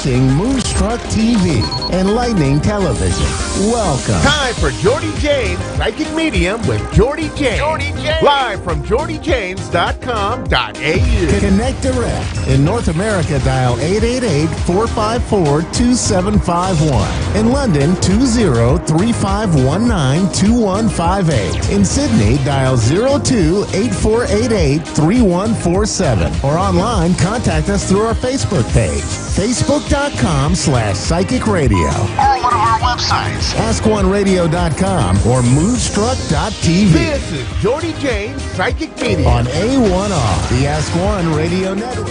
Introducing Moonstruck TV and Lightning Television. Welcome. Time for Jordy James Psychic Medium with Jordy James. Live from jordyjames.com.au. Connect direct. In North America, dial 888-454-2751. In London, 20-3519-2158. In Sydney, dial 02-8488-3147. Or online, contact us through our Facebook page, facebook.com/psychic radio. Or one of our websites, askoneradio.com or moonstruck.tv. This is Jordy James Psychic Medium On A1R, the Ask One Radio Network.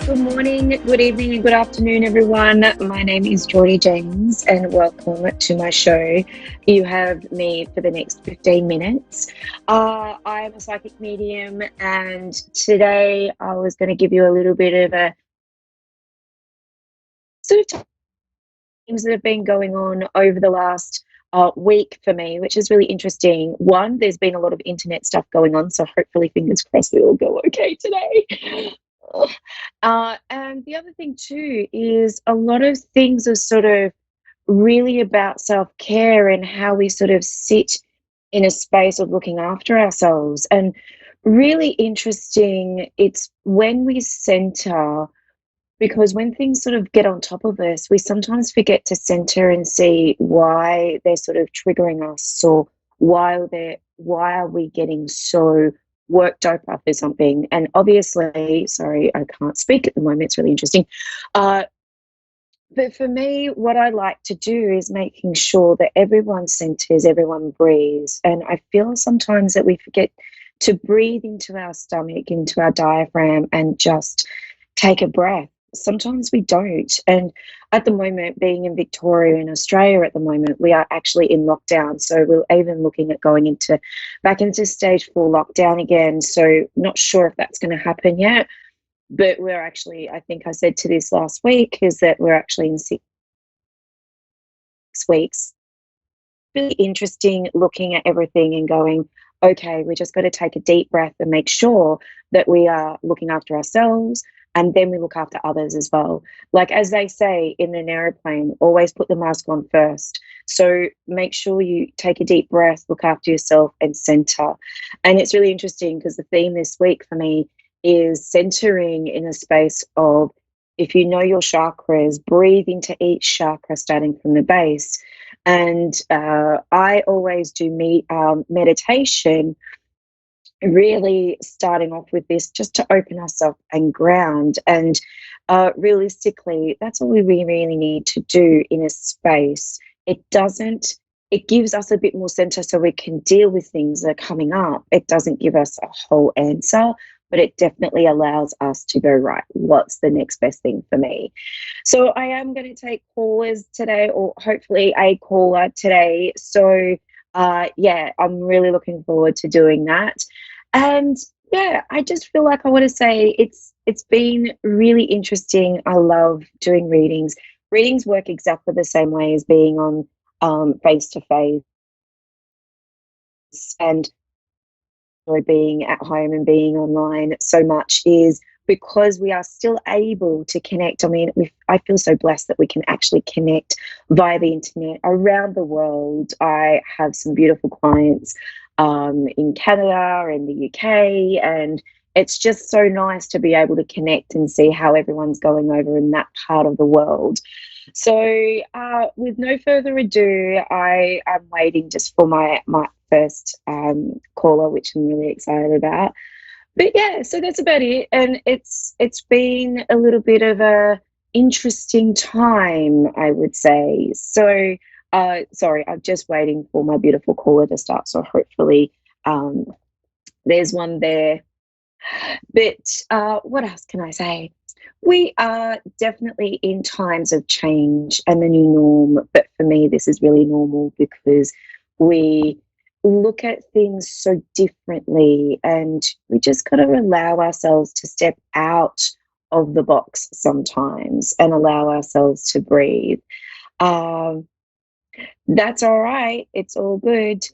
Good morning, good evening, and good afternoon, everyone. My name is Jordy James, and welcome to my show. You have me for the next 15 minutes. I am a psychic medium, and today I was going to give you a little bit of a sort of things that have been going on over the last week for me, which is really interesting. One, there's been a lot of internet stuff going on, so hopefully, fingers crossed, we will go okay today. And the other thing too is a lot of things are sort of really about self-care and how we sort of sit in a space of looking after ourselves. And really interesting, it's when we center, because when things sort of get on top of us, we sometimes forget to center and see why they're sort of triggering us, or why are we getting so worked up for something. And obviously, sorry, I can't speak at the moment, it's really interesting. But for me, what I like to do is making sure that everyone centers, everyone breathes. And I feel sometimes that we forget to breathe into our stomach, into our diaphragm, and just take a breath. Sometimes we don't. And at the moment, being in Victoria in Australia at the moment, we are actually in lockdown. So we're even looking at going back into stage 4 lockdown again. So not sure if that's going to happen yet. But we're actually, I think I said to this last week, is that we're actually in 6 weeks. Really interesting looking at everything and going, okay, we just got to take a deep breath and make sure that we are looking after ourselves, and then we look after others as well. Like, as they say in an aeroplane, always put the mask on first. So make sure you take a deep breath, look after yourself, and center. And it's really interesting because the theme this week for me is centering in a space of, if you know your chakras, breathe into each chakra starting from the base. And I always do meditation, really starting off with this just to open ourselves and ground. And realistically, that's all we really need to do in a space. It gives us a bit more center so we can deal with things that are coming up. It doesn't give us a whole answer, but it definitely allows us to go, right, what's the next best thing for me? So I am going to take callers today, or hopefully a caller today. So yeah, I'm really looking forward to doing that. And yeah, I just feel like I want to say it's been really interesting. I love doing readings. Readings work exactly the same way as being on face-to-face, and being at home and being online so much is because we are still able to connect. I mean, I feel so blessed that we can actually connect via the internet around the world. I have some beautiful clients in Canada and the UK, and it's just so nice to be able to connect and see how everyone's going over in that part of the world. So with no further ado, I am waiting just for my first caller, which I'm really excited about. But yeah, so that's about it. And it's been a little bit of a interesting time, I would say. So sorry, I'm just waiting for my beautiful caller to start. So hopefully there's one there. But what else can I say? We are definitely in times of change and the new norm. But for me, this is really normal because we look at things so differently, and we just got to allow ourselves to step out of the box sometimes and allow ourselves to breathe. That's all right. It's all good.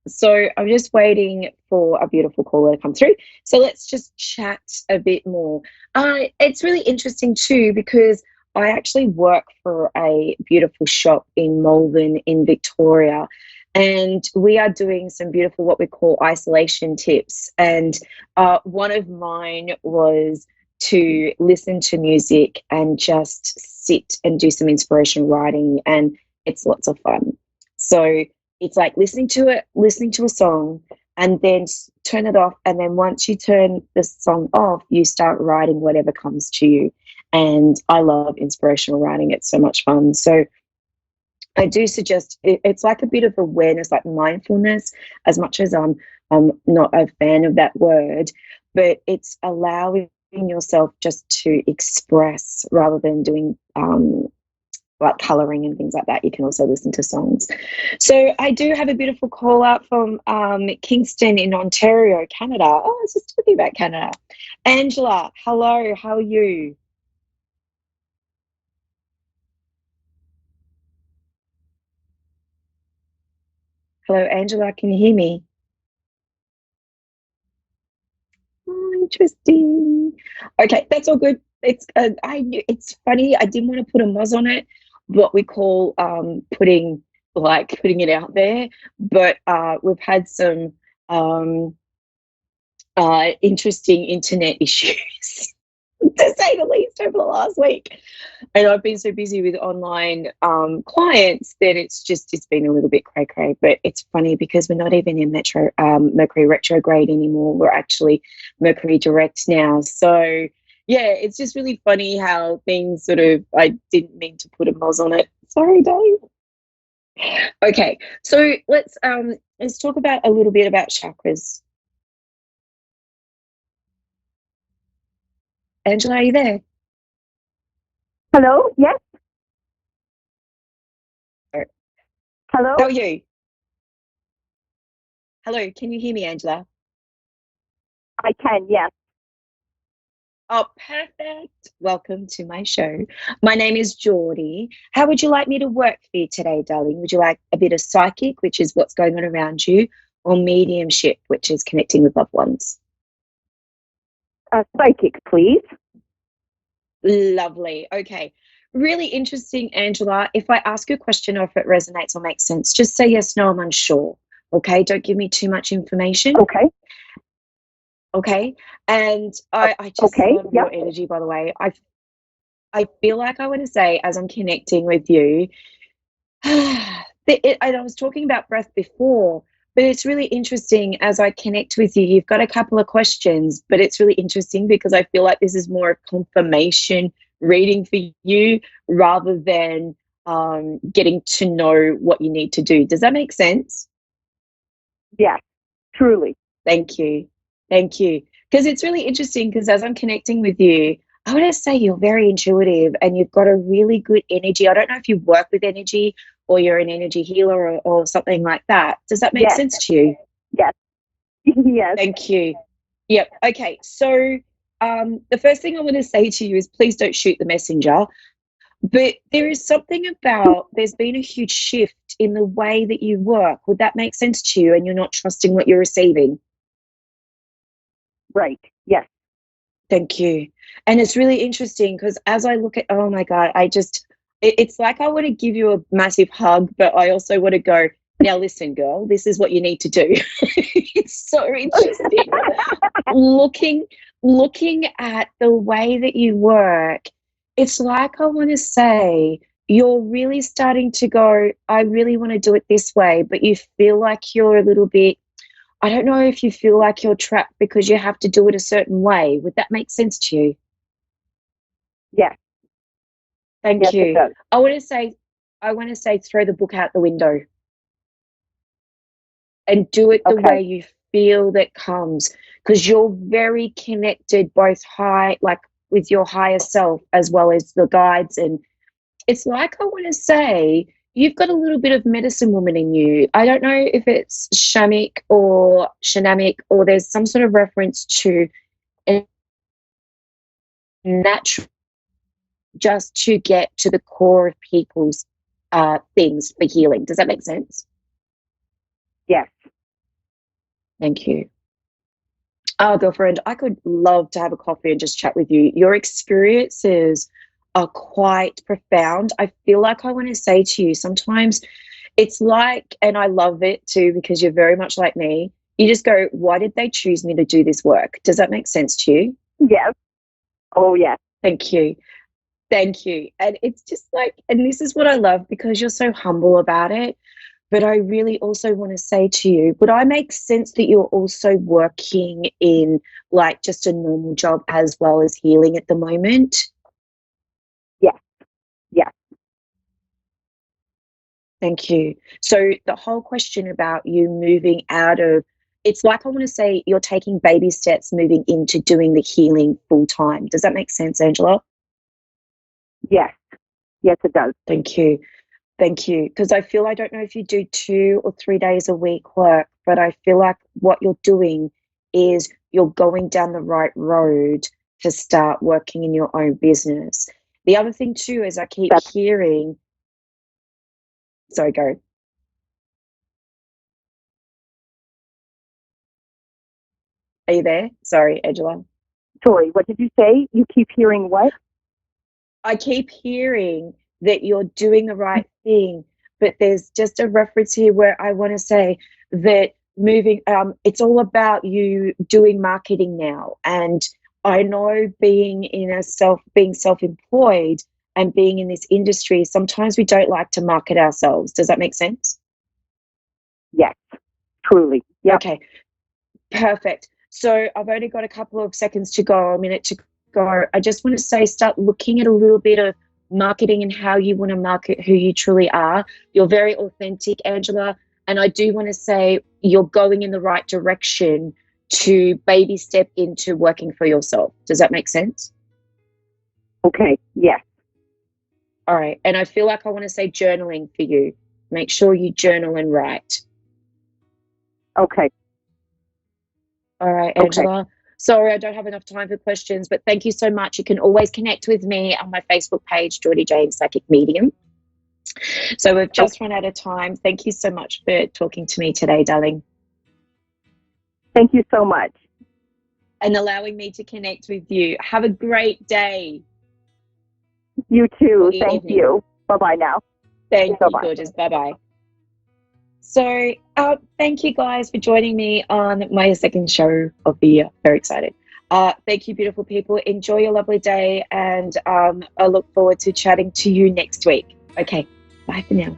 So I'm just waiting for a beautiful caller to come through. So let's just chat a bit more. It's really interesting too because I actually work for a beautiful shop in Malvern in Victoria, and we are doing some beautiful what we call isolation tips. And one of mine was to listen to music and just sit and do some inspirational writing, and it's lots of fun. So it's like listening to a song, and then turn it off. And then once you turn the song off, you start writing whatever comes to you. And I love inspirational writing. It's so much fun. So I do suggest it's like a bit of awareness, like mindfulness, as much as I'm not a fan of that word, but it's allowing yourself just to express rather than doing like coloring and things like that. You can also listen to songs. So I do have a beautiful call out from Kingston in Ontario, Canada. Oh, I was just talking about Canada. Angela, hello, how are you? Hello, Angela, can you hear me? Oh, interesting. Okay, that's all good. It's funny. I didn't want to put a moz on it, what we call putting it out there. But we've had some um, interesting internet issues, to say the least, over the last week. And I've been so busy with online clients that it's been a little bit cray cray. But it's funny because we're not even in Mercury retrograde anymore. We're actually Mercury direct now. So yeah, it's just really funny how things sort of. I didn't mean to put a moz on it. Sorry, Dave. Okay, so let's talk about a little bit about chakras. Angela, are you there? Hello? Yes? Hello? How are you? Hello, can you hear me, Angela? I can, yes. Oh, perfect. Welcome to my show. My name is Geordie. How would you like me to work for you today, darling? Would you like a bit of psychic, which is what's going on around you, or mediumship, which is connecting with loved ones? Psychic, please. Lovely. Okay. Really interesting, Angela. If I ask you a question or if it resonates or makes sense, just say yes, no, I'm unsure. Okay. Don't give me too much information. Okay. Okay. And I just Okay, love your energy, by the way. I feel like I want to say, as I'm connecting with you, and I was talking about breath before, but it's really interesting as I connect with you. You've got a couple of questions, but it's really interesting because I feel like this is more of confirmation reading for you rather than getting to know what you need to do. Does that make sense? Yes, truly. Thank you. Thank you. Because it's really interesting because as I'm connecting with you, I want to say you're very intuitive and you've got a really good energy. I don't know if you work with energy or you're an energy healer or something like that. Does that make Yes. sense to you? Yes. Yes. Thank you. Yep. Okay. So the first thing I want to say to you is please don't shoot the messenger. But there is something about there's been a huge shift in the way that you work. Would that make sense to you? And you're not trusting what you're receiving? Right. Yes. Thank you. And it's really interesting because as I look at, oh my God, it's like I want to give you a massive hug, but I also want to go, now listen, girl, this is what you need to do. It's so interesting. Looking at the way that you work, it's like I want to say, you're really starting to go, I really want to do it this way, but you feel like you're a little bit I don't know if you feel like you're trapped because you have to do it a certain way. Would that make sense to you? Yes. Thank Yes, it you. does. I want to say throw the book out the window and do it the Okay. way you feel that comes because you're very connected both high like with your higher self as well as the guides, and it's like I want to say you've got a little bit of medicine woman in you. I don't know if it's shamic or shamanic or there's some sort of reference to a natural just to get to the core of people's things for healing. Does that make sense? Yes. Thank you. Oh, girlfriend, I could love to have a coffee and just chat with you. Your experiences are quite profound. I feel like I want to say to you, sometimes it's like, and I love it too, because you're very much like me. You just go, why did they choose me to do this work? Does that make sense to you? Yes. Oh, yes. Thank you. Thank you. And it's just like, and this is what I love because you're so humble about it. But I really also want to say to you, would I make sense that you're also working in like just a normal job as well as healing at the moment? Yes. Yes. Thank you. So the whole question about you moving out of, it's like I want to say you're taking baby steps moving into doing the healing full time. Does that make sense, Angela? Yes. Yes, it does. Thank you. Thank you. Because I feel I don't know if you do 2 or 3 days a week work, but I feel like what you're doing is you're going down the right road to start working in your own business. The other thing too is I keep hearing, sorry, go. Are you there? Sorry, Angela. Sorry, what did you say? You keep hearing what? I keep hearing that you're doing the right thing, but there's just a reference here where I want to say that moving, it's all about you doing marketing now. And I know being self-employed and being in this industry, sometimes we don't like to market ourselves. Does that make sense? Yes, truly. Yep. Okay, perfect. So I've only got a couple of seconds to go, a minute to go. I just want to say, start looking at a little bit of marketing and how you want to market who you truly are. You're very authentic, Angela. And I do want to say you're going in the right direction to baby step into working for yourself. Does that make sense? Okay, yes. All right. And I feel like I want to say journaling for you. Make sure you journal and write. Okay. All right, Angela. Okay. Sorry, I don't have enough time for questions, but thank you so much. You can always connect with me on my Facebook page, Geordie Jane Psychic Medium. So we've just run out of time. Thank you so much for talking to me today, darling. Thank you so much. And allowing me to connect with you. Have a great day. You too. Thank you. Bye-bye now. Thank you, gorgeous. Bye-bye. So thank you guys for joining me on my second show of the year. Very excited. Thank you, beautiful people. Enjoy your lovely day, and I look forward to chatting to you next week. Okay, bye for now.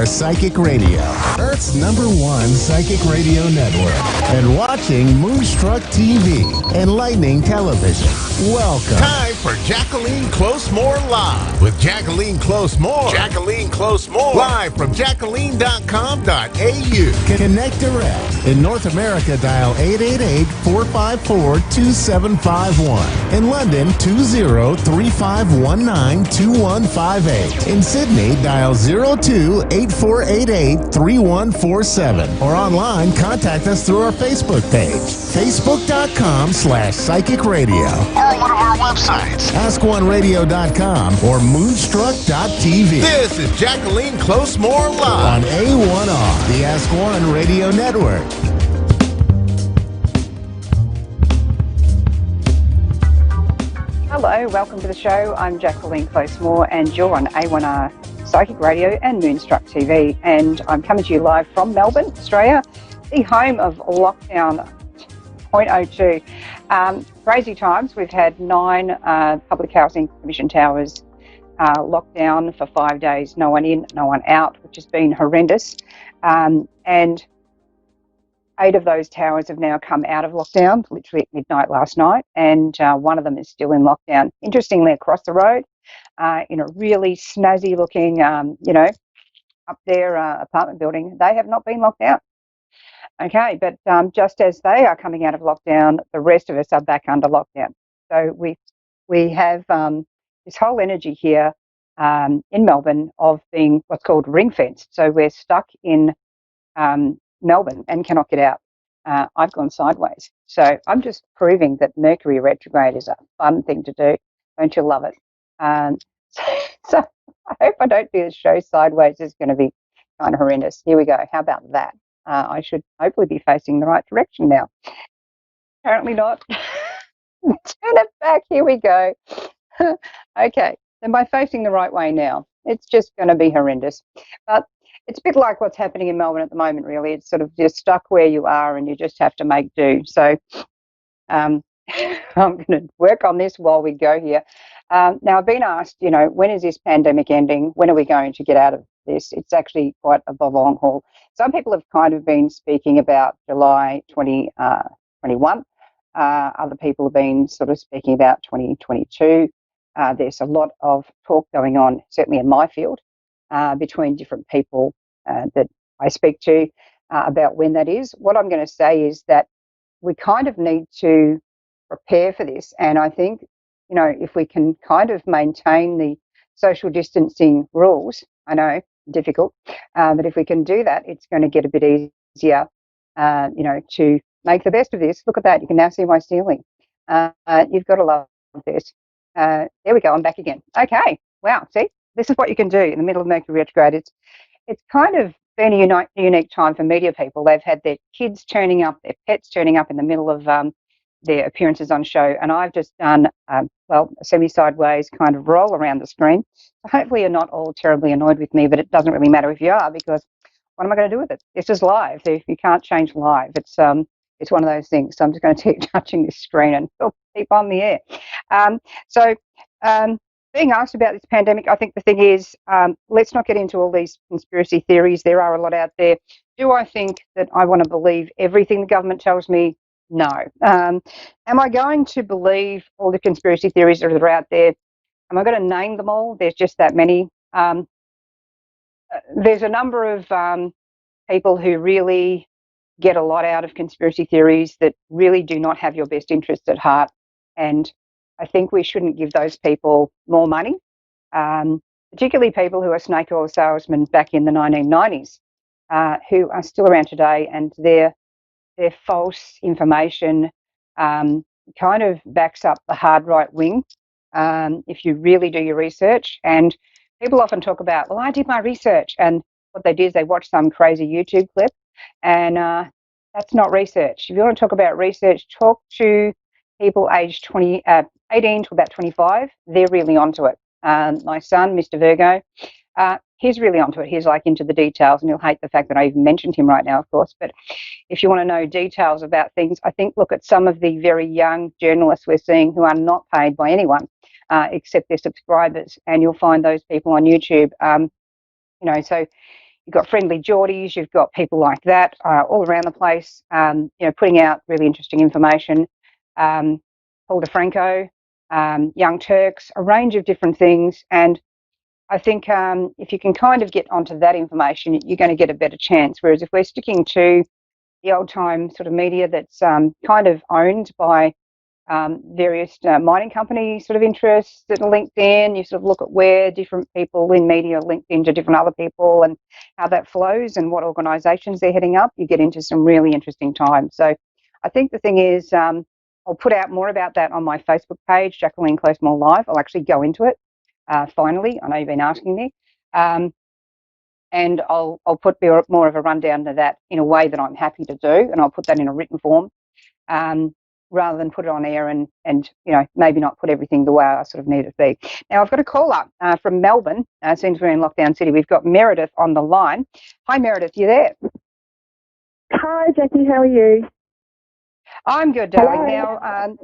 Psychic Radio, Earth's #1 psychic radio network, and watching Moonstruck TV, Enlightening Television. Welcome. Time for Jacqueline Close-More Live with Jacqueline Close-More. Jacqueline Close-More. Live from Jacqueline.com.au. Connect direct. In North America, dial 888-454-2751. In London, 20-3519-2158. In Sydney, dial 02-8488-3147. Or online, contact us through our Facebook page, facebook.com/psychic radio. Or one of our websites, AskOneRadio.com or Moonstruck.tv. This is Jacqueline Close-More Live on A1R, the Ask One Radio Network. Hello, welcome to the show. I'm Jacqueline Close-More, and you're on A1R Psychic Radio and Moonstruck TV. And I'm coming to you live from Melbourne, Australia, the home of Lockdown 0.02. Crazy times. We've had 9 public housing commission towers lockdown for 5 days, no one in, no one out, which has been horrendous. And 8 of those towers have now come out of lockdown, literally at midnight last night, and one of them is still in lockdown. Interestingly, across the road, in a really snazzy looking, up there apartment building, they have not been locked out. Okay, but just as they are coming out of lockdown, the rest of us are back under lockdown. So we have this whole energy here in Melbourne of being what's called ring fenced. So we're stuck in Melbourne and cannot get out. I've gone sideways. So I'm just proving that Mercury retrograde is a fun thing to do. Don't you love it? So I hope I don't do the show sideways. It's going to be kind of horrendous. Here we go. How about that? I should hopefully be facing the right direction now. Apparently not. Turn it back. Here we go. Okay. Am I facing the right way now? It's just going to be horrendous. But it's a bit like what's happening in Melbourne at the moment, really. It's sort of you're stuck where you are and you just have to make do. So I'm going to work on this while we go here. Now, I've been asked, when is this pandemic ending? When are we going to get out of this? It's actually quite the long haul. Some people have kind of been speaking about July 2021. Other people have been sort of speaking about 2022. There's a lot of talk going on, certainly in my field, between different people that I speak to about when that is. What I'm going to say is that we kind of need to prepare for this. And I think, if we can kind of maintain the social distancing rules, I know, difficult, but if we can do that, it's going to get a bit easier, to make the best of this. Look at that. You can now see my ceiling. You've got to love this. There we go. I'm back again. Okay. Wow. See, this is what you can do in the middle of Mercury retrograde. It's kind of been a unique time for media people. They've had their kids turning up, their pets turning up in the middle of their appearances on show, and I've just done a semi-sideways kind of roll around the screen. So hopefully you're not all terribly annoyed with me, but it doesn't really matter if you are, because what am I going to do with it? It's just live. If you can't change live, it's one of those things. So I'm just going to keep touching this screen and keep on the air. Being asked about this pandemic, I think the thing is, let's not get into all these conspiracy theories. There are a lot out there. Do I think that I want to believe everything the government tells me? No. Am I going to believe all the conspiracy theories that are out there? Am I going to name them all? There's just that many. There's a number of people who really get a lot out of conspiracy theories that really do not have your best interests at heart. And I think we shouldn't give those people more money, particularly people who are snake oil salesmen back in the 1990s, who are still around today, and their false information kind of backs up the hard right wing if you really do your research. And people often talk about, well, I did my research, and what they did is they watched some crazy YouTube clip, and that's not research. If you want to talk about research, talk to people aged 18 to about 25. They're really onto it. My son, Mr. Virgo, he's really onto it. He's like into the details, and he'll hate the fact that I even mentioned him right now, of course. But if you want to know details about things, I think look at some of the very young journalists we're seeing who are not paid by anyone except their subscribers, and you'll find those people on YouTube. So you've got Friendly Geordies, you've got people like that all around the place, putting out really interesting information. Paul DeFranco, Young Turks, a range of different things. And I think if you can kind of get onto that information, you're going to get a better chance. Whereas if we're sticking to the old time sort of media that's kind of owned by various mining company sort of interests that are linked in, you sort of look at where different people in media are linked into different other people and how that flows and what organisations they're heading up, you get into some really interesting times. So I think the thing is, I'll put out more about that on my Facebook page, Jacqueline Closemore Live. I'll actually go into it finally. I know you've been asking me. And I'll put more of a rundown of that in a way that I'm happy to do, and I'll put that in a written form rather than put it on air and maybe not put everything the way I sort of need it to be. Now, I've got a call up from Melbourne. Since we're in lockdown city, we've got Meredith on the line. Hi, Meredith, you there? Hi, Jackie. How are you? I'm good, darling. Hello. Now,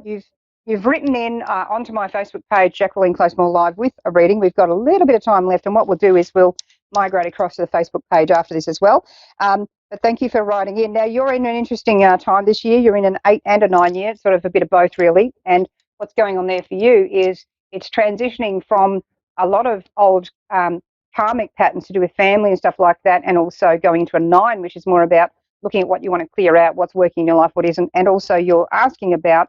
you've written in onto my Facebook page, Jacqueline Closemore Live, with a reading. We've got a little bit of time left, and what we'll do is we'll migrate across to the Facebook page after this as well. But thank you for writing in. Now, you're in an interesting time this year. You're in an 8 and a 9 year, sort of a bit of both, really. And what's going on there for you is it's transitioning from a lot of old karmic patterns to do with family and stuff like that, and also going into a 9, which is more about looking at what you want to clear out, what's working in your life, what isn't, and also you're asking about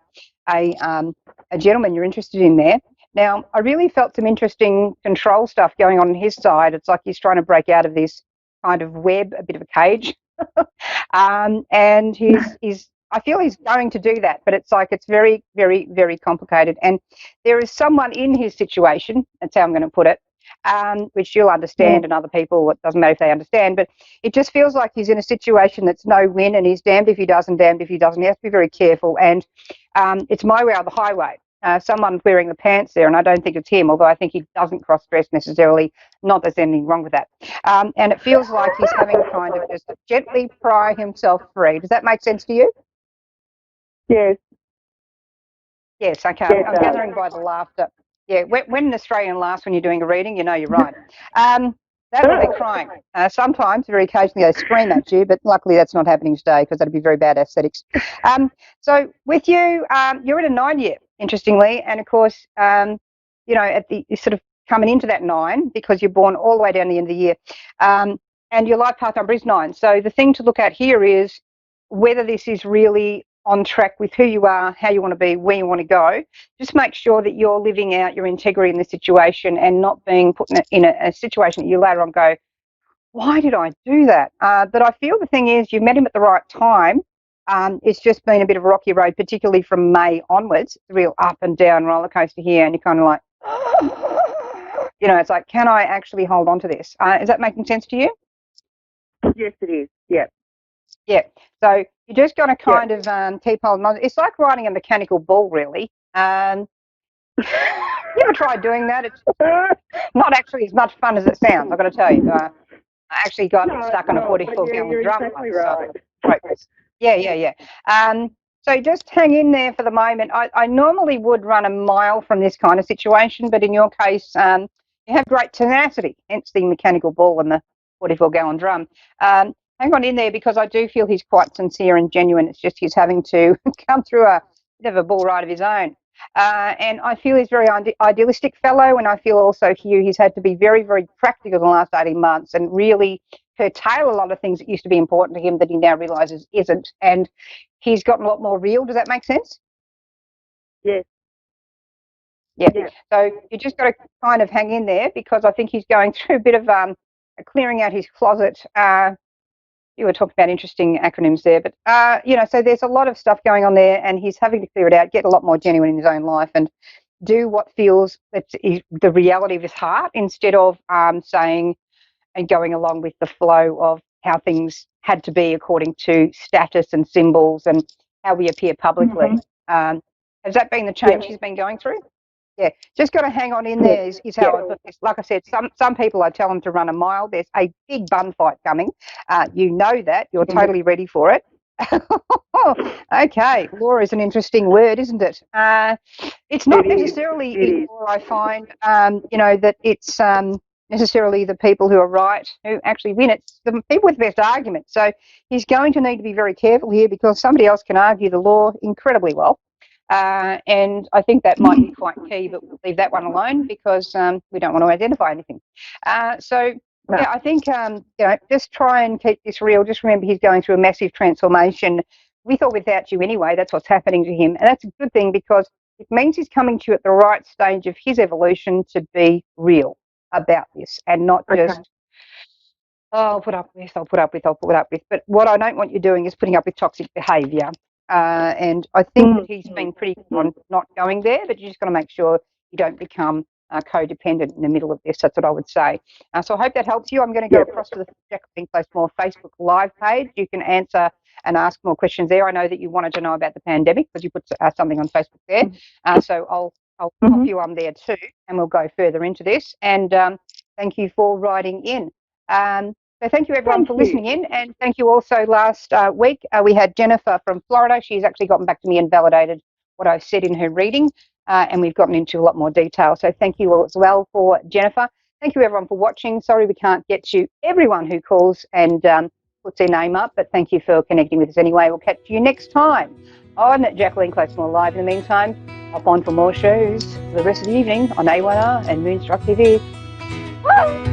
a gentleman you're interested in there. Now, I really felt some interesting control stuff going on his side. It's like he's trying to break out of this kind of web, a bit of a cage, and I feel he's going to do that, but it's like it's very, very, very complicated. And there is someone in his situation, that's how I'm going to put it, which you'll understand, and other people, it doesn't matter if they understand, but it just feels like he's in a situation that's no win, and he's damned if he does and damned if he doesn't. He has to be very careful, and it's my way or the highway. Someone's wearing the pants there, and I don't think it's him, although I think he doesn't cross-dress necessarily. Not that there's anything wrong with that. And it feels like he's having to kind of just gently pry himself free. Does that make sense to you? Yes. Yes, okay. Yes, I'm gathering by the laughter. Yeah, when an Australian laughs when you're doing a reading, you know you're right. That or they're crying. Sometimes, very occasionally, they scream at you, but luckily that's not happening today because that'd be very bad aesthetics. So with you, you're in a 9 year, interestingly, and of course, you know, you're sort of coming into that 9 because you're born all the way down the end of the year, and your life path number is 9. So the thing to look at here is whether this is really on track with who you are, how you want to be, where you want to go. Just make sure that you're living out your integrity in the situation and not being put in a situation that you later on go, why did I do that? But I feel the thing is you've met him at the right time. It's just been a bit of a rocky road, particularly from May onwards. It's a real up and down roller coaster here, and you're kind of like, you know, it's like, can I actually hold on to this? Is that making sense to you? Yes, it is. Yeah. Yeah. So you're just going to kind of keep holding on. It's like riding a mechanical bull, really. You ever tried doing that? It's not actually as much fun as it sounds, I've got to tell you. I actually got stuck on a 44-gallon drum. Exactly right. Yeah. So just hang in there for the moment. I normally would run a mile from this kind of situation, but in your case, you have great tenacity, hence the mechanical bull and the 44-gallon drum. Hang on in there because I do feel he's quite sincere and genuine. It's just he's having to come through a bit of a bull ride of his own. And I feel he's a very idealistic fellow, and I feel also here he's had to be very, very practical in the last 18 months and really curtail a lot of things that used to be important to him that he now realises isn't. And he's gotten a lot more real. Does that make sense? Yes. Yeah. So you just got to kind of hang in there because I think he's going through a bit of clearing out his closet. You were talking about interesting acronyms there, but, you know, so there's a lot of stuff going on there and he's having to clear it out, get a lot more genuine in his own life and do what feels that's the reality of his heart instead of saying and going along with the flow of how things had to be according to status and symbols and how we appear publicly. Has that been the change he's been going through? Yeah, just got to hang on in there is how I put this. Like I said, some people I tell them to run a mile. There's a big bun fight coming. You know that. You're totally ready for it. Okay, war is an interesting word, isn't it? It's not necessarily in war, I find, you know, that it's necessarily the people who are right who actually win. It's the people with the best arguments. So he's going to need to be very careful here because somebody else can argue the law incredibly well. And I think that might be quite key, but we'll leave that one alone because we don't want to identify anything. Yeah, I think, you know, just try and keep this real. Just remember he's going through a massive transformation with or without you anyway. That's what's happening to him. And that's a good thing because it means he's coming to you at the right stage of his evolution to be real about this and not just, oh, I'll put up with. But what I don't want you doing is putting up with toxic behaviour. And I think that he's been pretty good on not going there, but you just got to make sure you don't become codependent in the middle of this. That's what I would say. So I hope that helps you. I'm going to go across to the Jacqueline Closemore Facebook Live page. You can answer and ask more questions there. I know that you wanted to know about the pandemic because you put something on Facebook there. So I'll pop you on there too, and we'll go further into this. And thank you for writing in. So thank you everyone for listening in, and thank you also last week we had Jennifer from Florida. She's actually gotten back to me and validated what I said in her reading, and we've gotten into a lot more detail. So thank you all as well for Jennifer. Thank you, everyone, for watching. Sorry we can't get to everyone who calls and puts their name up, but thank you for connecting with us anyway. We'll catch you next time on Jacqueline Closmore Live. In the meantime, hop on for more shows for the rest of the evening on A1R and Moonstruck TV. Bye.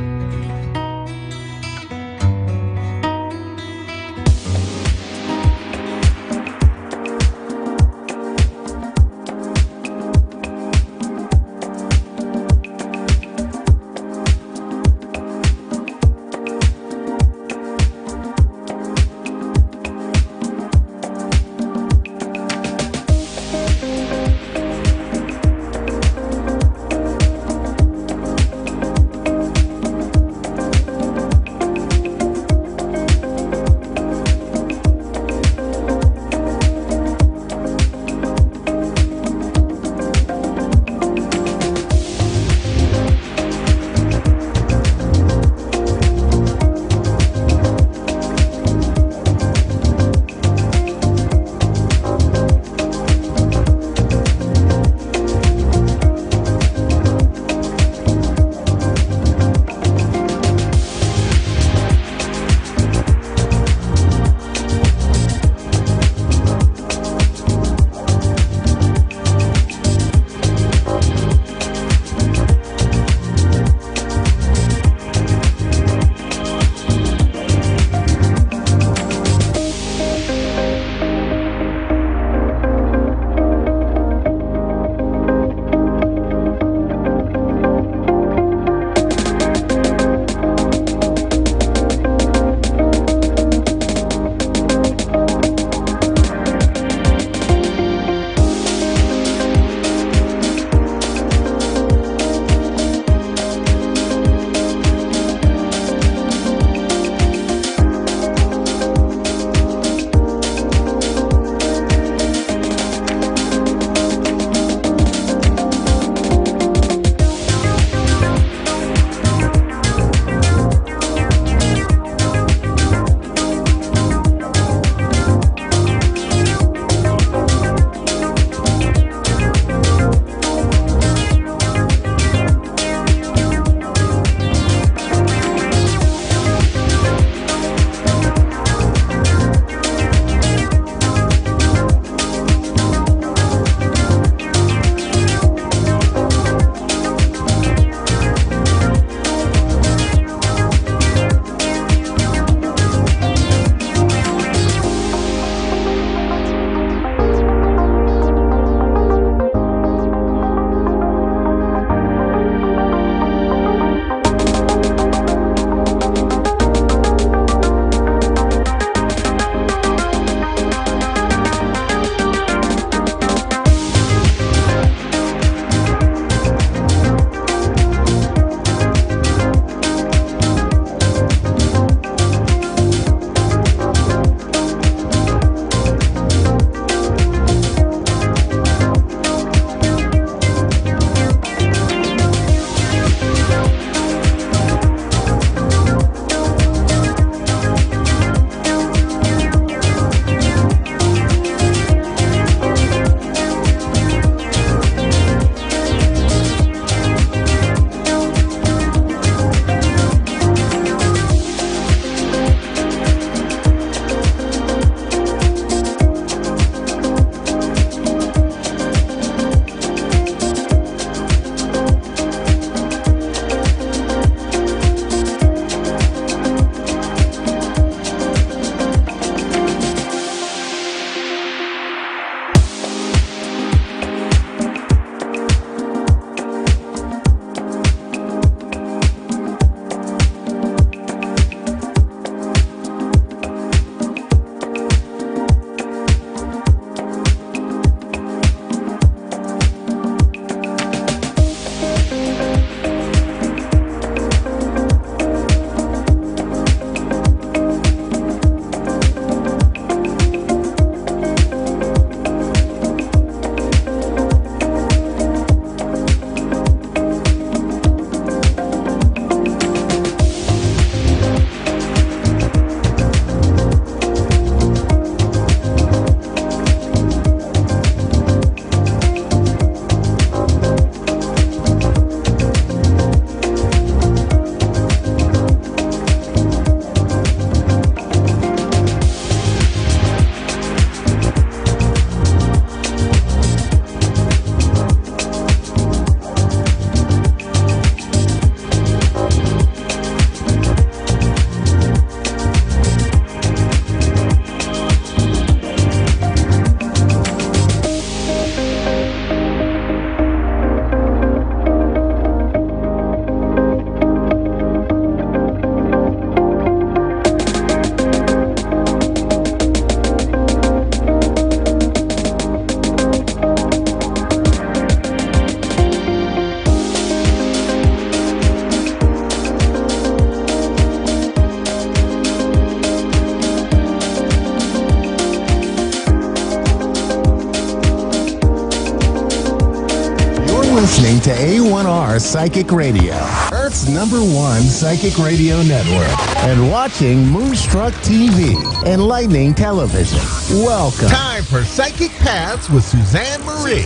listening to A1R Psychic Radio, Earth's #1 psychic radio network, and watching Moonstruck TV, enlightening television. Welcome. Time for Psychic Paths with Suzanne Marie.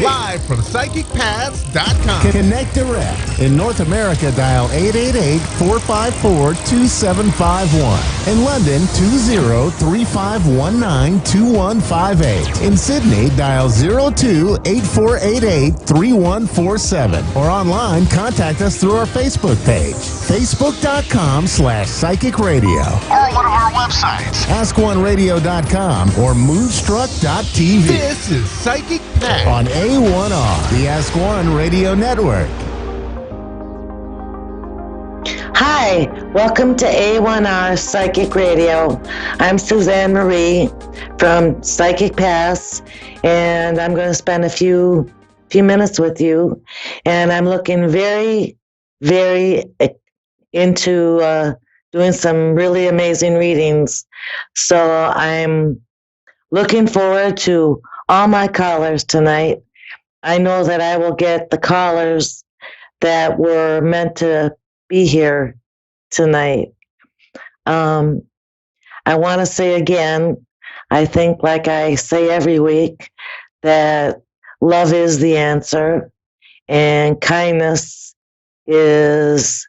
Live from PsychicPaths.com. Connect direct. In North America, dial 888-454-2751. In London, 20-3519-2158. In Sydney, dial 02-8488-3147. Or online, contact us through our Facebook page, facebook.com/Psychic Radio. Or one of our websites. AskOneRadio.com or Moonstruck.tv. This is Psychic Paths On A1R, the Ask One Radio Network. Hi, welcome to A1R Psychic Radio. I'm Suzanne Marie from Psychic Paths, and I'm going to spend a few minutes with you. And I'm looking very, very into doing some really amazing readings. So I'm looking forward to all my callers tonight. I know that I will get the callers that were meant to be here tonight. I want to say again, I think like I say every week, that love is the answer and kindness is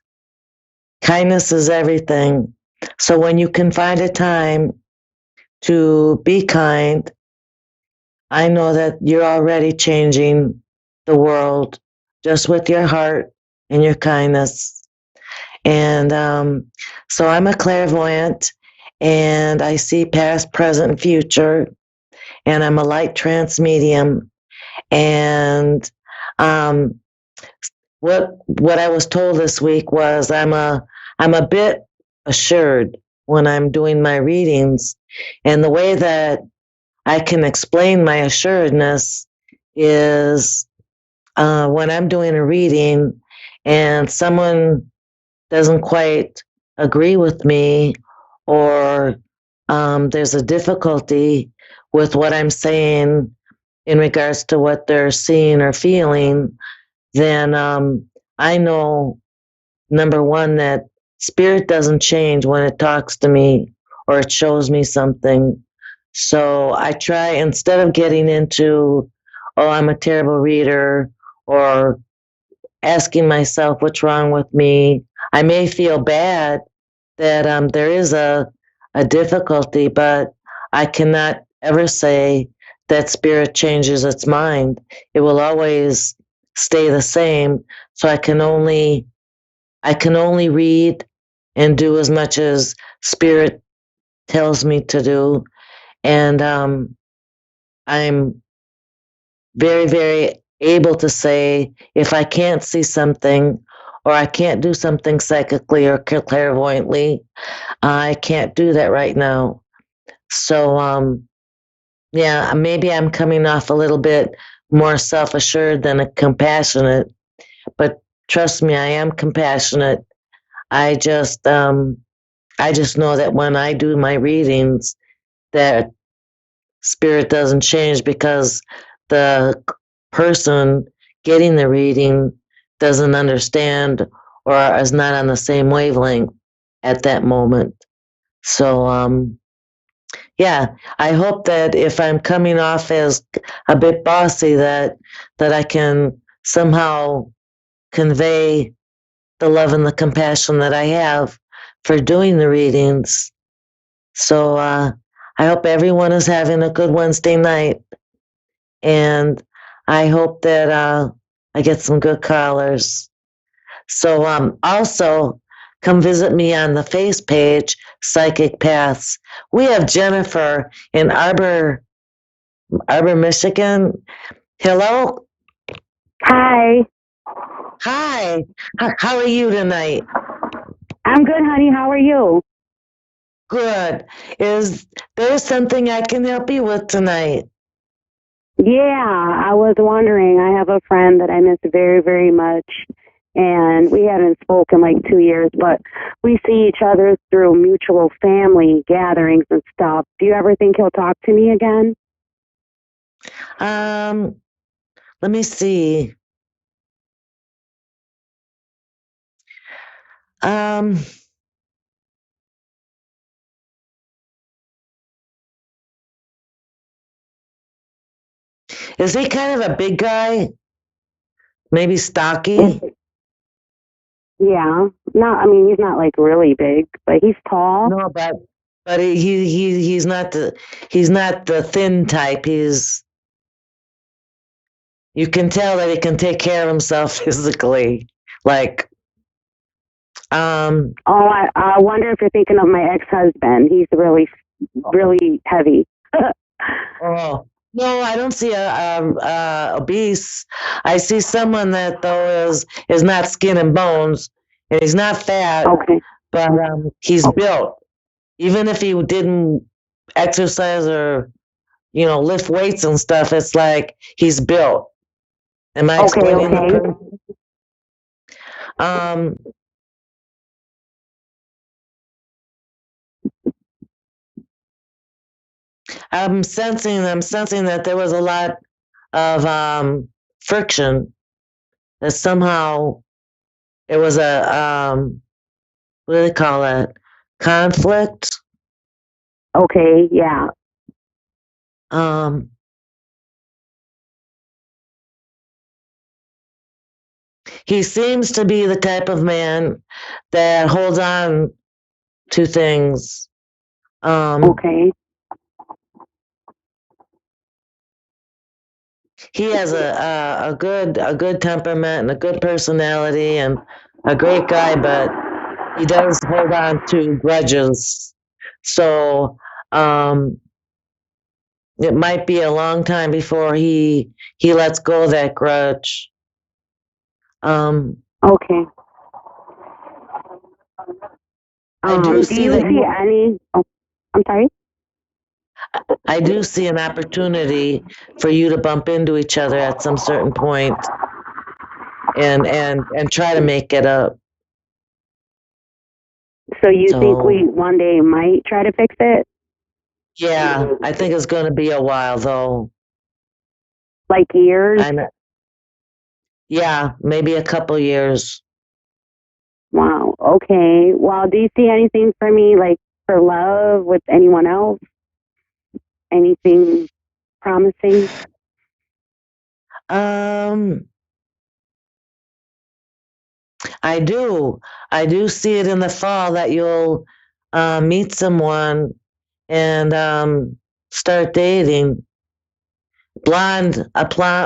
everything. So when you can find a time to be kind, I know that you're already changing the world just with your heart and your kindness. And so I'm a clairvoyant, and I see past, present, and future, and I'm a light trance medium. And what I was told this week was I'm a bit assured when I'm doing my readings, and the way that I can explain my assuredness is when I'm doing a reading and someone doesn't quite agree with me, or there's a difficulty with what I'm saying in regards to what they're seeing or feeling, then I know, number one, that spirit doesn't change when it talks to me or it shows me something. So I try, instead of getting into, oh, I'm a terrible reader, or asking myself what's wrong with me, I may feel bad that there is a difficulty, but I cannot ever say that spirit changes its mind. It will always stay the same. So I can only read and do as much as spirit tells me to do. And I'm very, very able to say if I can't see something, or I can't do something psychically or clairvoyantly, I can't do that right now. So, yeah, maybe I'm coming off a little bit more self-assured than compassionate, but trust me, I am compassionate. I just know that when I do my readings, that spirit doesn't change because the person getting the reading doesn't understand or is not on the same wavelength at that moment. So, yeah, I hope that if I'm coming off as a bit bossy, that I can somehow convey the love and the compassion that I have for doing the readings. So I hope everyone is having a good Wednesday night, and I hope that I get some good callers. So also come visit me on the face page, Psychic Paths. We have Jennifer in Arbor, Michigan. Hello. Hi. Hi. How are you tonight? I'm good, honey. How are you? Good. Is there something I can help you with tonight? Yeah, I was wondering. I have a friend that I miss very, very much, and we haven't spoken like 2 years, but we see each other through mutual family gatherings and stuff. Do you ever think he'll talk to me again? Let me see. Um, is he kind of a big guy? Maybe stocky? Yeah. Not, I mean, he's not like really big, but he's tall. No, but he's not the thin type. You can tell that he can take care of himself physically. Like, Oh, I wonder if you're thinking of my ex-husband. He's really, really heavy. oh no, I don't see a obese. I see someone that though is not skin and bones, and he's not fat, Okay. but he's built. Even if he didn't exercise or lift weights and stuff, it's like he's built. Am I explaining the Okay. person? Um, I'm sensing that there was a lot of friction. That somehow it was a what do they call it? Conflict. Okay. Yeah. Um, he seems to be the type of man that holds on to things. Okay. He has a good temperament and a good personality and a great guy, but he does hold on to grudges. So it might be a long time before he lets go of that grudge. Okay. I do see you that see any? Oh, I'm sorry. I do see an opportunity for you to bump into each other at some certain point and try to make it up. So you think we So one day might try to fix it? yeah, I think it's going to be a while though. Like years? I'm Yeah, maybe a couple years. Wow. Okay. Well, do you see anything for me, like for love with anyone else? Anything promising? Um, I do. I do see it in the fall that you'll meet someone and start dating.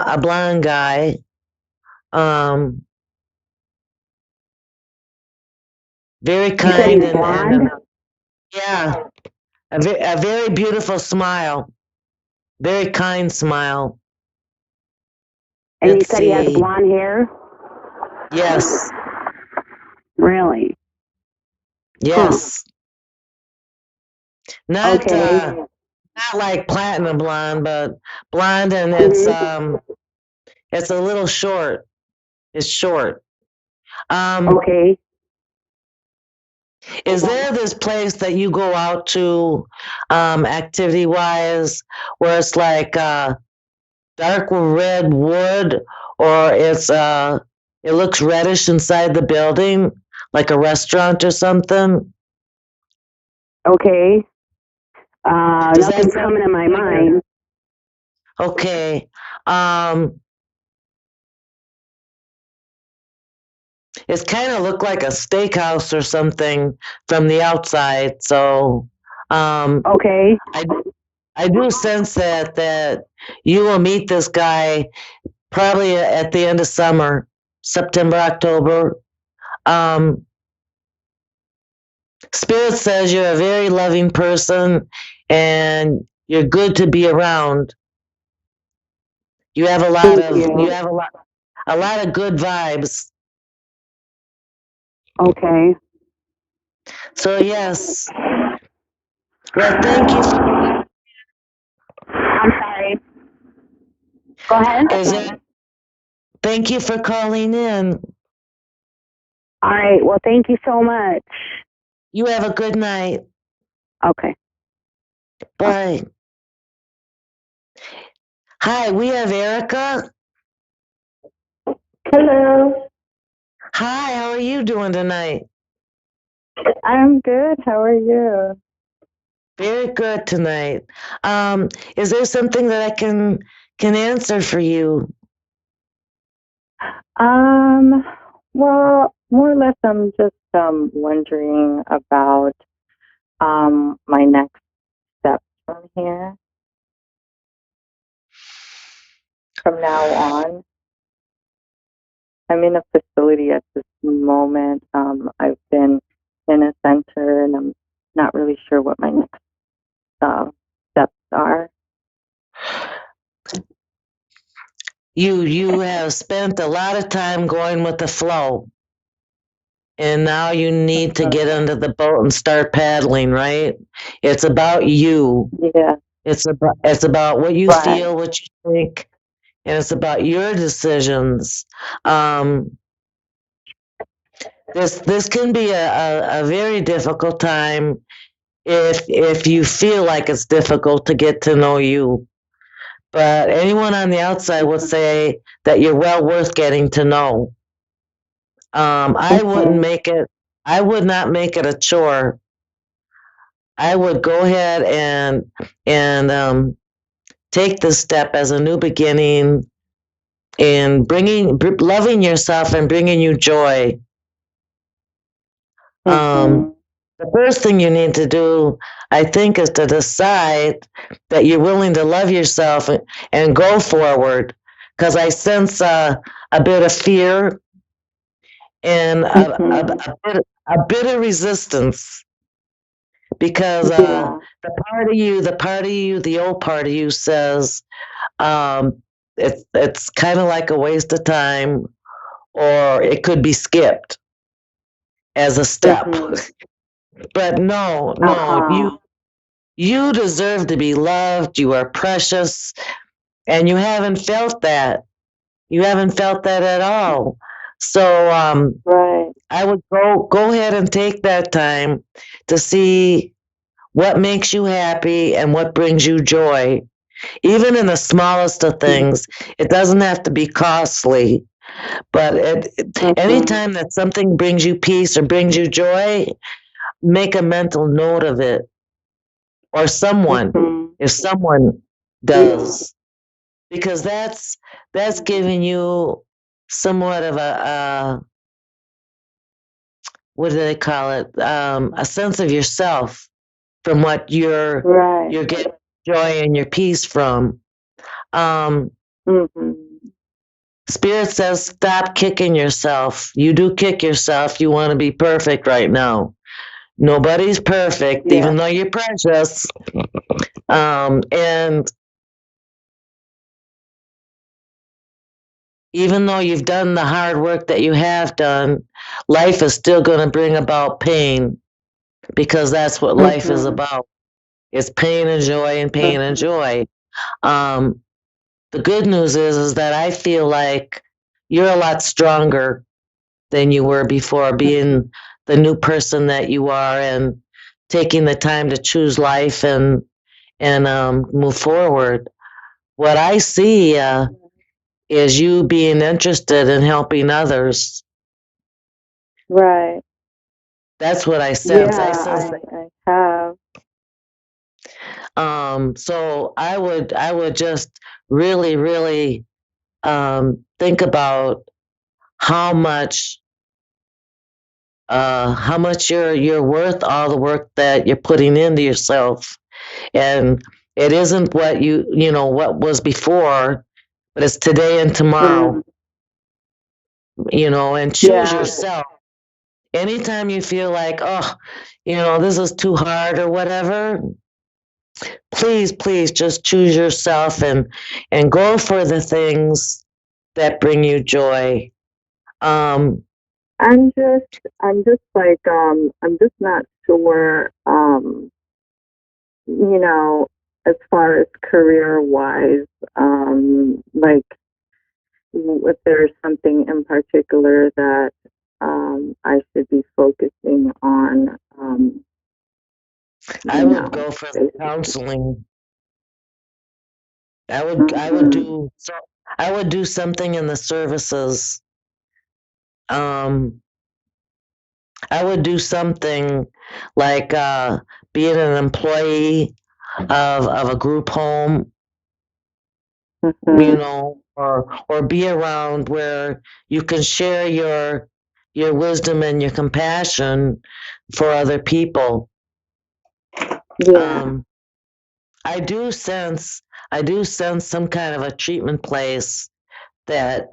A blonde guy. Um, very You said kind he's blonde, and yeah, a very beautiful smile. Very kind smile. and you Let's said he has see. blonde hair. Yes, Really? Huh. yes. Not Okay. not like platinum blonde, but blonde, and it's a little short. It's short. Okay. Is there this place that you go out to, activity wise, where it's like dark red wood, or it looks reddish inside the building, like a restaurant or something? Okay. Does that Nothing's sound coming to my familiar? mind. Okay. Um, it's kind of looked like a steakhouse or something from the outside. So, Okay. I do sense that you will meet this guy probably at the end of summer, September, October. Um, Spirit says you're a very loving person and you're good to be around. You have Thank you. a lot of good vibes. Okay. So yes. Well, thank you. I'm sorry. Go ahead. Is it? Thank you for calling in. All right. Well, thank you so much. You have a good night. Okay. Bye. Hi, we have Erica. Hello. Hi, how are you doing tonight? I'm good. How are you? Very good tonight. Is there something that I can answer for you? Um, well, more or less, I'm just wondering about my next steps from here, from now on. I'm in a facility at this moment. I've been in a center, and I'm not really sure what my next uh, steps are. You have spent a lot of time going with the flow, and now you need to get Uh, under the boat and start paddling, right? It's about you. yeah, It's about what you right. feel, what you think, and it's about your decisions. Um, this can be a very difficult time if you feel like it's difficult to get to know you. But anyone on the outside would say that you're well worth getting to know. I wouldn't Mhm, make it. I would not make it a chore. I would go ahead and take this step as a new beginning in loving yourself and bringing you joy. Um, mhm, the first thing you need to do, I think, is to decide that you're willing to love yourself and go forward. Because I sense a bit of fear and mhm. a bit of resistance because Yeah. the old part of you says um, it's kind of like a waste of time, or it could be skipped as a step. Mhm. But no, no, Uh-huh. you deserve to be loved. You are precious, and you haven't felt that. You haven't felt that at all. So Right. I would go ahead and take that time to see what makes you happy and what brings you joy. Even in the smallest of Mhm. things, it doesn't have to be costly, but Mhm. anytime that something brings you peace or brings you joy, make a mental note of it, or someone, Mhm. if someone Yeah. does, because that's giving you somewhat of a what do they call it? A sense of yourself from what Right. you're getting joy and your peace from. Um, Mhm. Spirit says, stop kicking yourself. You do kick yourself. You want to be perfect right now. Nobody's perfect, Yeah. even though you're precious. And even though you've done the hard work that you have done, life is still going to bring about pain because that's what life is Mhm. about. It's pain and joy and pain and Mhm. joy. Um, the good news is that I feel like you're a lot stronger than you were before, being the new person that you are and taking the time to choose life and move forward. What I see is you being interested in helping others. Right. That's what I sense. I Yeah, sense I have. so I would just really, really think about how much how much you're worth all the work that you're putting into yourself, and it isn't what what was before, but it's today and tomorrow. Mm. And choose Yeah. yourself. Anytime you feel like, oh, this is too hard or whatever, please just choose yourself and go for the things that bring you joy. Um, I'm just like I'm just not sure you know as far as career wise like if there's something in particular that I should be focusing on I you would know go for the basically. counseling. I would Mhm. do so. I would do something in the services. Um, I would do something like being an employee of a group home, you know, or be around where you can share your wisdom and your compassion for other people. Yeah. Um, I do sense I do sense some kind of a treatment place that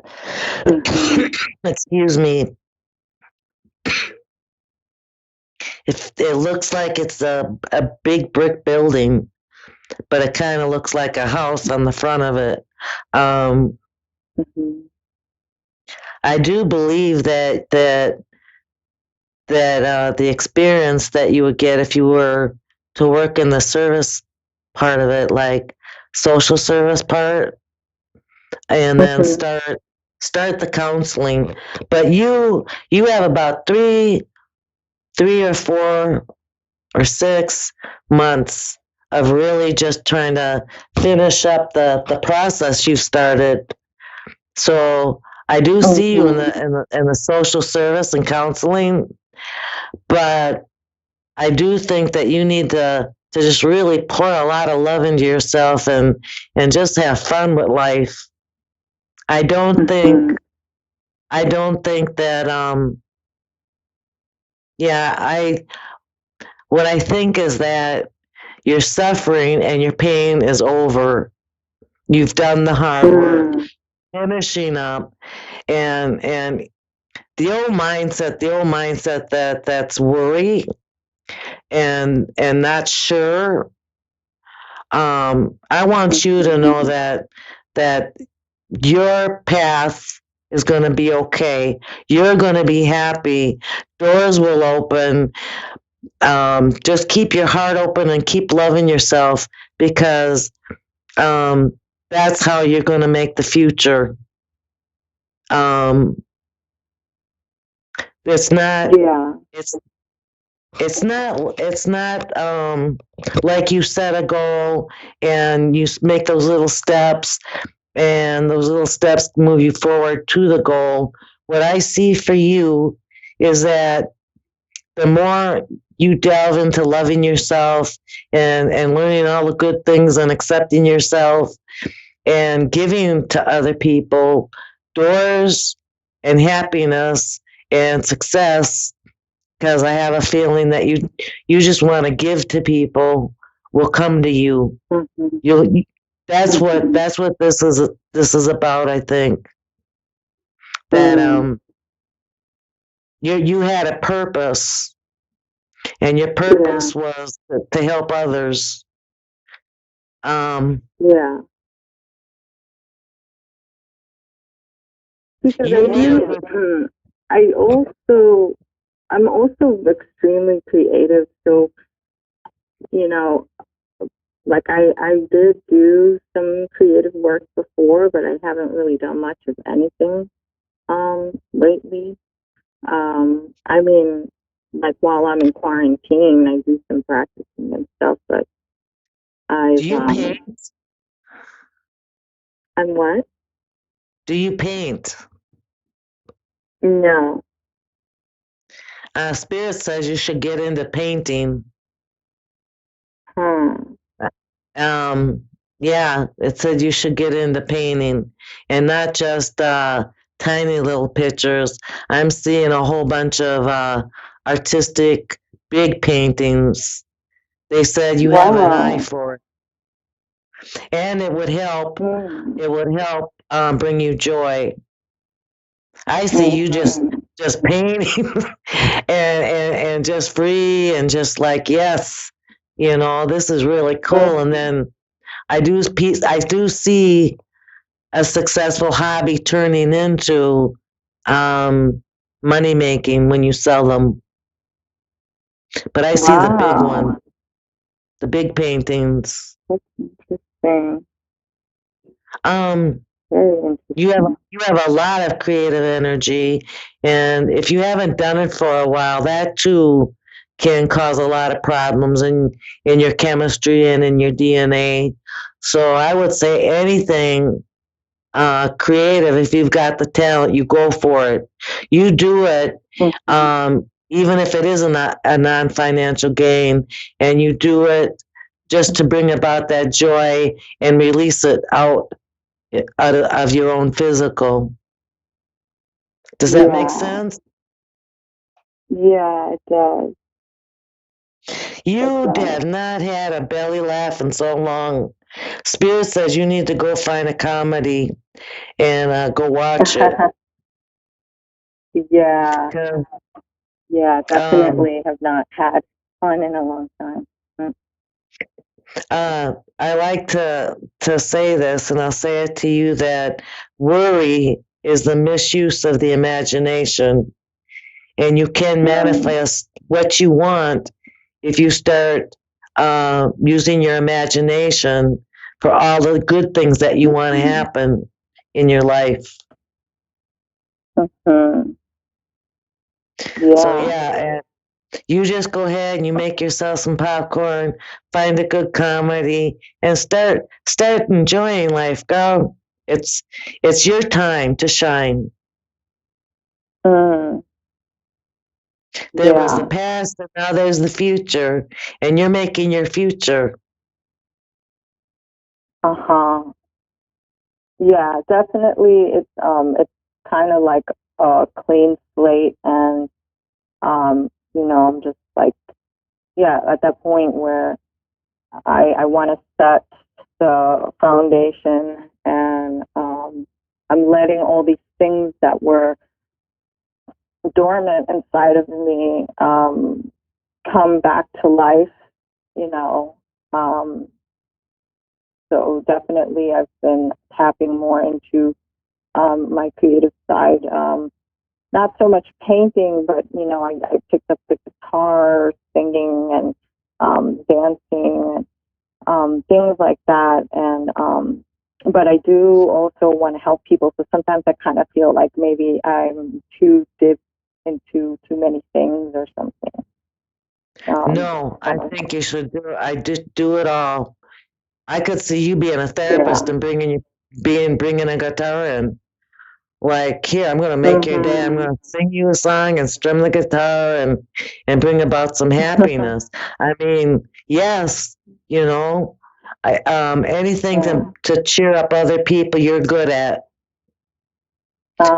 excuse me, it looks like it's a big brick building, but it kind of looks like a house on the front of it. Um, I do believe that the experience that you would get if you were to work in the service part of it, like social service part, and then start the counseling. But you have about three or 4 or 6 months of really just trying to finish up the process you've started. So I do see you in the social service and counseling, but I do think that you need to just really pour a lot of love into yourself and just have fun with life. I don't think I don't think that yeah, I what I think is that your suffering and your pain is over. You've done the hard work, finishing up, and the old mindset that's worry and not sure. I want you to know that your path is going to be okay. You're going to be happy. Doors will open. Just keep your heart open and keep loving yourself because that's how you're going to make the future. It's not. Yeah. It's not like you set a goal and you make those little steps and those little steps move you forward to the goal. What I see for you is that the more you delve into loving yourself and learning all the good things and accepting yourself and giving to other people, doors and happiness and success, because I have a feeling that you just want to give to people, will come to you. You'll that's what this is about, I think. That you had a purpose, and your purpose was to help others. Yeah. Because I'm also extremely creative. So, you know, like I did do some creative work before, but I haven't really done much of anything lately. I mean, like while I'm in quarantine, I do some practicing and stuff, but do you paint? And what? Do you paint? No. Spirit says you should get into painting. Yeah, it said you should get into painting and not just tiny little pictures. I'm seeing a whole bunch of artistic big paintings. They said you have an eye for it, and it would help. It would help bring you joy. I see you just painting and just free and just like, yes, this is really cool. And then I do see a successful hobby turning into money making when you sell them. But I see the big one, the big paintings. That's interesting. You have a lot of creative energy, and if you haven't done it for a while, that too can cause a lot of problems in your chemistry and in your DNA. So I would say anything creative, if you've got the talent, you go for it. You do it. even if it isn't a non-financial gain, and you do it just to bring about that joy and release it out of your own physical. Does that make sense? Yeah, it does. You have not had a belly laugh in so long. Spirit says you need to go find a comedy and go watch it. Yeah, 'Cause, definitely have not had fun in a long time. I like to say this, and I'll say it to you, that worry is the misuse of the imagination, and you can manifest what you want if you start using your imagination for all the good things that you want to happen in your life. Mm-hmm. Yeah. So and you just go ahead and you make yourself some popcorn, find a good comedy, and start enjoying life, girl. It's your time to shine. Mm. There was the past, and now there's the future, and you're making your future. Yeah, definitely. It's kind of like a clean slate, and I'm just like, at that point where I want to set the foundation, and I'm letting all these things that were dormant inside of me come back to life, you know. So definitely I've been tapping more into my creative side. Not so much painting, but I picked up the guitar, singing, and dancing, things like that. And but I do also want to help people. So sometimes I kind of feel like maybe I'm too dipped into too many things or something. No, I think you should do it. I just do it all. I could see you being a therapist and bringing a guitar in. Like, here, I'm going to make your day. I'm going to sing you a song and strum the guitar and bring about some happiness. I mean, yes, anything to cheer up other people, you're good at.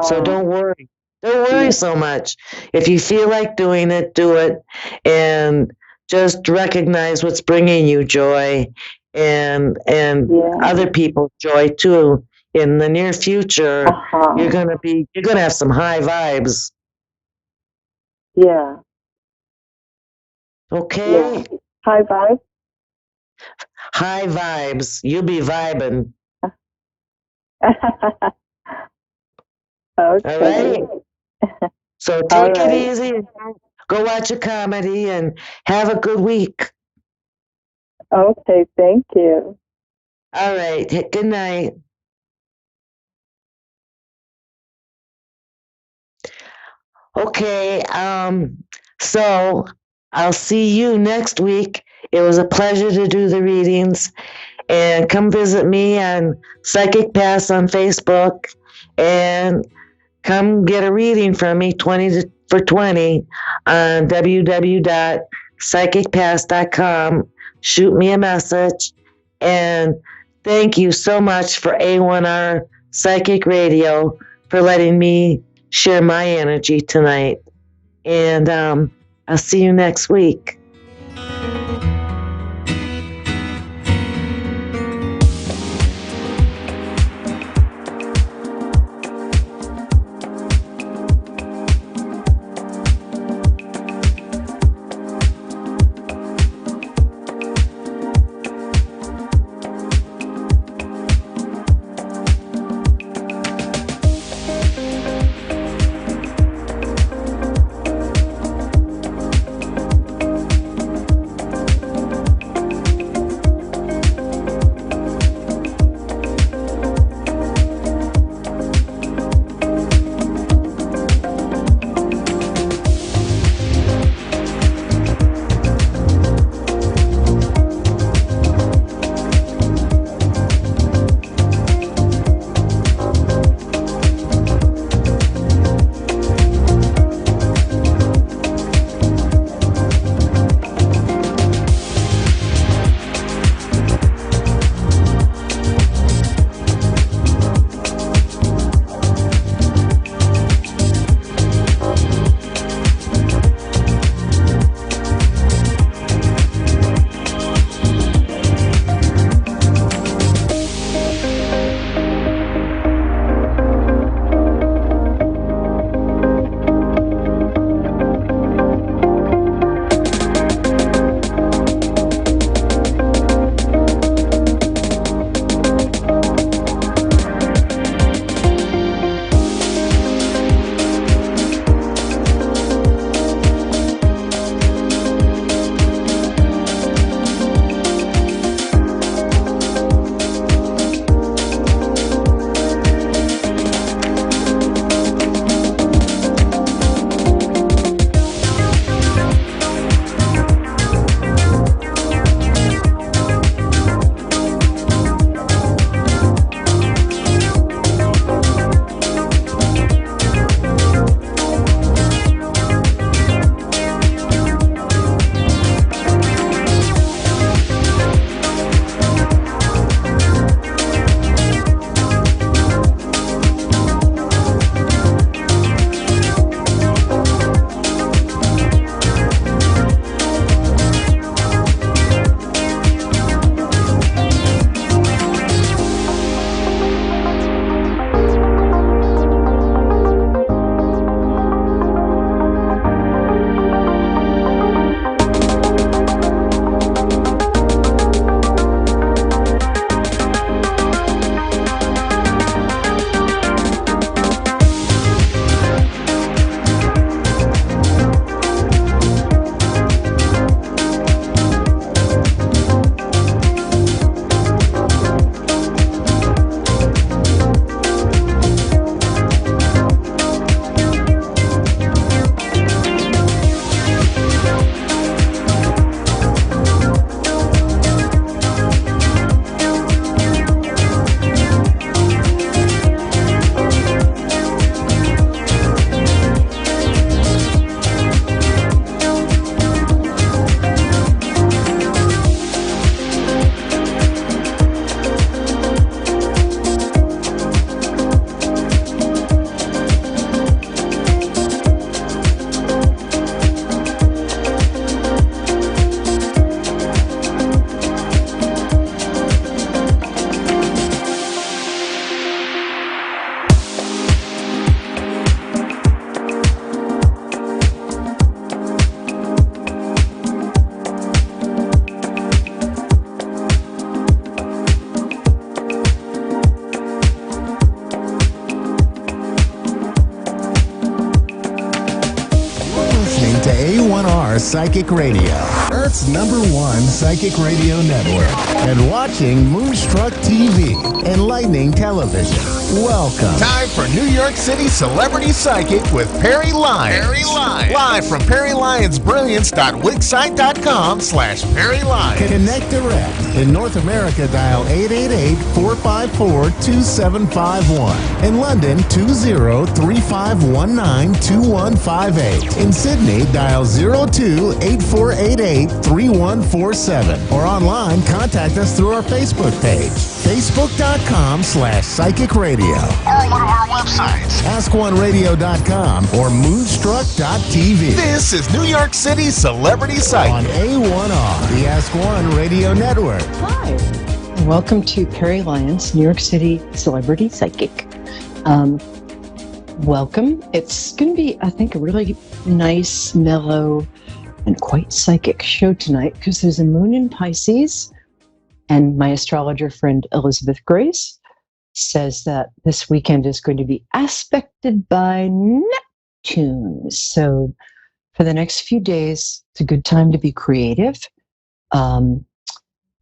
So don't worry. Don't worry so much. If you feel like doing it, do it. And just recognize what's bringing you joy and other people's joy too. In the near future, you're gonna have some high vibes. Yeah. Okay. Yeah. High vibes. High vibes. You'll be vibing. Okay. All right. So take it easy and go watch a comedy and have a good week. Okay, thank you. All right. Good night. Okay. So I'll see you next week. It was a pleasure to do the readings. And come visit me on Psychic Pass on Facebook, and come get a reading from me 20 for 20 on www.psychicpass.com. Shoot me a message. And thank you so much for A1R Psychic Radio for letting me share my energy tonight. And I'll see you next week. A1R Psychic Radio, Earth's #1 psychic radio network, and watching Moonstruck TV, enlightening television. Welcome. Time for New York City Celebrity Psychic with Perry Lyons. Perry Lyons. Live from PerryLyonsBrilliance.Wixsite.com/Perry Lyons. Connect direct. In North America, dial 888-454-2751. In London, 20-3519-2158. In Sydney, dial 02-8488-3147. Or online, contact us through our Facebook page, Facebook.com/Psychic Radio. Or one of our websites. AskOneRadio.com or Moonstruck.tv. This is New York City Celebrity On Psychic. A1R, the Ask One Radio Network. Hi, and welcome to Perry Lyons, New York City Celebrity Psychic. Welcome. It's going to be, I think, a really nice, mellow, and quite psychic show tonight because there's a moon in Pisces, and my astrologer friend Elizabeth Grace says that this weekend is going to be aspected by Neptune. So for the next few days, it's a good time to be creative.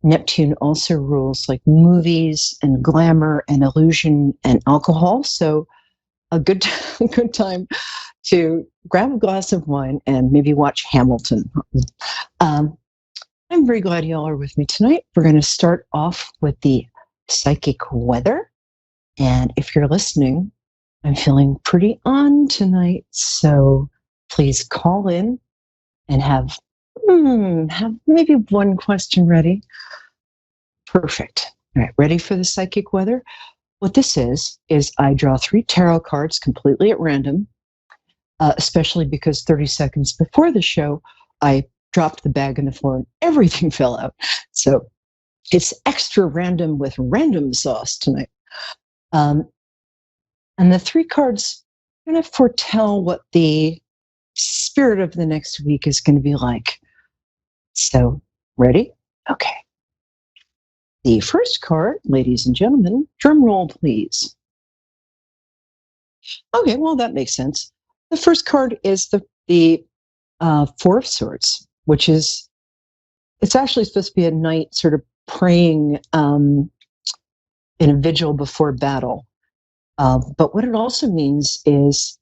Neptune also rules like movies and glamour and illusion and alcohol. So a good time to grab a glass of wine and maybe watch Hamilton. I'm very glad y'all are with me tonight. We're going to start off with the psychic weather. And if you're listening, I'm feeling pretty on tonight. So please call in and have maybe one question ready. Perfect. All right, ready for the psychic weather? What this is I draw 3 tarot cards completely at random, especially because 30 seconds before the show, I dropped the bag on the floor and everything fell out. So it's extra random with random sauce tonight. And the 3 cards kind of foretell what the spirit of the next week is going to be like. So, ready? Okay. The first card, ladies and gentlemen, drum roll, please. Okay, well, that makes sense. The first card is the 4 of Swords, which is, it's actually supposed to be a knight sort of praying in a vigil before battle. But what it also means is,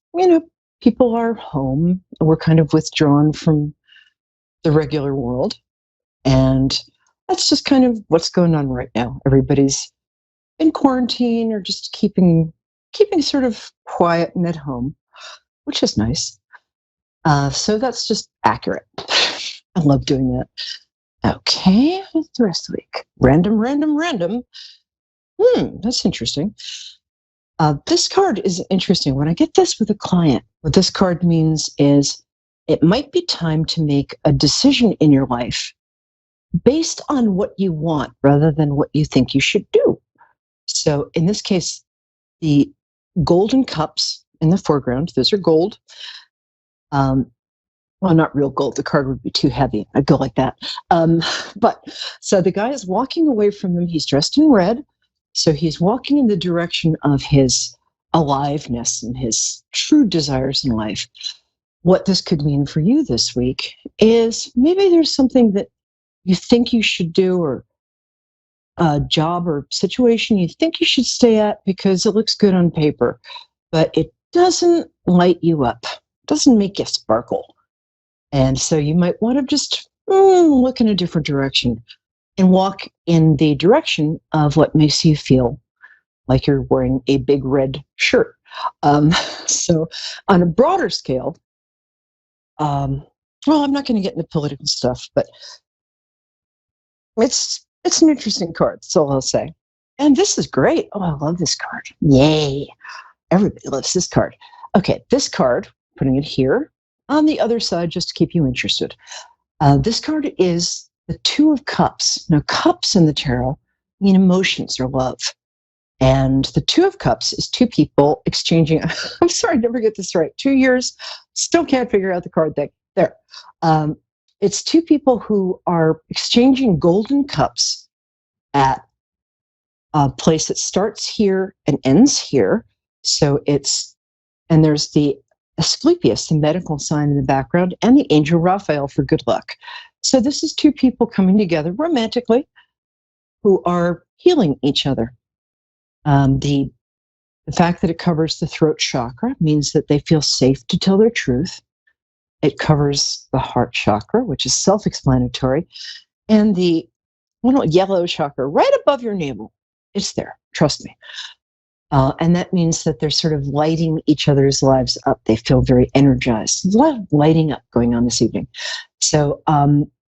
people are home. We're kind of withdrawn from the regular world. And that's just kind of what's going on right now. Everybody's in quarantine or just keeping sort of quiet and at home, which is nice. So that's just accurate. I love doing that. Okay, what's the rest of the week? Random. That's interesting. This card is interesting. When I get this with a client, what this card means is it might be time to make a decision in your life based on what you want rather than what you think you should do. So in this case, the golden cups in the foreground, those are gold. Well, not real gold. The card would be too heavy. I'd go like that. But so the guy is walking away from them. He's dressed in red. So he's walking in the direction of his aliveness and his true desires in life. What this could mean for you this week is maybe there's something that you think you should do, or a job or situation you think you should stay at because it looks good on paper, but it doesn't light you up, doesn't make you sparkle. And so you might want to just look in a different direction and walk in the direction of what makes you feel like you're wearing a big red shirt. So on a broader scale, well, I'm not going to get into political stuff, but it's an interesting card. That's all I'll say. And this is great. Oh, I love this card. Yay. Everybody loves this card. Okay, this card, putting it here on the other side just to keep you interested. This card is the 2 of Cups. Now, cups in the tarot mean emotions or love. And the 2 of Cups is 2 people exchanging. I'm sorry, I never get this right. 2 years, still can't figure out the card thing. There. It's 2 people who are exchanging golden cups at a place that starts here and ends here. So and there's the Asclepius, the medical sign in the background, and the angel Raphael for good luck. So this is two people coming together romantically who are healing each other. The fact that it covers the throat chakra means that they feel safe to tell their truth. It covers the heart chakra, which is self-explanatory, and the yellow chakra right above your navel. It's there, trust me. And that means that they're sort of lighting each other's lives up. They feel very energized. There's a lot of lighting up going on this evening. So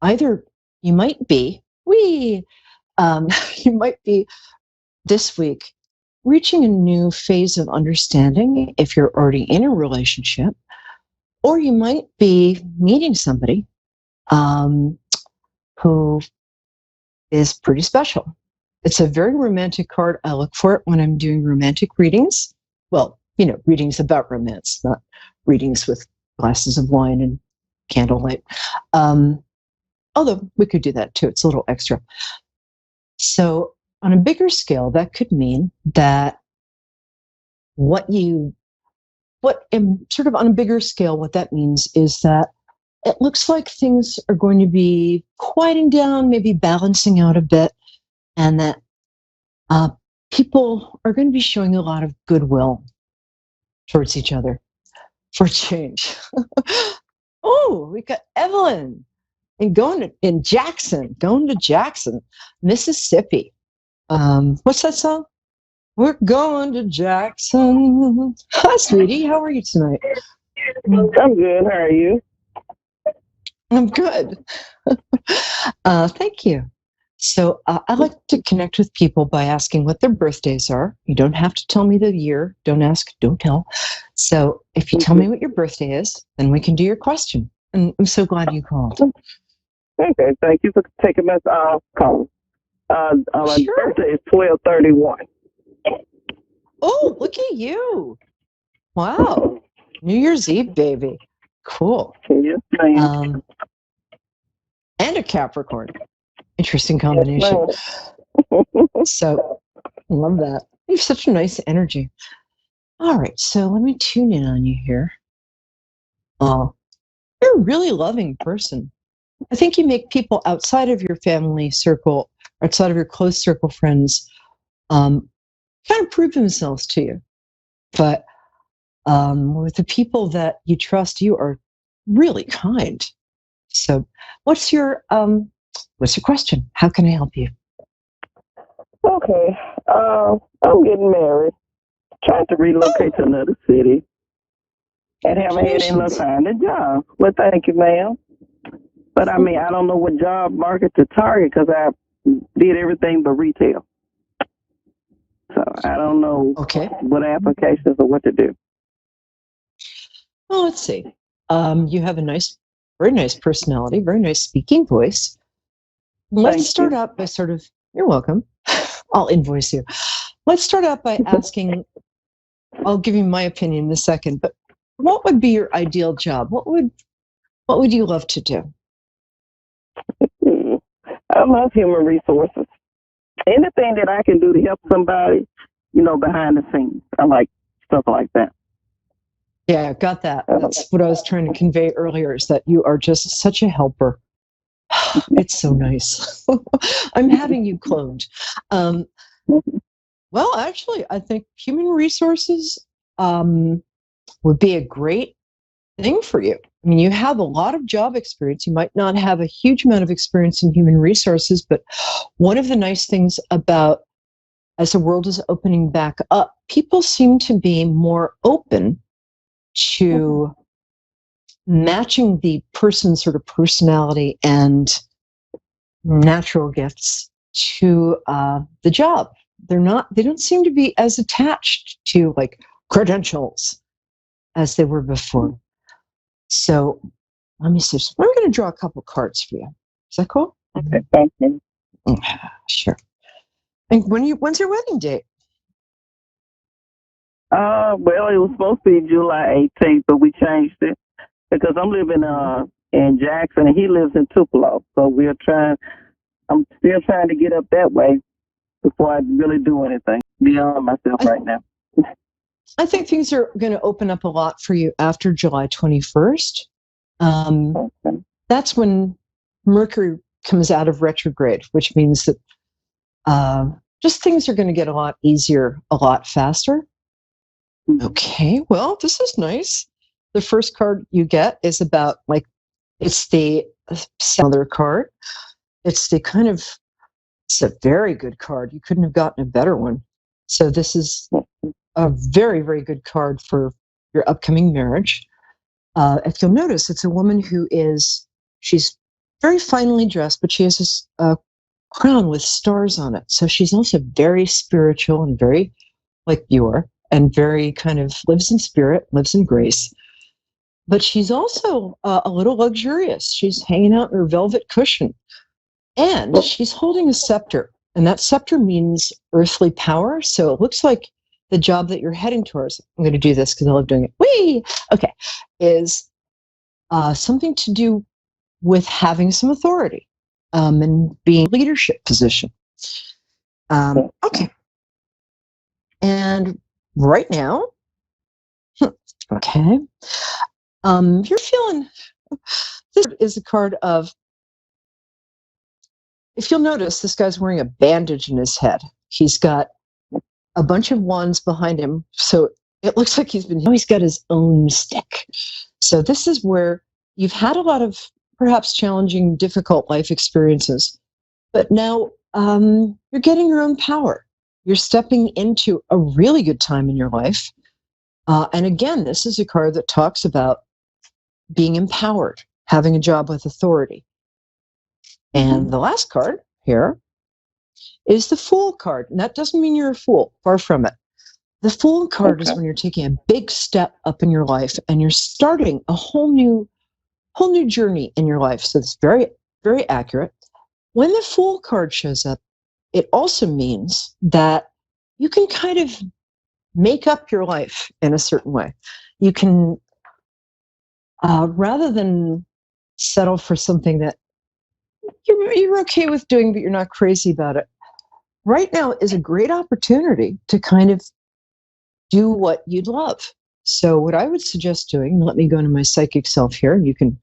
either you might be, you might be this week reaching a new phase of understanding if you're already in a relationship, or you might be meeting somebody who is pretty special. It's a very romantic card. I look for it when I'm doing romantic readings. Well, readings about romance, not readings with glasses of wine and candlelight. Although we could do that too. It's a little extra. So on a bigger scale, that could mean that what on a bigger scale, what that means is that it looks like things are going to be quieting down, maybe balancing out a bit, and that people are going to be showing a lot of goodwill towards each other for change. Oh, we got Evelyn in Jackson, Mississippi. What's that song? We're going to Jackson. Hi, sweetie. How are you tonight? I'm good. How are you? I'm good. Thank you. So I like to connect with people by asking what their birthdays are. You don't have to tell me the year. Don't ask, don't tell. So if you tell me what your birthday is, then we can do your question. And I'm so glad you called. Okay, thank you for taking my call. My Sure. birthday is 12/31. Oh, look at you. Wow. New Year's Eve, baby. Cool. Yes, ma'am. And a Capricorn. Interesting combination. Yes, So, love that. You have such a nice energy. All right, so let me tune in on you here. Oh, you're a really loving person. I think you make people outside of your family circle, outside of your close circle friends, kind of prove themselves to you. But with the people that you trust, you are really kind. So, what's your question? How can I help you? Okay. I'm getting married. Trying to relocate to another city. And haven't had any luck finding a job. Well, thank you, ma'am. But I mean, I don't know what job market to target because I did everything but retail. So I don't know what applications or what to do. Well, let's see. You have a very nice personality, very nice speaking voice. Let's start out by you're welcome. I'll invoice you. Let's start out by asking, I'll give you my opinion in a second, but what would be your ideal job? What would you love to do? I love human resources. Anything that I can do to help somebody, behind the scenes. I like stuff like that. Yeah, got that. That's what I was trying to convey earlier, is that you are just such a helper. It's so nice. I'm having you cloned. Well, actually, I think human resources would be a great thing for you. I mean, you have a lot of job experience. You might not have a huge amount of experience in human resources, but one of the nice things about, as the world is opening back up, people seem to be more open to matching the person's sort of personality and natural gifts to the job. They don't seem to be as attached to like credentials as they were before. So let me see. I'm going to draw a couple cards for you. Is that cool? Okay, thank you. Sure. And when's your wedding date? Well, it was supposed to be July 18th, but we changed it because I'm living in Jackson and he lives in Tupelo. So I'm still trying to get up that way before I really do anything beyond myself right now. I think things are going to open up a lot for you after July 21st. That's when Mercury comes out of retrograde, which means that just things are going to get a lot easier, a lot faster. Okay, well, this is nice. The first card you get is about, like, it's the other card. It's a very good card. You couldn't have gotten a better one. So this is a very, very good card for your upcoming marriage. If you'll notice, it's a woman she's very finely dressed, but she has a crown with stars on it. So she's also very spiritual and very like you are, and very kind of lives in spirit, lives in grace. But she's also a little luxurious. She's hanging out in her velvet cushion. And she's holding a scepter. And that scepter means earthly power. So it looks like the job that you're heading towards, I'm going to do this because I love doing it. Whee! Okay. Is something to do with having some authority and being in a leadership position. Okay. And right now, okay, you're feeling, this is a card of, if you'll notice, this guy's wearing a bandage in his head. He's got a bunch of wands behind him. So it looks like he's got his own stick. So this is where you've had a lot of perhaps challenging, difficult life experiences, but now you're getting your own power. You're stepping into a really good time in your life. And again, this is a card that talks about being empowered, having a job with authority. And the last card here is the Fool card. And that doesn't mean you're a fool, far from it. The Fool card is when you're taking a big step up in your life and you're starting a whole new journey in your life. So it's very, very accurate. When the Fool card shows up, it also means that you can kind of make up your life in a certain way. You can, rather than settle for something that you're okay with doing, but you're not crazy about it, right now is a great opportunity to kind of do what you'd love. So what I would suggest doing, let me go into my psychic self here, and you can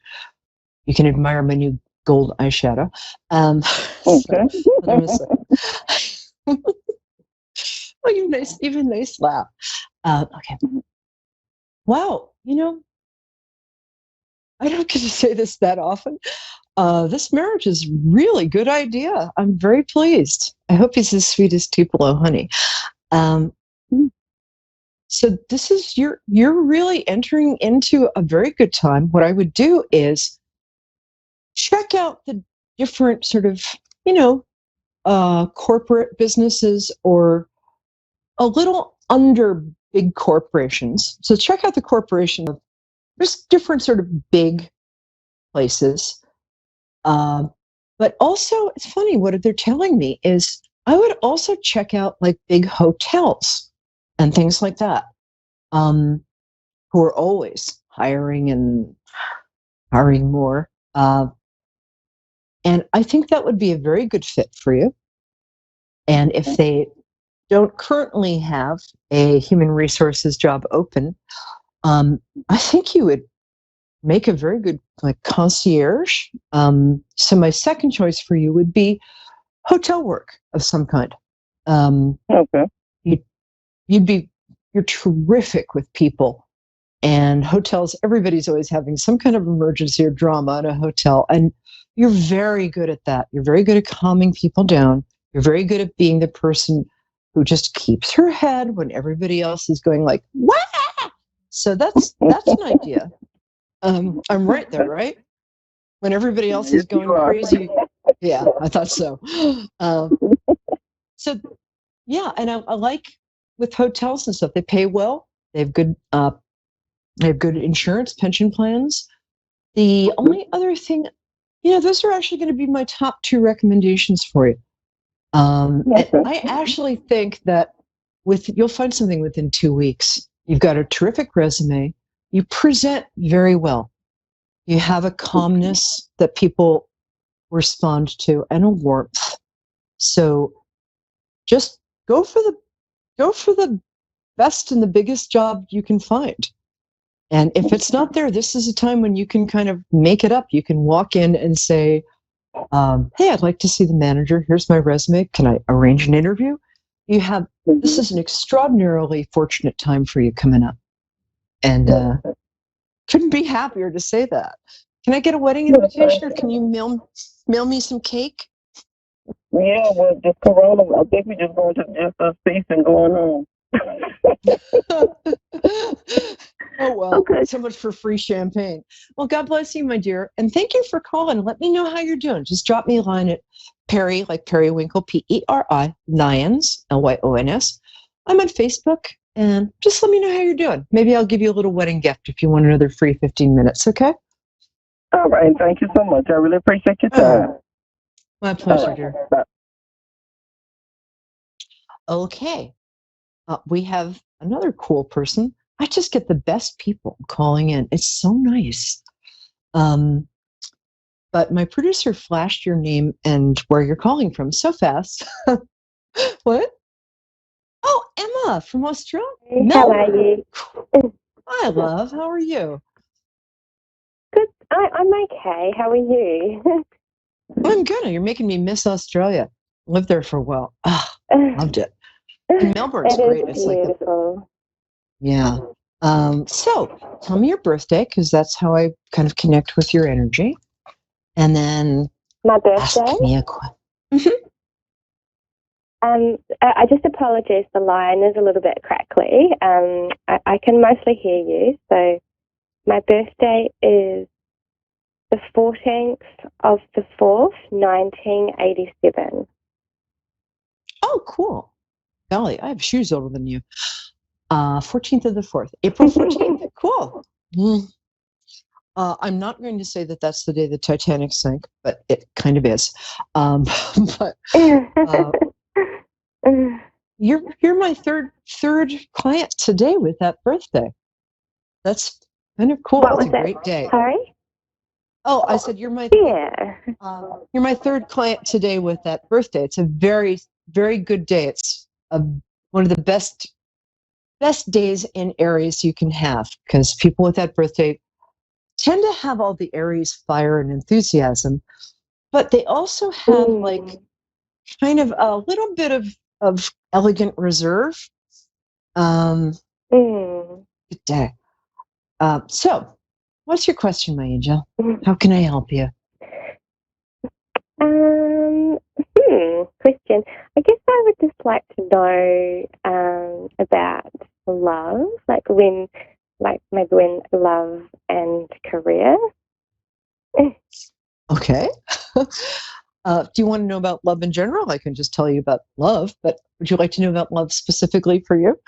admire my new gold eyeshadow. Oh, you have a nice laugh. Okay. Wow, I don't get to say this that often. This marriage is really good idea. I'm very pleased. I hope he's as sweet as Tupelo honey. So this is, you're really entering into a very good time. What I would do is check out the different sort of, corporate businesses or a little under big corporations. So check out the corporation. There's different sort of big places. But also, it's funny, what they're telling me is I would also check out like big hotels and things like that, who are always hiring and hiring more. And I think that would be a very good fit for you. And if they don't currently have a human resources job open, I think you would make a very good like concierge. So my second choice for you would be hotel work of some kind. You're terrific with people, and hotels, everybody's always having some kind of emergency or drama at a hotel, and you're very good at that. You're very good at calming people down. You're very good at being the person who just keeps her head when everybody else is going like, wah! So that's an idea. I'm right there, right? When everybody else is going crazy. Yeah, I thought so. So yeah, and I like with hotels and stuff, they pay well. They have good insurance, pension plans. The only other thing, those are actually going to be my top two recommendations for you. I actually think that you'll find something within 2 weeks. You've got a terrific resume. You present very well. You have a calmness that people respond to and a warmth. So just go for the best and the biggest job you can find. And if it's not there, this is a time when you can kind of make it up. You can walk in and say, hey, I'd like to see the manager. Here's my resume. Can I arrange an interview? This is an extraordinarily fortunate time for you coming up. And couldn't be happier to say that. Can I get a wedding invitation, or can you mail me some cake? Yeah, well, just Corona. I think we just going to the FFC and going home. Oh, well, okay. So much for free champagne. Well, God bless you, my dear. And thank you for calling. Let me know how you're doing. Just drop me a line at Perry, like Periwinkle, Peri, Lyons, Lyons. I'm on Facebook, and just let me know how you're doing. Maybe I'll give you a little wedding gift if you want another free 15 minutes, okay? All right. Thank you so much. I really appreciate your time. My pleasure, dear. Bye. Okay. We have another cool person. I just get the best people calling in. It's so nice. But my producer flashed your name and where you're calling from so fast. What? Oh, Emma from Australia. How are you? Hi, love. How are you? Good. I'm okay. How are you? I'm good. You're making me miss Australia. Lived there for a while. Oh, loved it. And Melbourne's great. It's beautiful. Yeah. So tell me your birthday, because that's how I kind of connect with your energy. And then my birthday. Ask me a question. I just apologize. The line is a little bit crackly. I can mostly hear you. So my birthday is the 14th of the 4th, 1987. Oh, cool. Golly, I have shoes older than you. 14th of the 4th, April 14th. Cool. I'm not going to say that that's the day the Titanic sank, but it kind of is. But you're my third client today with that birthday. That's kind of cool. That's a great day. Sorry? Oh, I said you're my third client today with that birthday. It's a very, very good day. It's one of the best days in Aries you can have, because people with that birthday tend to have all the Aries fire and enthusiasm, but they also have like kind of a little bit of elegant reserve. Good day. So what's your question, my angel? How can I help you? Question. I guess I would just like to know about love, maybe when love and career. Okay. Do you want to know about love in general? I can just tell you about love, but would you like to know about love specifically for you?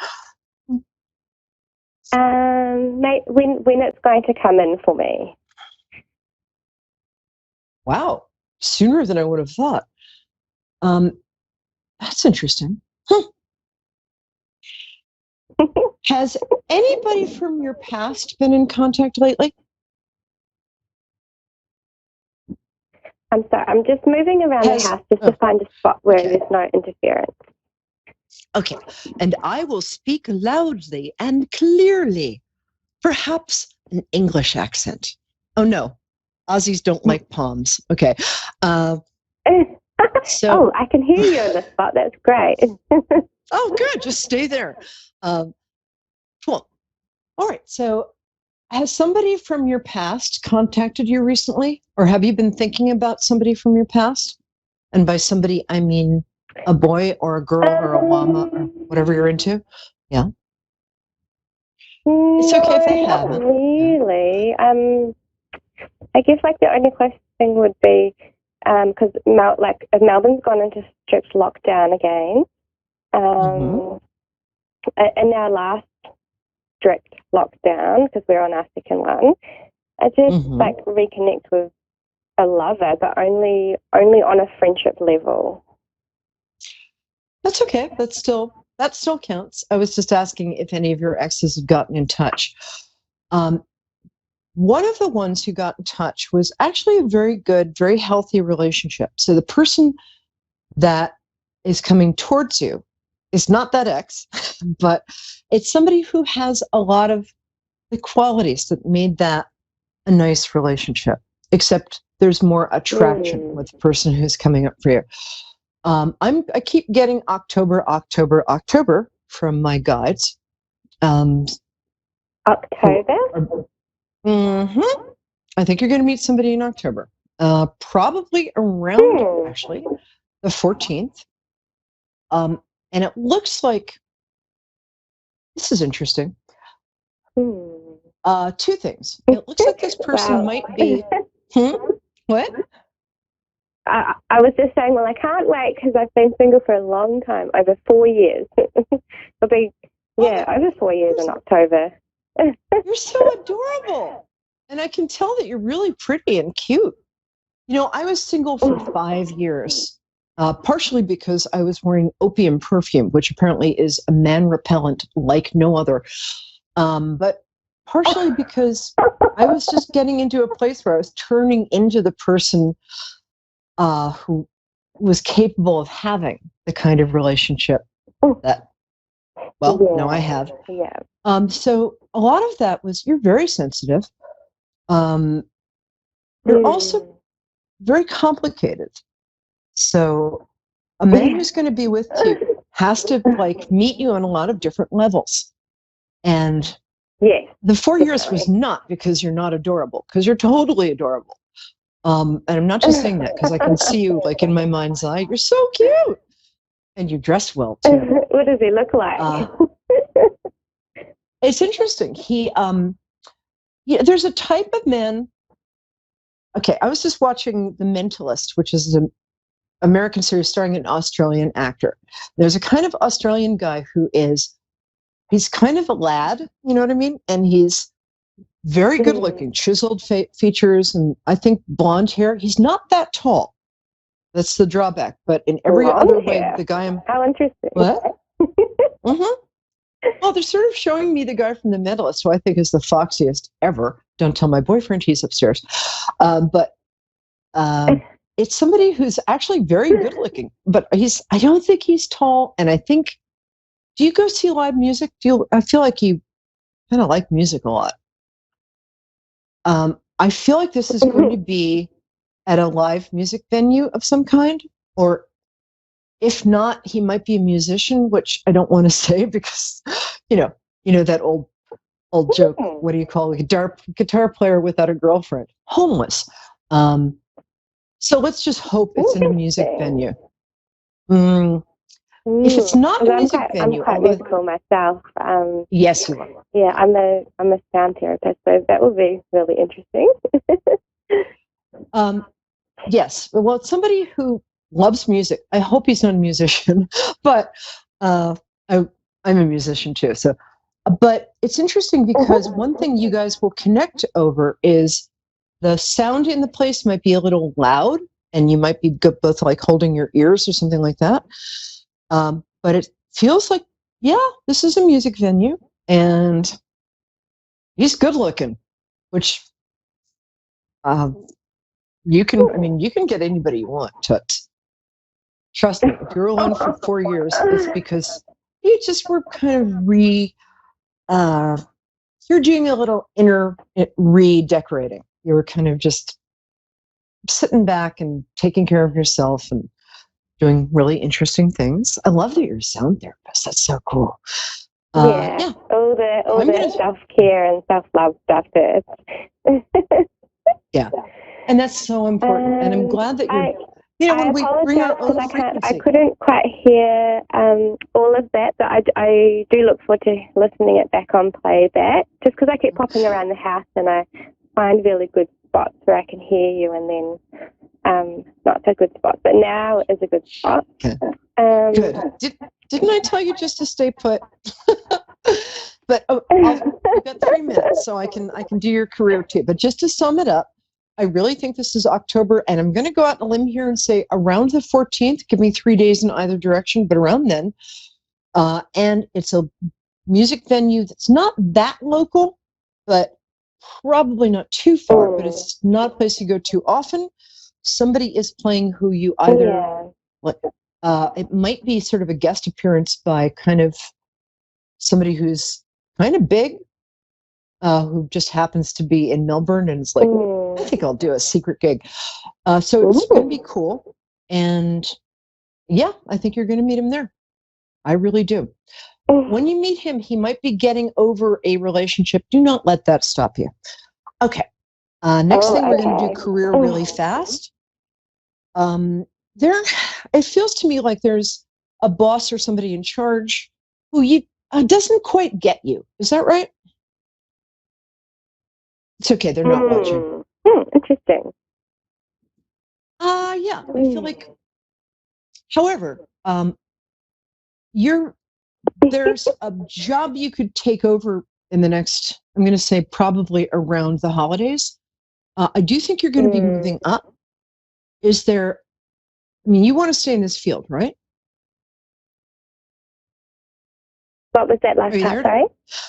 When it's going to come in for me. Wow, sooner than I would have thought. That's interesting. Has anybody from your past been in contact lately? I'm sorry, I'm just moving around the house just to find a spot where there's no interference. Okay, and I will speak loudly and clearly, perhaps an English accent. Oh no, Aussies don't like palms. Okay. So I can hear you on the spot. That's great. Oh, good. Just stay there. Cool. All right. So has somebody from your past contacted you recently? Or have you been thinking about somebody from your past? And by somebody, I mean a boy or a girl or a llama or whatever you're into? Yeah. It's okay if they haven't. Really. I guess the only question would be, because Melbourne's gone into strict lockdown again, and our last strict lockdown, because we're on our second one, I just reconnect with a lover, but only on a friendship level. That's okay. That still counts. I was just asking if any of your exes had gotten in touch. One of the ones who got in touch was actually a very good, very healthy relationship. So the person that is coming towards you is not that ex, but it's somebody who has a lot of the qualities that made that a nice relationship, except there's more attraction with the person who's coming up for you. I keep getting October from my guides. October? I think you're going to meet somebody in October. Probably around, actually, the 14th. And it looks like, this is interesting. Two things. It looks like this person might be... What? I was just saying, well, I can't wait because I've been single for a long time, over 4 years. It'll be, over 4 years in October. You're so adorable. And I can tell that you're really pretty and cute. You know, I was single for 5 years, partially because I was wearing opium perfume, which apparently is a man repellent like no other. But partially because I was just getting into a place where I was turning into the person who was capable of having the kind of relationship that, now I have. Yeah. So a lot of that was, you're very sensitive. You're also very complicated. So a man who's going to be with you has to meet you on a lot of different levels. And the 4 years was not because you're not adorable, because you're totally adorable. And I'm not just saying that because I can see you in my mind's eye. You're so cute. And you dress well too. What does he look like? It's interesting. There's a type of man. Okay, I was just watching The Mentalist, which is an American series starring an Australian actor. There's a kind of Australian guy he's kind of a lad, you know what I mean? And he's very good looking, chiseled features, and I think blonde hair. He's not that tall. That's the drawback. But in every other way, the guy How interesting. What? Well, they're sort of showing me the guy from The Mentalist, who I think is the foxiest ever. Don't tell my boyfriend, he's upstairs. But it's somebody who's actually very good looking, but I don't think he's tall. And I think, do you go see live music? I feel like you kind of like music a lot. I feel like this is going to be at a live music venue of some kind, or if not, he might be a musician, which I don't want to say because, you know that old joke. What do you call a guitar player without a girlfriend? Homeless. So let's just hope it's in a music venue. If it's not a music venue, I'm quite musical myself. Yes, you are. Yeah, I'm a sound therapist, so that would be really interesting. Yes, well, it's somebody who loves music. I hope he's not a musician, but I'm a musician too. So, but it's interesting because one thing you guys will connect over is the sound in the place might be a little loud, and you might be both holding your ears or something like that. But it feels like, this is a music venue, and he's good looking, which you can get anybody you want, Toots. Trust me, if you're alone for 4 years, it's because you just were kind of you're doing a little inner redecorating. You were kind of just sitting back and taking care of yourself and doing really interesting things. I love that you're a sound therapist. That's so cool. All the self-care and self-love stuff there. Yeah, and that's so important. And I'm glad that when we bring our own frequency. I couldn't quite hear all of that, but I do look forward to listening it back on playback, just because I keep popping around the house and I find really good spots where I can hear you, and then not so good spots. But now is a good spot. Okay. Good. Didn't I tell you just to stay put? But I've got 3 minutes, so I can do your career too. But just to sum it up, I really think this is October, and I'm going to go out on a limb here and say around the 14th. Give me 3 days in either direction, but around then. And it's a music venue that's not that local, but probably not too far. But it's not a place you go to often. Somebody is playing who you either It might be sort of a guest appearance by kind of somebody who's kind of big, who just happens to be in Melbourne and is like, I think I'll do a secret gig. So it's going to be cool. And yeah, I think you're going to meet him there. I really do. When you meet him, he might be getting over a relationship. Do not let that stop you. Okay. Next thing, we're going to do career really fast. It feels to me like there's a boss or somebody in charge who doesn't quite get you. Is that right? It's okay. They're not watching. Interesting. Yeah. I feel like, however, there's a job you could take over in the next, I'm going to say probably around the holidays. I do think you're going to be moving up. You want to stay in this field, right? What was that last part, sorry?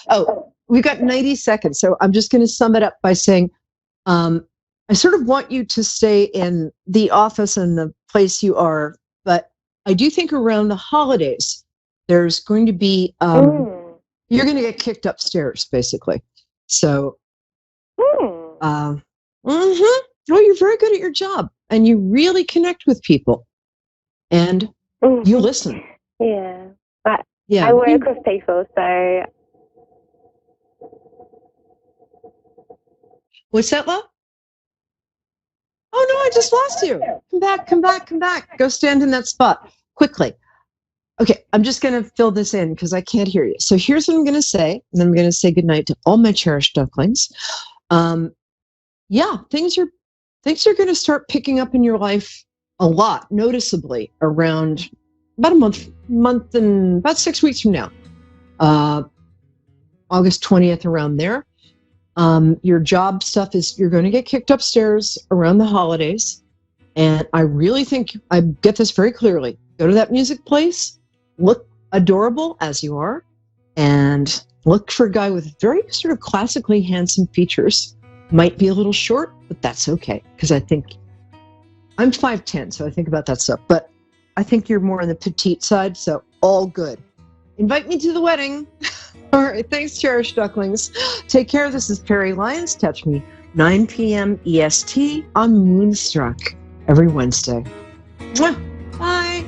Oh, we've got 90 seconds. So I'm just going to sum it up by saying, I sort of want you to stay in the office and the place you are, but I do think around the holidays, there's going to be, you're going to get kicked upstairs, basically. So, oh, you're very good at your job and you really connect with people and you listen. Yeah. I work with people, so. What's that, love? Oh, no, I just lost you. Come back. Go stand in that spot quickly. Okay, I'm just going to fill this in because I can't hear you. So here's what I'm going to say, and then I'm going to say goodnight to all my cherished ducklings. Things are going to start picking up in your life a lot, noticeably, around about a month and about 6 weeks from now. August 20th, around there. Your job stuff you're going to get kicked upstairs around the holidays. And I really think I get this very clearly. Go to that music place, look adorable as you are, and look for a guy with very sort of classically handsome features. Might be a little short, but that's okay. Because I think I'm 5'10", so I think about that stuff. But I think you're more on the petite side, so all good. Invite me to the wedding. All right, thanks, cherished ducklings. Take care. This is Perry Lyons. Catch me 9 p.m. EST on Moonstruck every Wednesday. Mwah. Bye.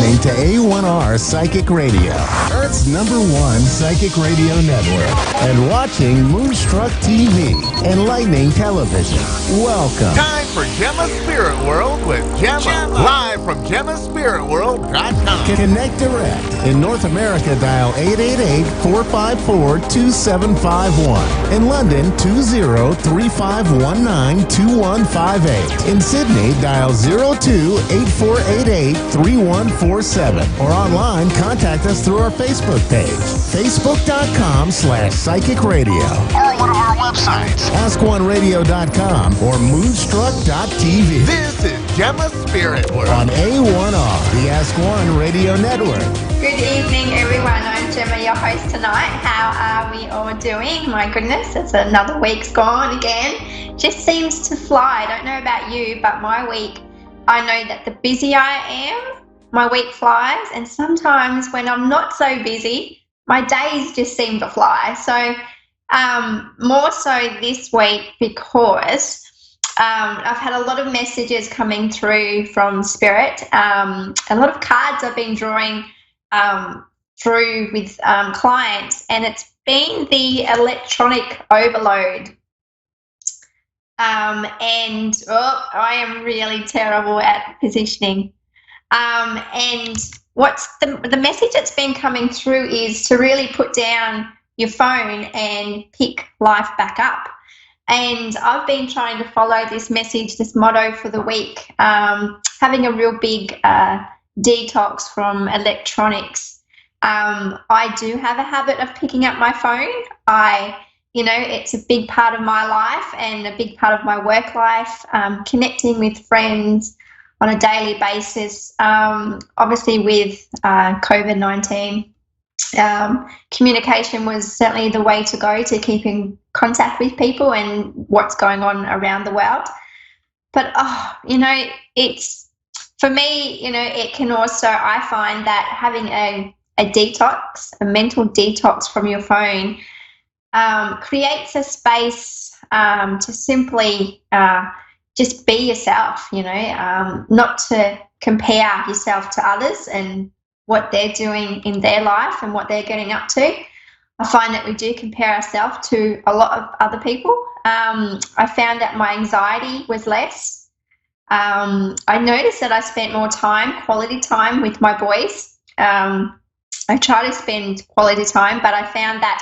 listening to A1R Psychic Radio, Earth's #1 psychic radio network, and watching Moonstruck TV, Enlightening Television. Welcome. Time for Gemma's Spirit World with Gemma. Live from GemmaSpiritWorld.com. Connect direct. In North America, dial 888-454-2751. In London, 20-3519-2158. In Sydney, dial 02-8488-3147. Or online, contact us through our Facebook page, facebook.com/psychic radio. Or one of our websites. AskOneRadio.com or Moonstruck.tv. This is Gemma's Spirit World On A1R, the Ask One Radio Network. Good evening, everyone. I'm Gemma, your host tonight. How are we all doing? My goodness, it's another week's gone again. Just seems to fly. I don't know about you, but my week, I know that the busier I am, my week flies. And sometimes when I'm not so busy, my days just seem to fly. So more so this week because I've had a lot of messages coming through from Spirit. A lot of cards I've been drawing through with clients, and it's been the electronic overload. I am really terrible at positioning. And what's the message that's been coming through is to really put down your phone and pick life back up. And I've been trying to follow this message, this motto for the week, having a real big detox from electronics. I do have a habit of picking up my phone. It's a big part of my life and a big part of my work life, connecting with friends on a daily basis. Obviously with COVID-19, communication was certainly the way to go to keep in contact with people and what's going on around the world. But, it's, for me, it can also, I find that having a detox, a mental detox from your phone, creates a space to simply just be yourself, not to compare yourself to others and what they're doing in their life and what they're getting up to. I find that we do compare ourselves to a lot of other people. I found that my anxiety was less. I noticed that I spent more time, quality time with my boys. I try to spend quality time, but I found that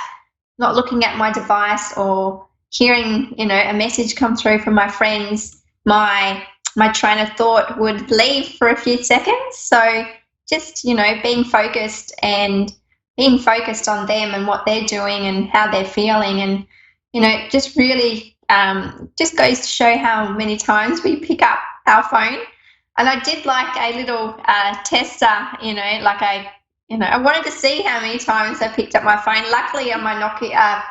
not looking at my device or hearing, a message come through from my friends, my train of thought would leave for a few seconds. So just, being focused on them and what they're doing and how they're feeling, and, just really just goes to show how many times we pick up our phone. And I did like a little tester, I wanted to see how many times I picked up my phone. Luckily on my Nokia,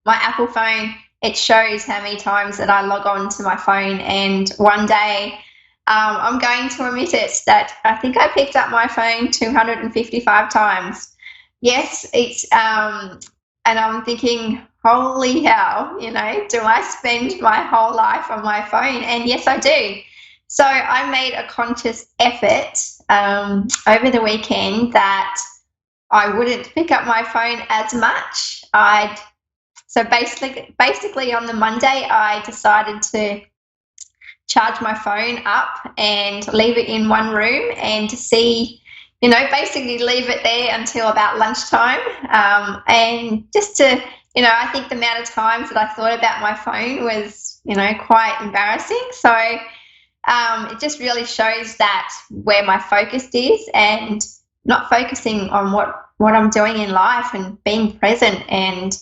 my Apple phone, it shows how many times that I log on to my phone. And one day, I'm going to admit it, that I think I picked up my phone 255 times. Yes, it's, and I'm thinking, holy hell, do I spend my whole life on my phone? And yes, I do. So I made a conscious effort over the weekend that I wouldn't pick up my phone as much. So basically on the Monday, I decided to charge my phone up and leave it in one room and to see, basically leave it there until about lunchtime. And just to, I think the amount of times that I thought about my phone was, quite embarrassing. So it just really shows that where my focus is and not focusing on what I'm doing in life and being present. And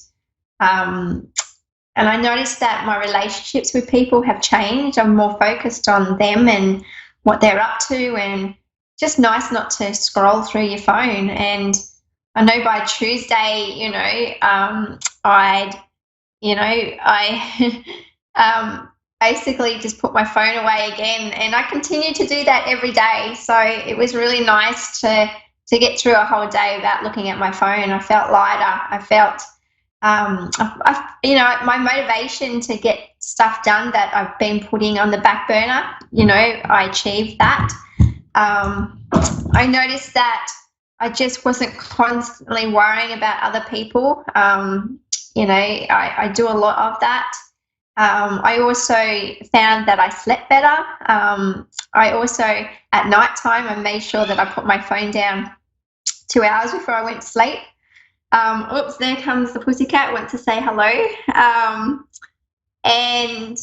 I noticed that my relationships with people have changed. I'm more focused on them and what they're up to, and just nice not to scroll through your phone. And I know by Tuesday, I basically just put my phone away again, and I continue to do that every day. So it was really nice to get through a whole day without looking at my phone. I felt lighter. I felt, my motivation to get stuff done that I've been putting on the back burner, I achieved that. I noticed that I just wasn't constantly worrying about other people. I do a lot of that. I also found that I slept better. I also, at night time, I made sure that I put my phone down 2 hours before I went to sleep. Oops, there comes the pussycat, went to say hello. And,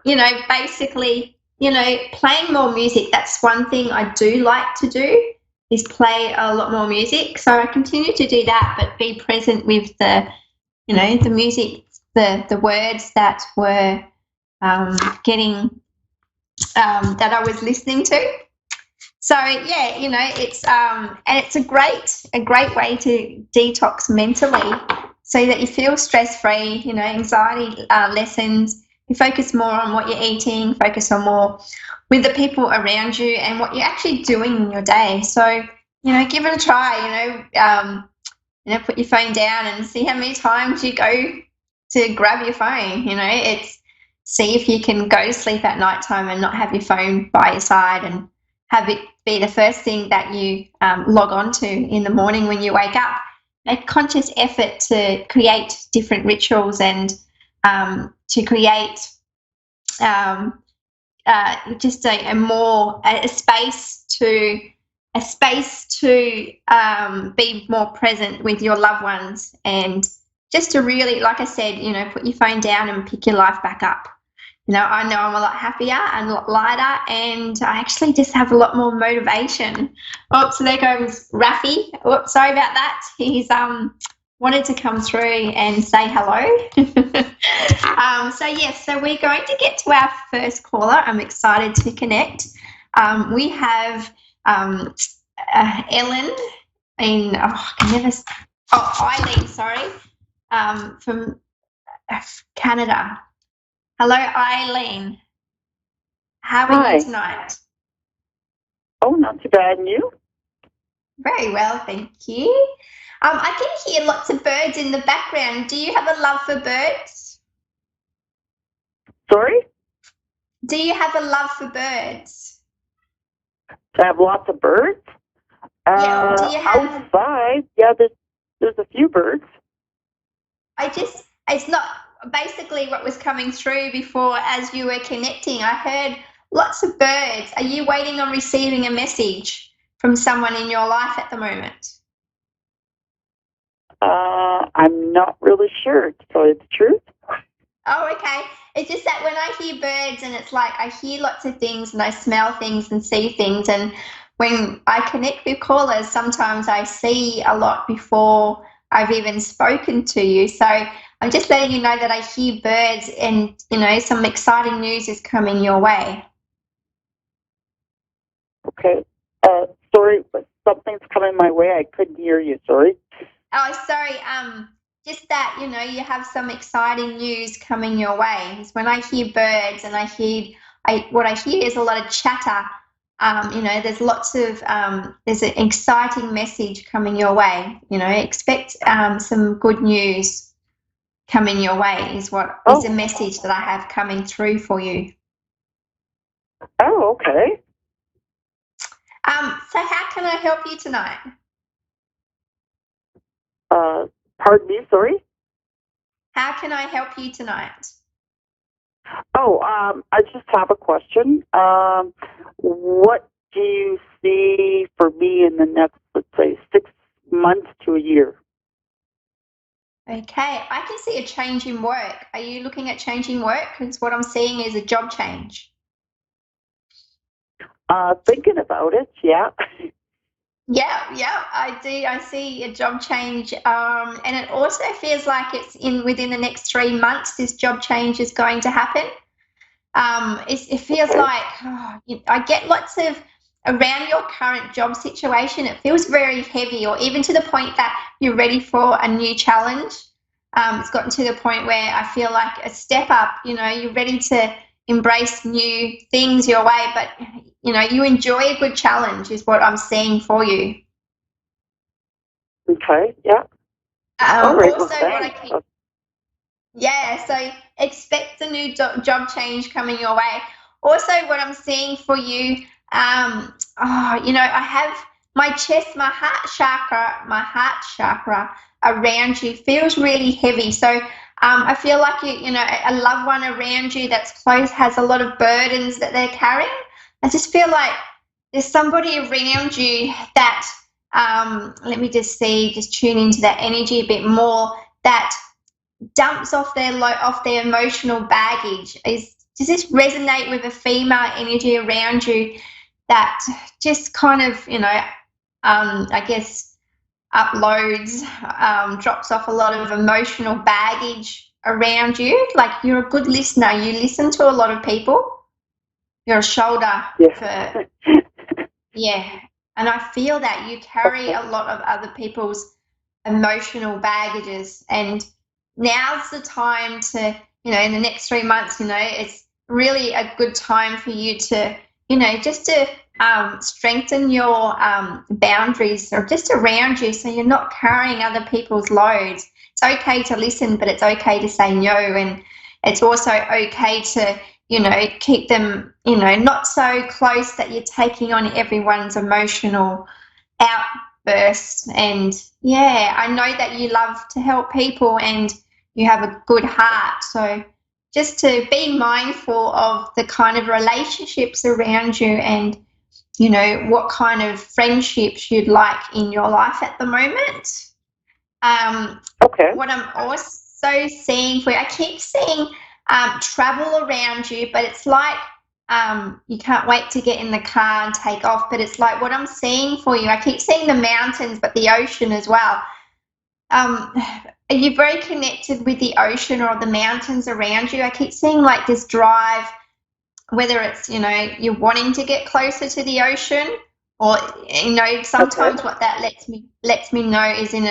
basically, playing more music, that's one thing I do like to do, is play a lot more music. So I continue to do that, but be present with the music, the words that were getting that I was listening to. So yeah, it's and it's a great way to detox mentally, so that you feel stress free. Anxiety lessens. You focus more on what you're eating. Focus on more with the people around you and what you're actually doing in your day. So give it a try. Put your phone down and see how many times you go to grab your phone. It's see if you can go to sleep at nighttime and not have your phone by your side, and have it be the first thing that you log on to in the morning when you wake up. Make conscious effort to create different rituals and to create just a space to be more present with your loved ones, and just to really, like I said, put your phone down and pick your life back up. I know I'm a lot happier and a lot lighter, and I actually just have a lot more motivation. Oh, so there goes Rafi. Oh, sorry about that. He's wanted to come through and say hello. So we're going to get to our first caller. I'm excited to connect. We have Ellen Eileen, sorry, from Canada. Hello, Eileen. How are you tonight? Oh, not too bad. And you? Very well, thank you. I can hear lots of birds in the background. Do you have a love for birds? Sorry? Do you have a love for birds? I have lots of birds. Yeah. Do you have outside? Yeah, there's a few birds. It's not basically what was coming through before as you were connecting. I heard lots of birds. Are you waiting on receiving a message from someone in your life at the moment? I'm not really sure, to tell you the truth. Oh, okay. It's just that when I hear birds, and it's like I hear lots of things and I smell things and see things, and when I connect with callers, sometimes I see a lot before I've even spoken to you. So I'm just letting you know that I hear birds, and some exciting news is coming your way. Okay. Sorry, but something's coming my way. I couldn't hear you. Sorry. Oh, sorry. Just that, you have some exciting news coming your way. It's when I hear birds, and what I hear is a lot of chatter. There's lots of, there's an exciting message coming your way. Expect some good news coming your way is a message that I have coming through for you. Oh, okay. So how can I help you tonight? Pardon me, sorry? How can I help you tonight? Oh, I just have a question. What do you see for me in the next, let's say, 6 months to a year? Okay, I can see a change in work. Are you looking at changing work? Because what I'm seeing is a job change. Thinking about it, yeah. Yeah, I do. I see a job change, and it also feels like it's within the next 3 months. This job change is going to happen. It feels like I get lots of around your current job situation. It feels very heavy, or even to the point that you're ready for a new challenge. It's gotten to the point where I feel like a step up. You're ready to embrace new things your way, but you enjoy a good challenge is what I'm seeing for you. Okay, yeah. So expect a new job change coming your way. Also, what I'm seeing for you, I have my chest, my heart chakra around you feels really heavy. So I feel like a loved one around you that's close has a lot of burdens that they're carrying. I just feel like there's somebody around you that, let me just tune into that energy a bit more, that dumps off their emotional baggage. Does this resonate with a female energy around you that just kind of, I guess uploads, drops off a lot of emotional baggage around you? Like, you're a good listener. You listen to a lot of people. You're a shoulder for, yeah. And I feel that you carry a lot of other people's emotional baggages. And now's the time to, in the next 3 months, it's really a good time for you to, just to strengthen your boundaries or just around you, so you're not carrying other people's loads. It's okay to listen, but it's okay to say no, and it's also okay to, keep them, not so close that you're taking on everyone's emotional outbursts. And yeah, I know that you love to help people and you have a good heart. So just to be mindful of the kind of relationships around you and, what kind of friendships you'd like in your life at the moment. Okay. What I'm also seeing for you, I keep seeing travel around you, but it's like you can't wait to get in the car and take off. But it's like what I'm seeing for you, I keep seeing the mountains, but the ocean as well. Are you very connected with the ocean or the mountains around you? I keep seeing like this drive, whether it's, you're wanting to get closer to the ocean, or, sometimes what that lets me know is in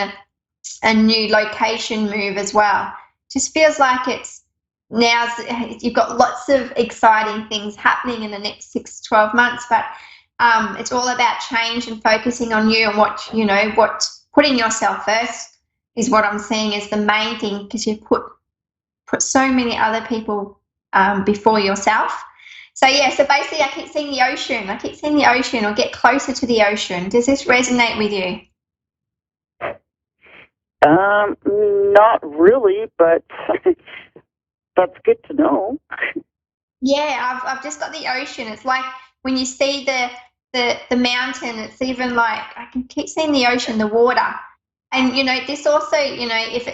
a new location move as well. Just feels like you've got lots of exciting things happening in the next 6 to 12 months, but it's all about change and focusing on you and what putting yourself first is what I'm seeing is the main thing, because you've put so many other people before yourself. So yeah, so basically I keep seeing the ocean, or get closer to the ocean. Does this resonate with you? Not really, but that's good to know. Yeah, I've just got the ocean. It's like when you see the mountain, it's even like I can keep seeing the ocean, the water. And this also, if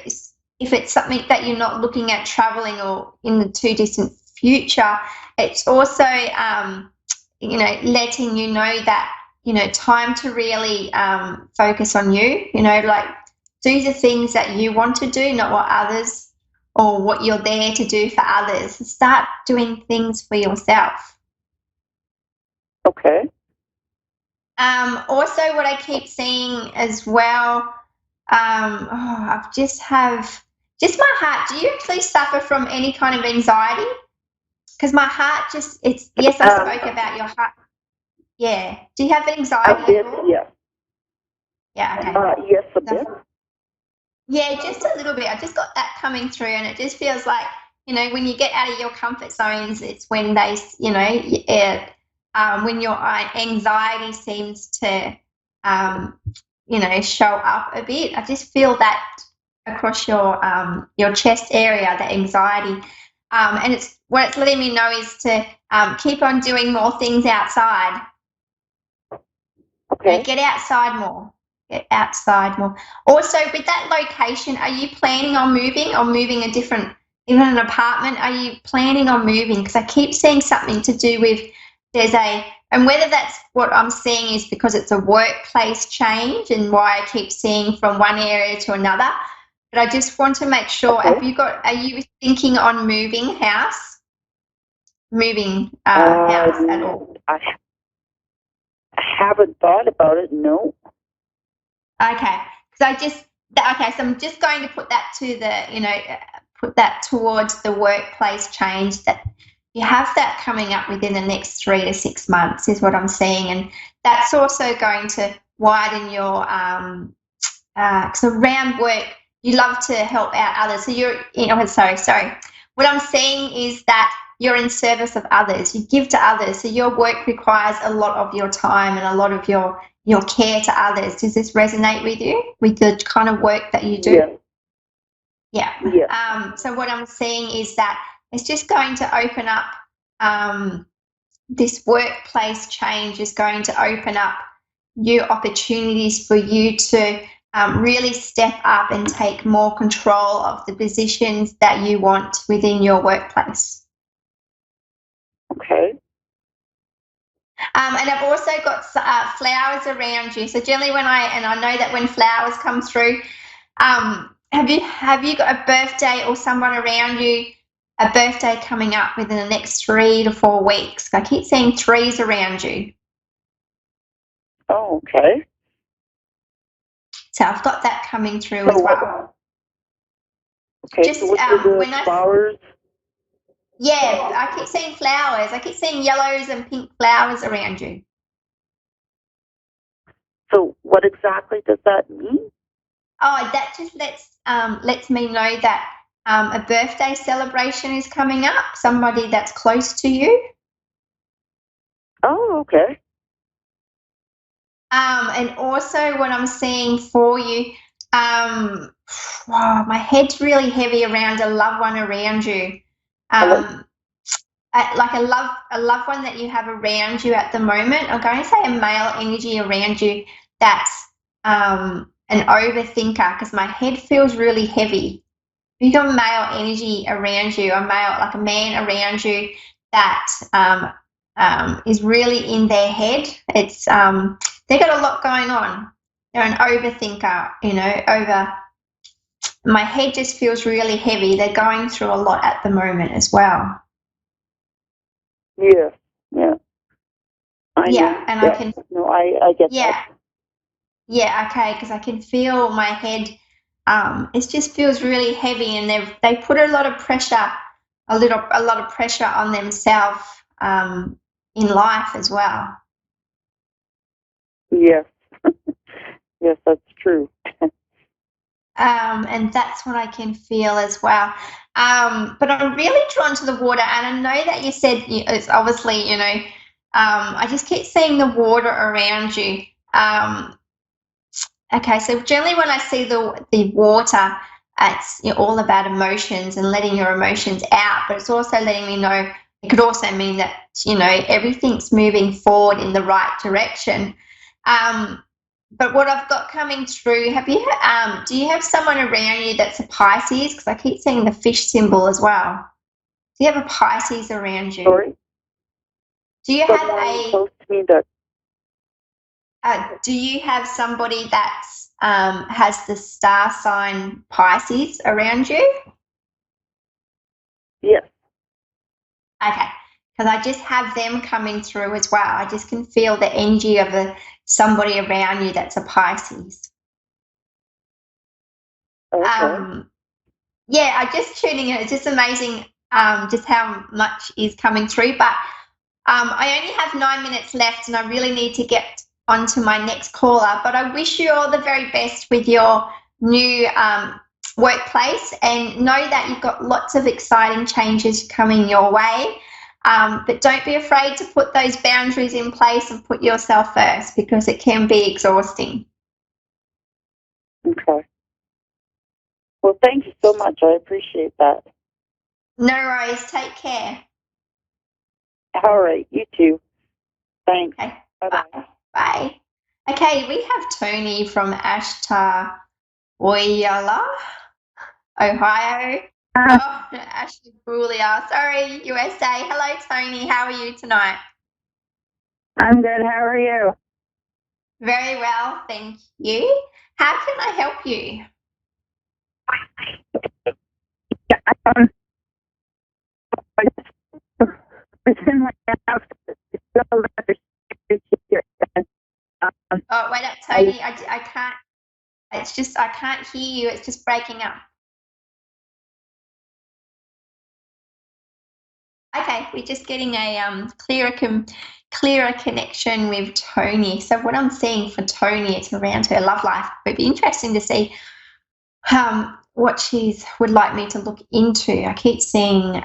it's something that you're not looking at traveling or in the too distant future, it's also letting you know that time to really focus on you, like do the things that you want to do, not what others or what you're there to do for others. Start doing things for yourself. Okay. Also, what I keep seeing as well, I've just my heart. Do you actually suffer from any kind of anxiety? Because my heart yes, I spoke about your heart. Yeah. Do you have anxiety at all? Yeah. Yeah, okay. Yes, a bit. Yeah, just a little bit. I just got that coming through, and it just feels like, when you get out of your comfort zones, it's when they, when your anxiety seems to, show up a bit. I just feel that across your chest area, the anxiety. And what it's letting me know is to keep on doing more things outside. Okay. Get outside more. Also, with that location, are you planning on moving or moving even an apartment? Are you planning on moving? Because I keep seeing something to do with and whether that's what I'm seeing is because it's a workplace change and why I keep seeing from one area to another. But I just want to make sure, okay. are you thinking on moving house? House at all? I haven't thought about it, no. Okay. So I'm just going to put that put that towards the workplace change, that you have that coming up within the next 3 to 6 months is what I'm seeing. And that's also going to widen your, because around work, you love to help out others. So sorry. What I'm seeing is that you're in service of others. You give to others. So your work requires a lot of your time and a lot of your care to others. Does this resonate with you, with the kind of work that you do? Yeah. So what I'm seeing is that it's just going to open up, this workplace change is going to open up new opportunities for you to really step up and take more control of the positions that you want within your workplace. Okay. And I've also got flowers around you. So generally I know that when flowers come through, have you got a birthday or someone around you, a birthday coming up within the next 3 to 4 weeks? I keep seeing 3s around you. Oh, okay. So I've got that coming through as well. Okay, Just so what's the flowers? Yeah, I keep seeing flowers. I keep seeing yellows and pink flowers around you. So what exactly does that mean? Oh, that just lets me know that a birthday celebration is coming up, somebody that's close to you. Oh, okay. And also what I'm seeing for you, my head's really heavy around a loved one around you. Like a loved one that you have around you at the moment. I'm going to say a male energy around you that's an overthinker, because my head feels really heavy. If you've got male energy around you, like a man around you that is really in their head, it's they've got a lot going on. They're an overthinker, my head just feels really heavy. They're going through a lot at the moment as well. Yeah. I get that. Yeah, okay, because I can feel my head. It just feels really heavy, and they put a lot of pressure, a lot of pressure on themselves in life as well. Yes. Yes, that's true. And that's what I can feel as well. But I'm really drawn to the water, and I know that you said it's obviously, I just keep seeing the water around you. Okay, so generally when I see the water, it's all about emotions and letting your emotions out, but it's also letting me know, it could also mean that, everything's moving forward in the right direction. But what I've got coming through, do you have someone around you that's a Pisces? Because I keep seeing the fish symbol as well. Do you have a Pisces around you? Sorry? Do you have close to me that... do you have somebody that's has the star sign Pisces around you? Yes. Okay, because I just have them coming through as well. I just can feel the energy of somebody around you that's a Pisces. Okay. Yeah, I just tuning in. It's just amazing just how much is coming through. But I only have 9 minutes left, and I really need to get on to my next caller. But I wish you all the very best with your new workplace, and know that you've got lots of exciting changes coming your way. But don't be afraid to put those boundaries in place and put yourself first, because it can be exhausting. Okay. Well, thank you so much. I appreciate that. No worries. Take care. All right. You too. Thanks. Okay. Bye-bye. Bye. Okay, we have Tony from Ashtabula, Ohio. Ashtabula. Sorry, USA. Hello, Tony. How are you tonight? I'm good. How are you? Very well, thank you. How can I help you? Oh, wait up, Tony. I can't. It's just I can't hear you. It's just breaking up. Okay, we're just getting a clearer connection with Tony. So what I'm seeing for Tony, it's around her love life. It'd be interesting to see what she would like me to look into. I keep seeing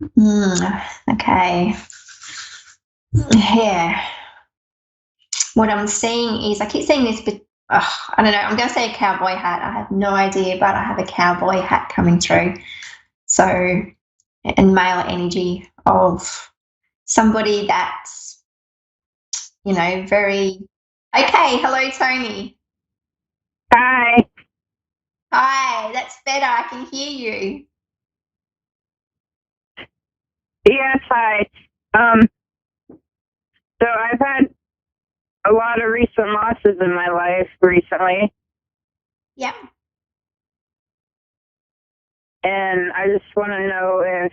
Okay. Yeah. What I'm seeing is, I keep saying this, but I don't know. I'm going to say a cowboy hat. I have no idea, but I have a cowboy hat coming through. So, and male energy of somebody that's, very. Okay. Hello, Tony. Hi. Hi. That's better. I can hear you. Yes, hi. So I've had a lot of recent losses in my life recently. Yeah. And I just want to know if,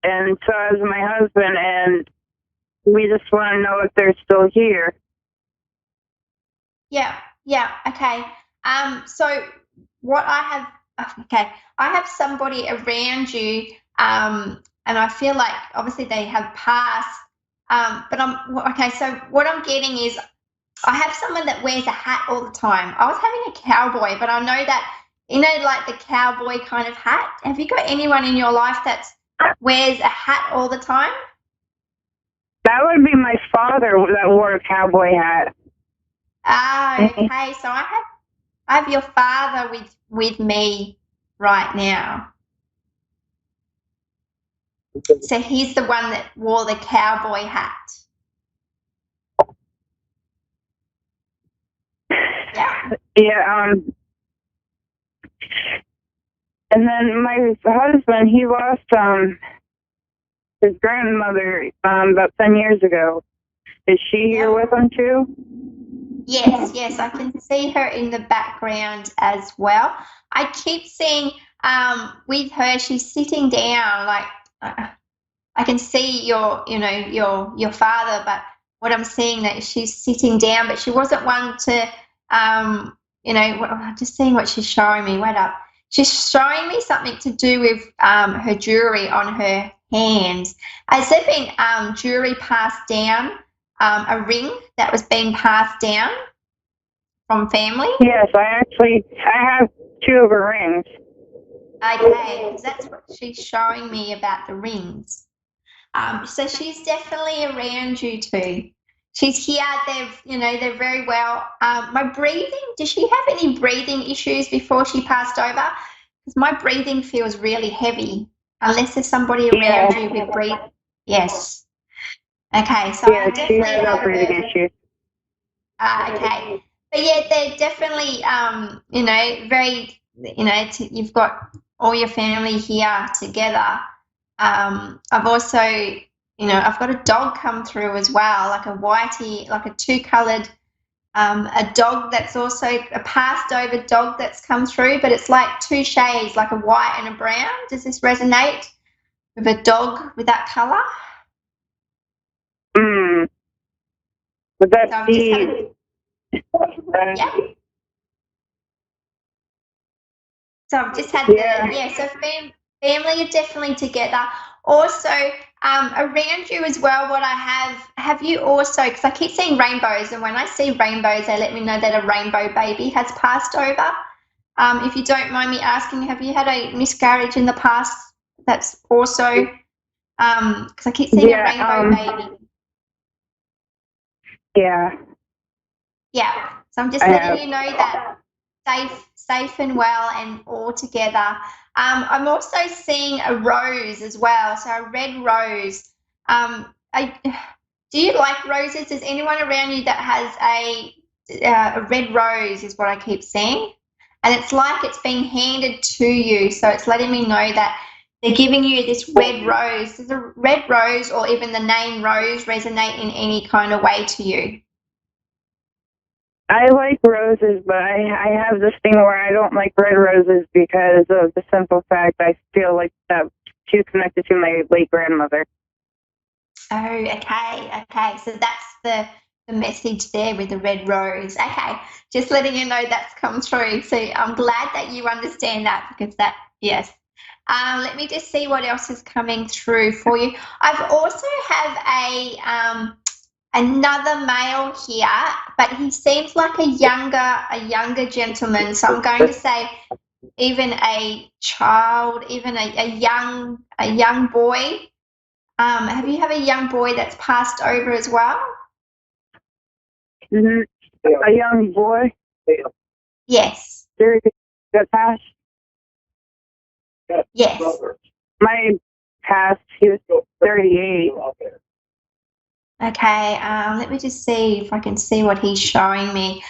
and so is my husband, and we just want to know if they're still here. Yeah. Okay. So what I have somebody around you, and I feel like obviously they have passed. But okay. So what I'm getting is, I have someone that wears a hat all the time. I was having a cowboy, but I know that, like the cowboy kind of hat. Have you got anyone in your life that wears a hat all the time? That would be my father that wore a cowboy hat. Okay. So I have your father with me right now. So he's the one that wore the cowboy hat. Yeah. Yeah. And then my husband, he lost his grandmother about 10 years ago. Is she here with him too? Yes, I can see her in the background as well. I keep seeing with her, she's sitting down, like I can see your father, but what I'm seeing that she's sitting down, but she wasn't one to I'm just seeing what she's showing me. Wait up. She's showing me something to do with her jewelry on her hands. Has there been jewelry passed down, a ring that was being passed down from family? Yes, I have 2 of her rings. Okay, because that's what she's showing me about the rings. So she's definitely around you too. She's here. They're very well. My breathing. Does she have any breathing issues before she passed over? Because my breathing feels really heavy. Unless there's somebody around you with breathing. Yes. Okay. So yeah, she has no breathing issues. Okay. But yeah, they're definitely very. You've got all your family here together. I've also, I've got a dog come through as well, like a whitey, like a 2-colored, a dog that's also a passed over dog that's come through, but it's like 2 shades, like a white and a brown. Does this resonate with a dog with that color? Would that be? Yeah. So I've just had so family are definitely together. Also, around you as well, what I have you also, because I keep seeing rainbows, and when I see rainbows, they let me know that a rainbow baby has passed over. If you don't mind me asking, have you had a miscarriage in the past? That's also, because I keep seeing a rainbow baby. Yeah. Yeah. So I'm just letting you know that safe and well and all together. I'm also seeing a rose as well, so a red rose. Do you like roses? Is anyone around you that has a red rose is what I keep seeing? And it's like it's being handed to you, so it's letting me know that they're giving you this red rose. Does a red rose or even the name Rose resonate in any kind of way to you? I like roses, but I have this thing where I don't like red roses because of the simple fact I feel like that's too connected to my late grandmother. Oh, okay. So that's the message there with the red rose. Okay, just letting you know that's come through. So I'm glad that you understand that, because yes. Let me just see what else is coming through for you. I've also have another male here, but he seems like a younger gentleman. So I'm going to say even a child, even a young boy. Have you have a young boy that's passed over as well? Mm-hmm. A young boy. Yes. That passed. Yes. My passed. He was 38. Okay. Let me just see if I can see what he's showing me.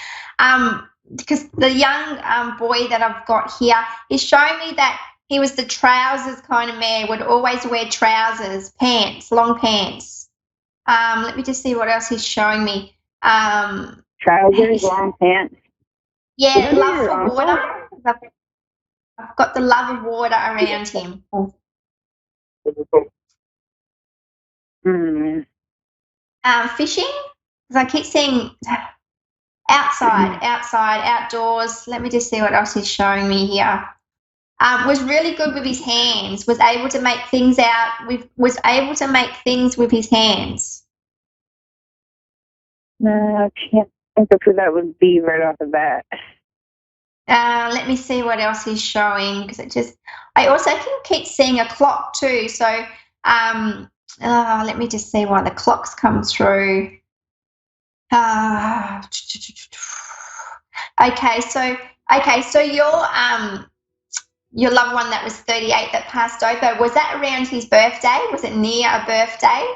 Because the young boy that I've got here is showing me that he was the trousers kind of man, would always wear trousers, pants, long pants. Let me just see what else he's showing me. Trousers, long pants. Yeah, love for water. I've got the love of water around him. Fishing? Because I keep seeing outside, outdoors. Let me just see what else he's showing me here. Was really good with his hands. Was able to make things was able to make things with his hands. I can't think of who that would be right off the bat. Let me see what else he's showing, because I also can keep seeing a clock too. So let me just see why the clocks come through. Okay, so your loved one that was 38 that passed over, was that around his birthday? Was it near a birthday?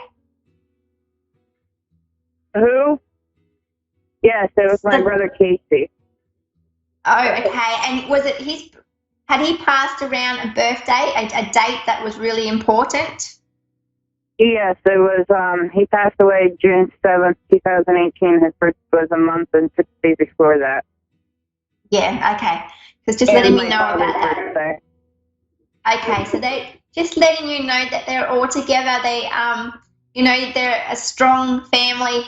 Who? Yes, it was my brother Casey. Oh, okay. And was it had he passed around a birthday, a date that was really important? Yes, it was, he passed away June 7th, 2018. His birthday was a month and 6 days before that. Yeah, okay. Because just letting me know about that. Birthday. Okay, so they just letting you know that they're all together. They, they're a strong family.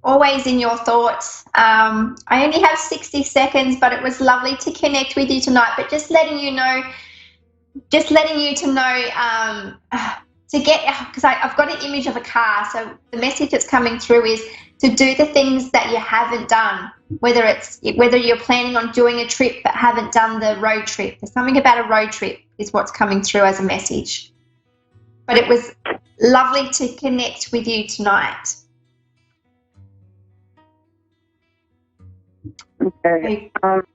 Always in your thoughts. I only have 60 seconds, but it was lovely to connect with you tonight. But just letting you know, to get, because I've got an image of a car. So the message that's coming through is to do the things that you haven't done, whether you're planning on doing a trip but haven't done the road trip. There's something about a road trip is what's coming through as a message. But it was lovely to connect with you tonight. Okay. But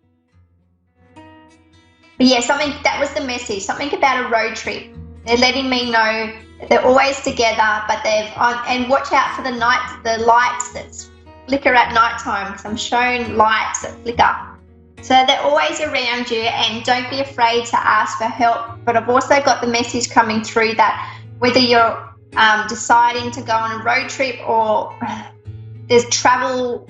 yeah, that was the message. Something about a road trip. They're letting me know that they're always together, but and watch out for the lights that flicker at nighttime, because I'm shown lights that flicker. So they're always around you, and don't be afraid to ask for help. But I've also got the message coming through that whether you're deciding to go on a road trip or there's travel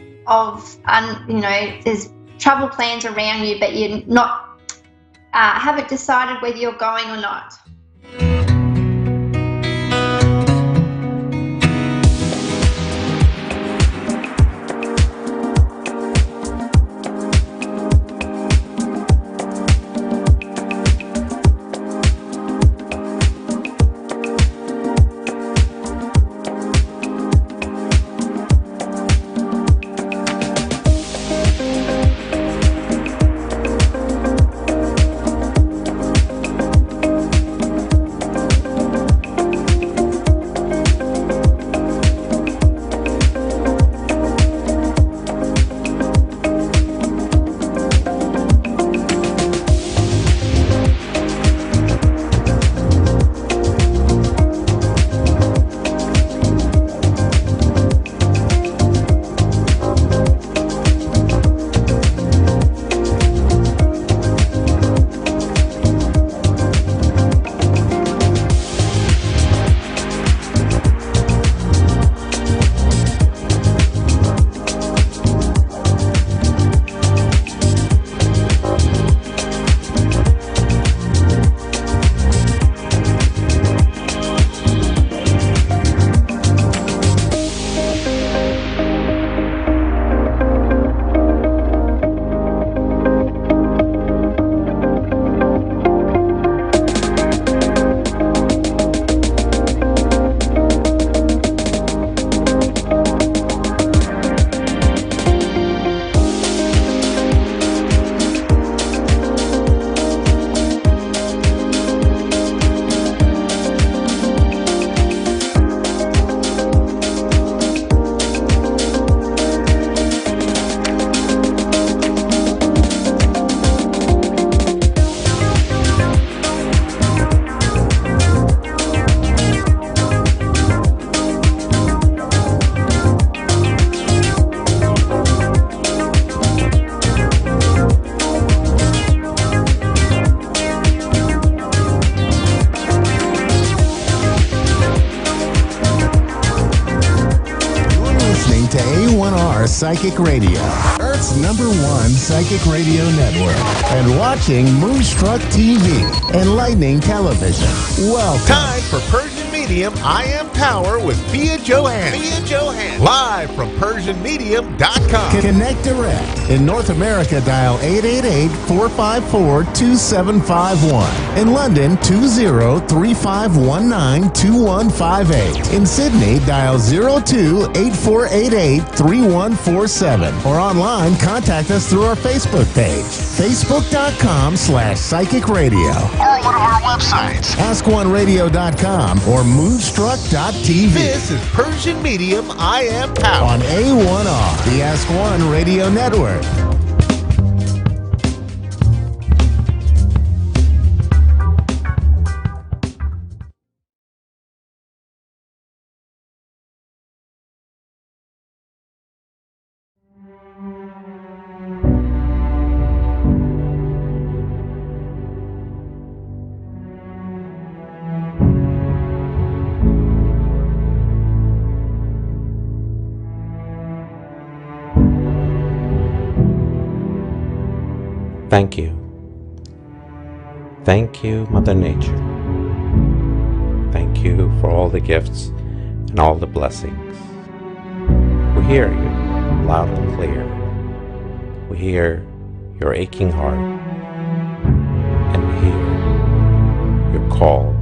there's travel plans around you, but you're not haven't decided whether you're going or not. to A1R Psychic Radio, Earth's #1 psychic radio network, and watching Moonstruck TV, enlightening television. Welcome. Time for Persian Medium I Am Power with Pia Johann. Live from PersianMedium.com. Connect direct. In North America, dial 888-454-2751. In London, 20-3519-2158. In Sydney, dial 02-8488-3147. Or online, contact us through our Facebook page, facebook.com/psychic radio. Or one of our websites. AskOneRadio.com or Moonstruck.tv. This is Persian Medium I Am Power On A1R, the Ask One Radio Network. Thank you. Thank you, Mother Nature. Thank you for all the gifts and all the blessings. We hear you loud and clear. We hear your aching heart. And we hear your call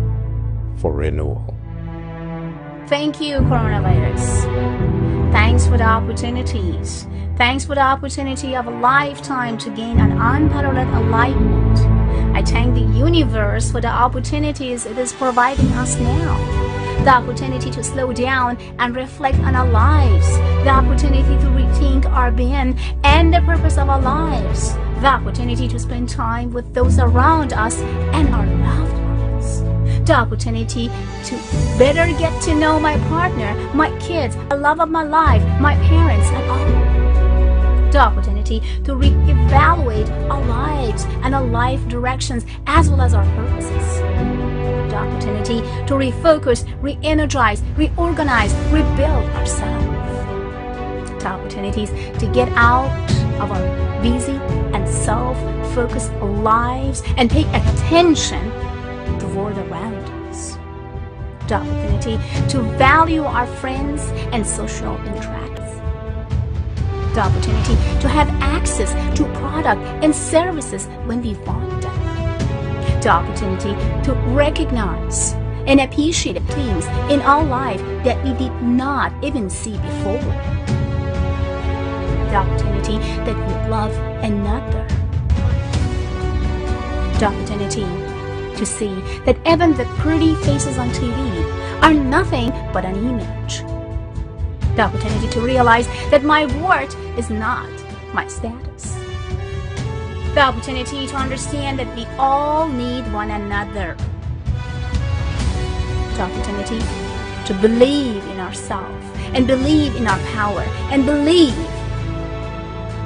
for renewal. Thank you, coronavirus. Thanks for the opportunities. Thanks for the opportunity of a lifetime to gain an unparalleled enlightenment. I thank the universe for the opportunities it is providing us now. The opportunity to slow down and reflect on our lives. The opportunity to rethink our being and the purpose of our lives. The opportunity to spend time with those around us and our loved ones. The opportunity to better get to know my partner, my kids, the love of my life, my parents, and all. The opportunity to re-evaluate our lives and our life directions as well as our purposes. The opportunity to refocus, re-energize, reorganize, rebuild ourselves. The opportunities to get out of our busy and self-focused lives and pay attention to the world around us. The opportunity to value our friends and social interactions. The opportunity to have access to product and services when we want them. The opportunity to recognize and appreciate things in our life that we did not even see before. The opportunity that we love another. The opportunity to see that even the pretty faces on TV are nothing but an image. The opportunity to realize that my worth is not my status. The opportunity to understand that we all need one another. The opportunity to believe in ourselves and believe in our power and believe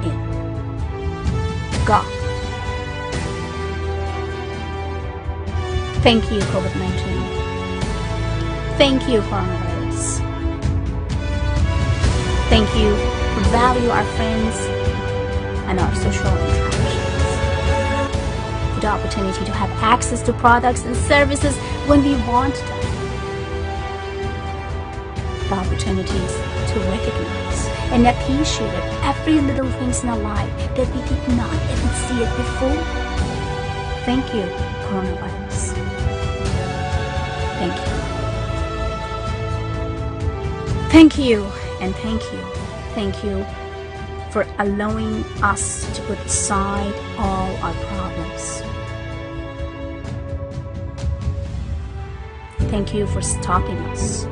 in God. Thank you, COVID-19. Thank you, coronavirus. Thank you for value our friends and our social interactions. For the opportunity to have access to products and services when we want them. The opportunities to recognize and appreciate every little things in our life that we did not even see it before. Thank you, coronavirus. Thank you. Thank you and thank you. Thank you for allowing us to put aside all our problems. Thank you for stopping us.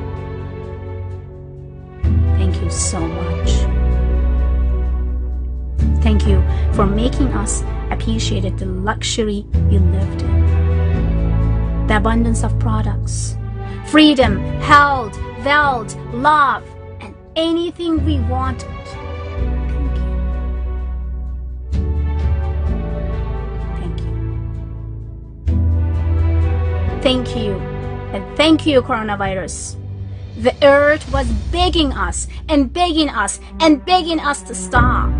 Thank you so much. Thank you for making us appreciate the luxury we lived in. The abundance of products, freedom, health, wealth, love, and anything we wanted. Thank you. Thank you. And thank you, coronavirus. The earth was begging us and begging us and begging us to stop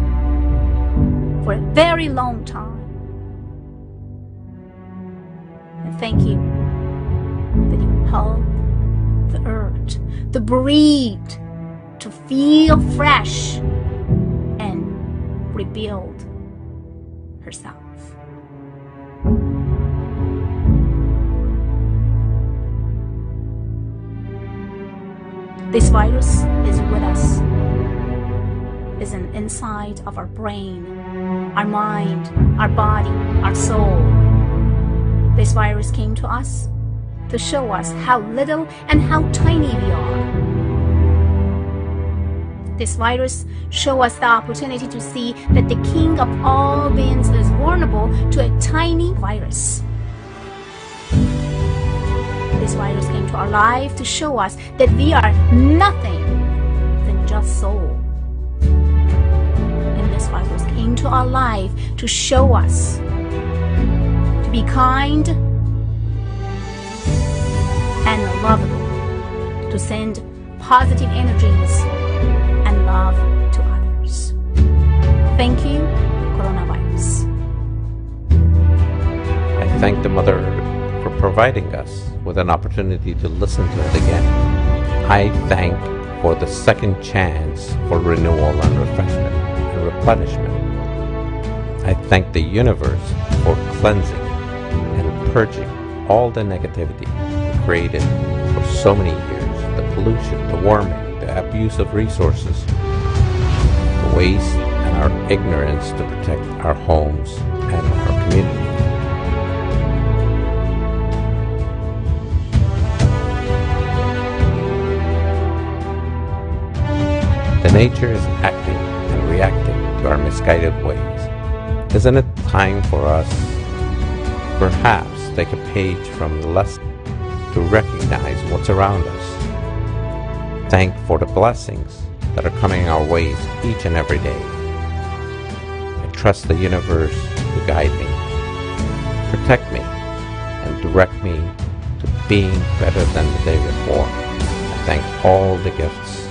for a very long time. And thank you that you helped the earth to breathe, to feel fresh and rebuild herself. This virus is with us, is an inside of our brain, our mind, our body, our soul. This virus came to us to show us how little and how tiny we are. This virus shows us the opportunity to see that the king of all beings is vulnerable to a tiny virus. This virus came to our life to show us that we are nothing than just soul. And this virus came to our life to show us to be kind and lovable, to send positive energies and love to others. Thank you, coronavirus. I thank the Mother for providing us with an opportunity to listen to it again. I thank for the second chance for renewal and refreshment and replenishment. I thank the universe for cleansing and purging all the negativity created for so many years, the pollution, the warming, the abuse of resources, the waste and our ignorance to protect our homes and our community. The nature is acting and reacting to our misguided ways. Isn't it time for us perhaps take a page from the lesson to recognize what's around us? Thank for the blessings that are coming our ways each and every day. I trust the universe to guide me, protect me, and direct me to being better than the day before. I thank all the gifts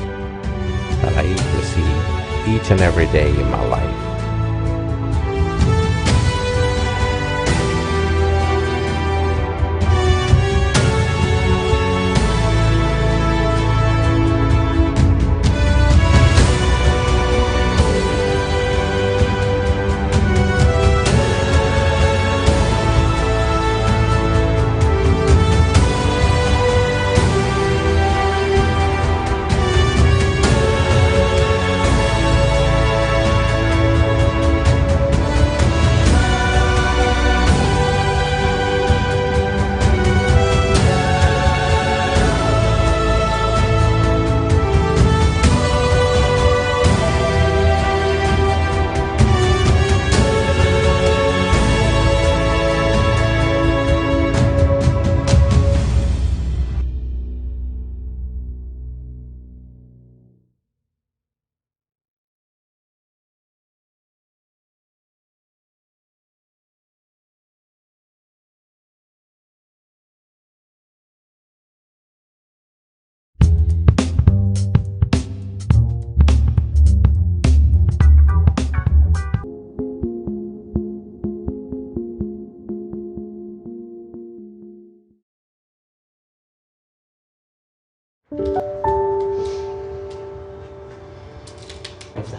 that I receive each and every day in my life.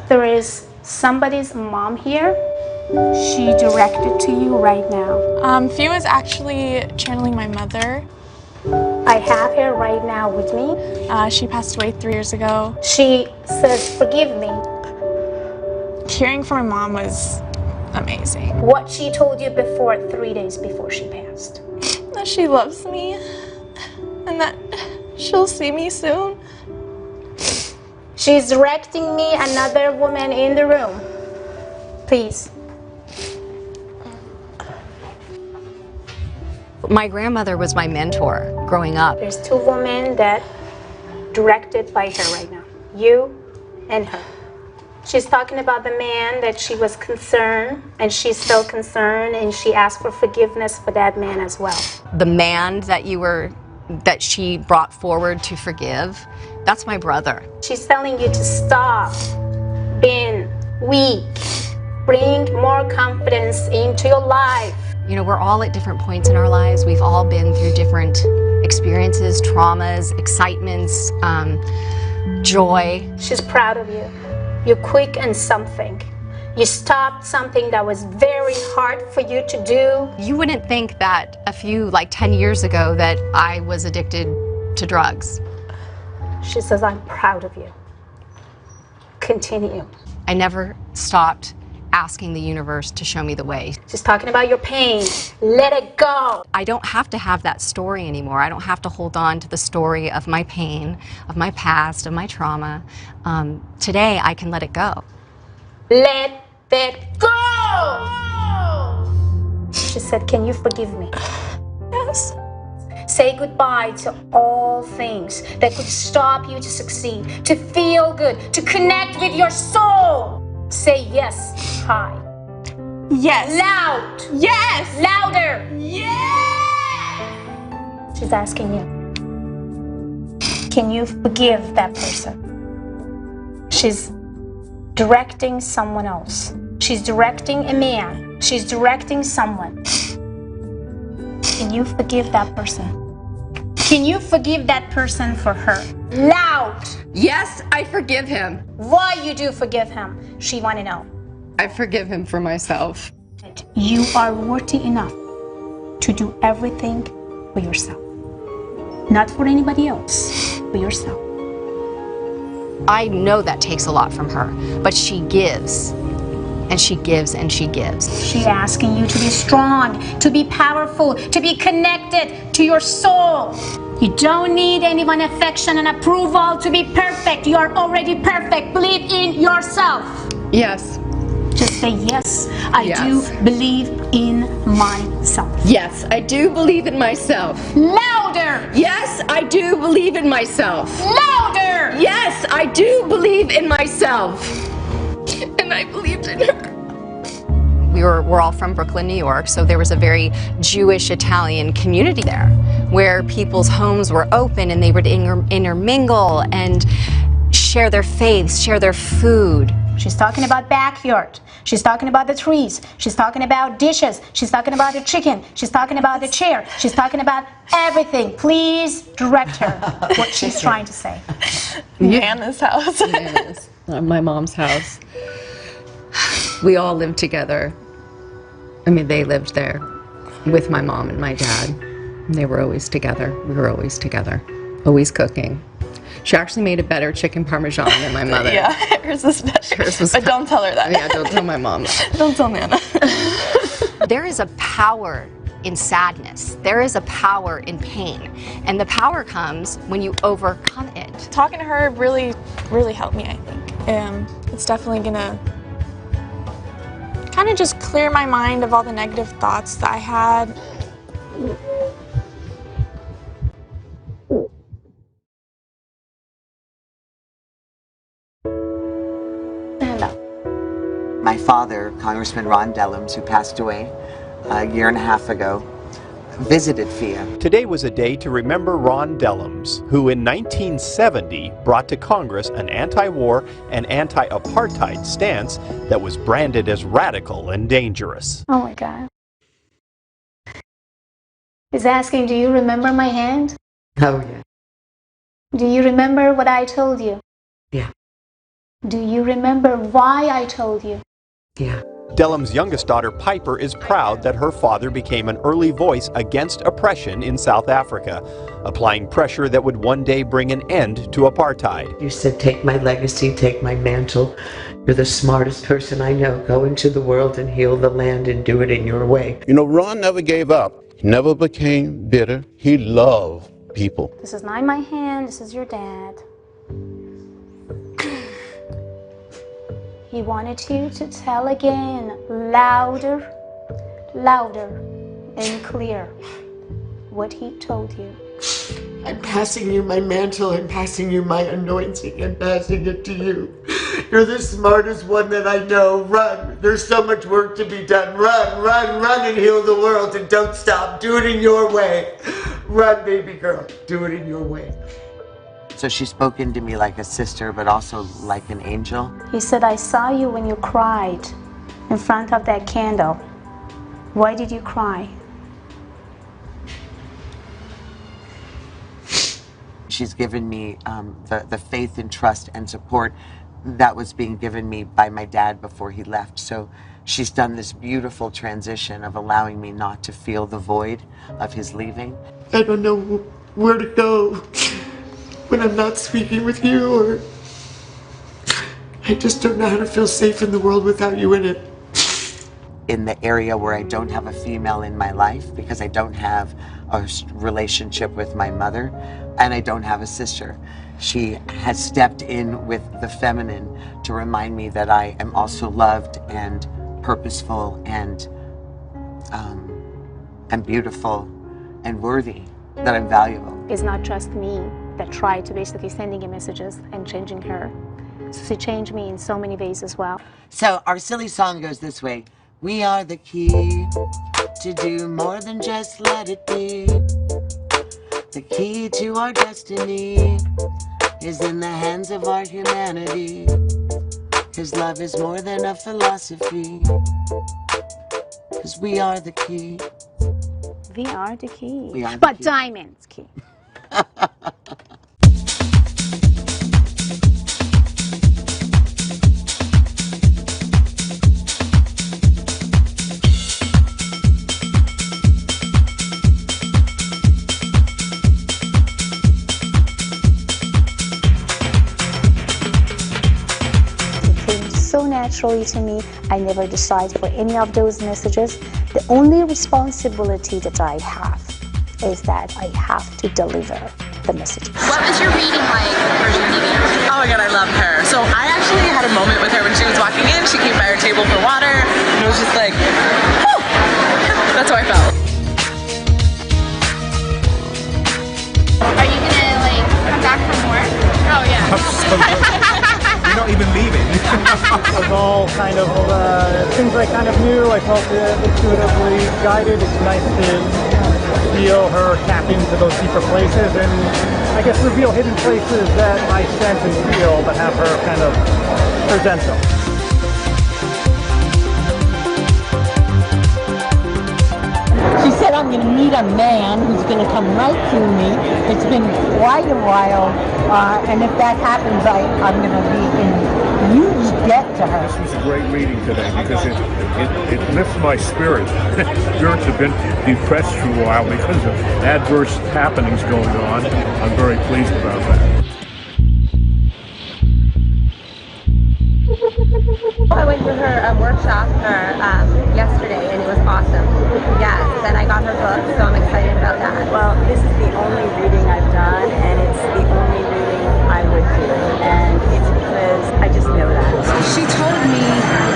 There is somebody's mom here. She directed to you right now. Fee was actually channeling my mother. I have her right now with me. She passed away 3 years ago. She says, forgive me. Hearing from my mom was amazing. What she told you before, 3 days before she passed. That she loves me and that she'll see me soon. She's directing me another woman in the room. Please. My grandmother was my mentor growing up. There's two women that directed by her right now. You and her. She's talking about the man that she was concerned, and she's still concerned, and she asked for forgiveness for that man as well. The man that you were that she brought forward to forgive, that's my brother. She's telling you to stop being weak. Bring more confidence into your life. You know, we're all at different points in our lives. We've all been through different experiences, traumas, excitements, joy. She's proud of you. You're quick in something. You stopped something that was very hard for you to do. You wouldn't think that a few, like 10 years ago, that I was addicted to drugs. She says, I'm proud of you. Continue. I never stopped asking the universe to show me the way. She's talking about your pain. Let it go. I don't have to have that story anymore. I don't have to hold on to the story of my pain, of my past, of my trauma. Today, I can let it go. Let it go! She said, can you forgive me? Yes. Say goodbye to all things that could stop you to succeed, to feel good, to connect with your soul. Say yes high. Yes. Loud. Yes. Louder. Yes. She's asking you, can you forgive that person? She's directing someone else. She's directing a man. She's directing someone. Can you forgive that person? Can you forgive that person for her? Loud. Yes, I forgive him. Why you do forgive him? She want to know. I forgive him for myself. You are worthy enough to do everything for yourself. Not for anybody else, for yourself. I know that takes a lot from her, but she gives, and she gives, and she gives. She's asking you to be strong, to be powerful, to be connected to your soul. You don't need anyone's affection and approval to be perfect. You are already perfect. Believe in yourself. Yes. Just say, yes, I do believe in myself. Yes, I do believe in myself. Louder! Yes, I do believe in myself. Louder! Yes, I do believe in myself. And I believed in her. We're all from Brooklyn, New York, so there was a very Jewish Italian community there where people's homes were open and they would intermingle and share their faiths, share their food. She's talking about backyard. She's talking about the trees. She's talking about dishes. She's talking about the chicken. She's talking about the chair. She's talking about everything. Please direct her what she's trying to say. Nana's house. Nana's. My mom's house. We all lived together. I mean, they lived there with my mom and my dad. They were always together. We were always together. Always cooking. She actually made a better chicken parmesan than my mother. Yeah, hers was better. Hers was but don't tell her that. Yeah, don't tell my mom that. Don't tell Nana. There is a power in sadness. There is a power in pain. And the power comes when you overcome it. Talking to her really helped me, I think. It's definitely gonna kind of just clear my mind of all the negative thoughts that I had. My father, Congressman Ron Dellums, who passed away a year and a half ago, visited FIA. Today was a day to remember Ron Dellums, who in 1970 brought to Congress an anti-war and anti-apartheid stance that was branded as radical and dangerous. Oh my God. He's asking, do you remember my hand? Oh, yeah. Do you remember what I told you? Yeah. Do you remember why I told you? Yeah. Dellums' youngest daughter, Piper, is proud that her father became an early voice against oppression in South Africa, applying pressure that would one day bring an end to apartheid. You said, take my legacy, take my mantle. You're the smartest person I know. Go into the world and heal the land and do it in your way. You know, Ron never gave up. He never became bitter. He loved people. This is not my hand, this is your dad. He wanted you to tell again, louder, louder and clear, what he told you. I'm passing you my mantle and passing you my anointing and passing it to you. You're the smartest one that I know. Run. There's so much work to be done. Run, run, run and heal the world and don't stop. Do it in your way. Run, baby girl. Do it in your way. So she's spoken to me like a sister, but also like an angel. He said, I saw you when you cried in front of that candle. Why did you cry? She's given me the faith and trust and support that was being given me by my dad before he left. So she's done this beautiful transition of allowing me not to feel the void of his leaving. I don't know where to go when I'm not speaking with you, or I just don't know how to feel safe in the world without you in it. In the area where I don't have a female in my life because I don't have a relationship with my mother and I don't have a sister. She has stepped in with the feminine to remind me that I am also loved and purposeful and beautiful and worthy, that I'm valuable. It's not just me that tried to basically sending her messages and changing her. So she changed me in so many ways as well. So our silly song goes this way. We are the key to do more than just let it be. The key to our destiny is in the hands of our humanity. His love is more than a philosophy. 'Cause we are the key. We are the key. We are the but key. Diamond's key. So naturally to me, I never decide for any of those messages. The only responsibility that I have is that I have to deliver the message. What was your reading like for Persian medium? Oh my god, I love her. So I actually had a moment with her when she was walking in. She came by our table for water, and it was just like, whew. That's how I felt. Are you gonna like come back for more? Oh yeah. You're not even leaving. It was all kind of things I kind of knew. I felt intuitively guided. It's nice to feel her tap into those deeper places and I guess reveal hidden places that I sense and feel, but have her kind of present them. She said, I'm going to meet a man who's going to come right to me. It's been quite a while, and if that happens, I'm going to be in huge debt to her. This was a great reading today because it lifts my spirits. Spirits have been depressed for a while because of adverse happenings going on. I'm very pleased about that. I went to her workshop yesterday and it was awesome. Yes, and I got her book, so I'm excited about that. Well, this is the only reading I've done and it's the only reading I would do. And it's because I just know that. She told me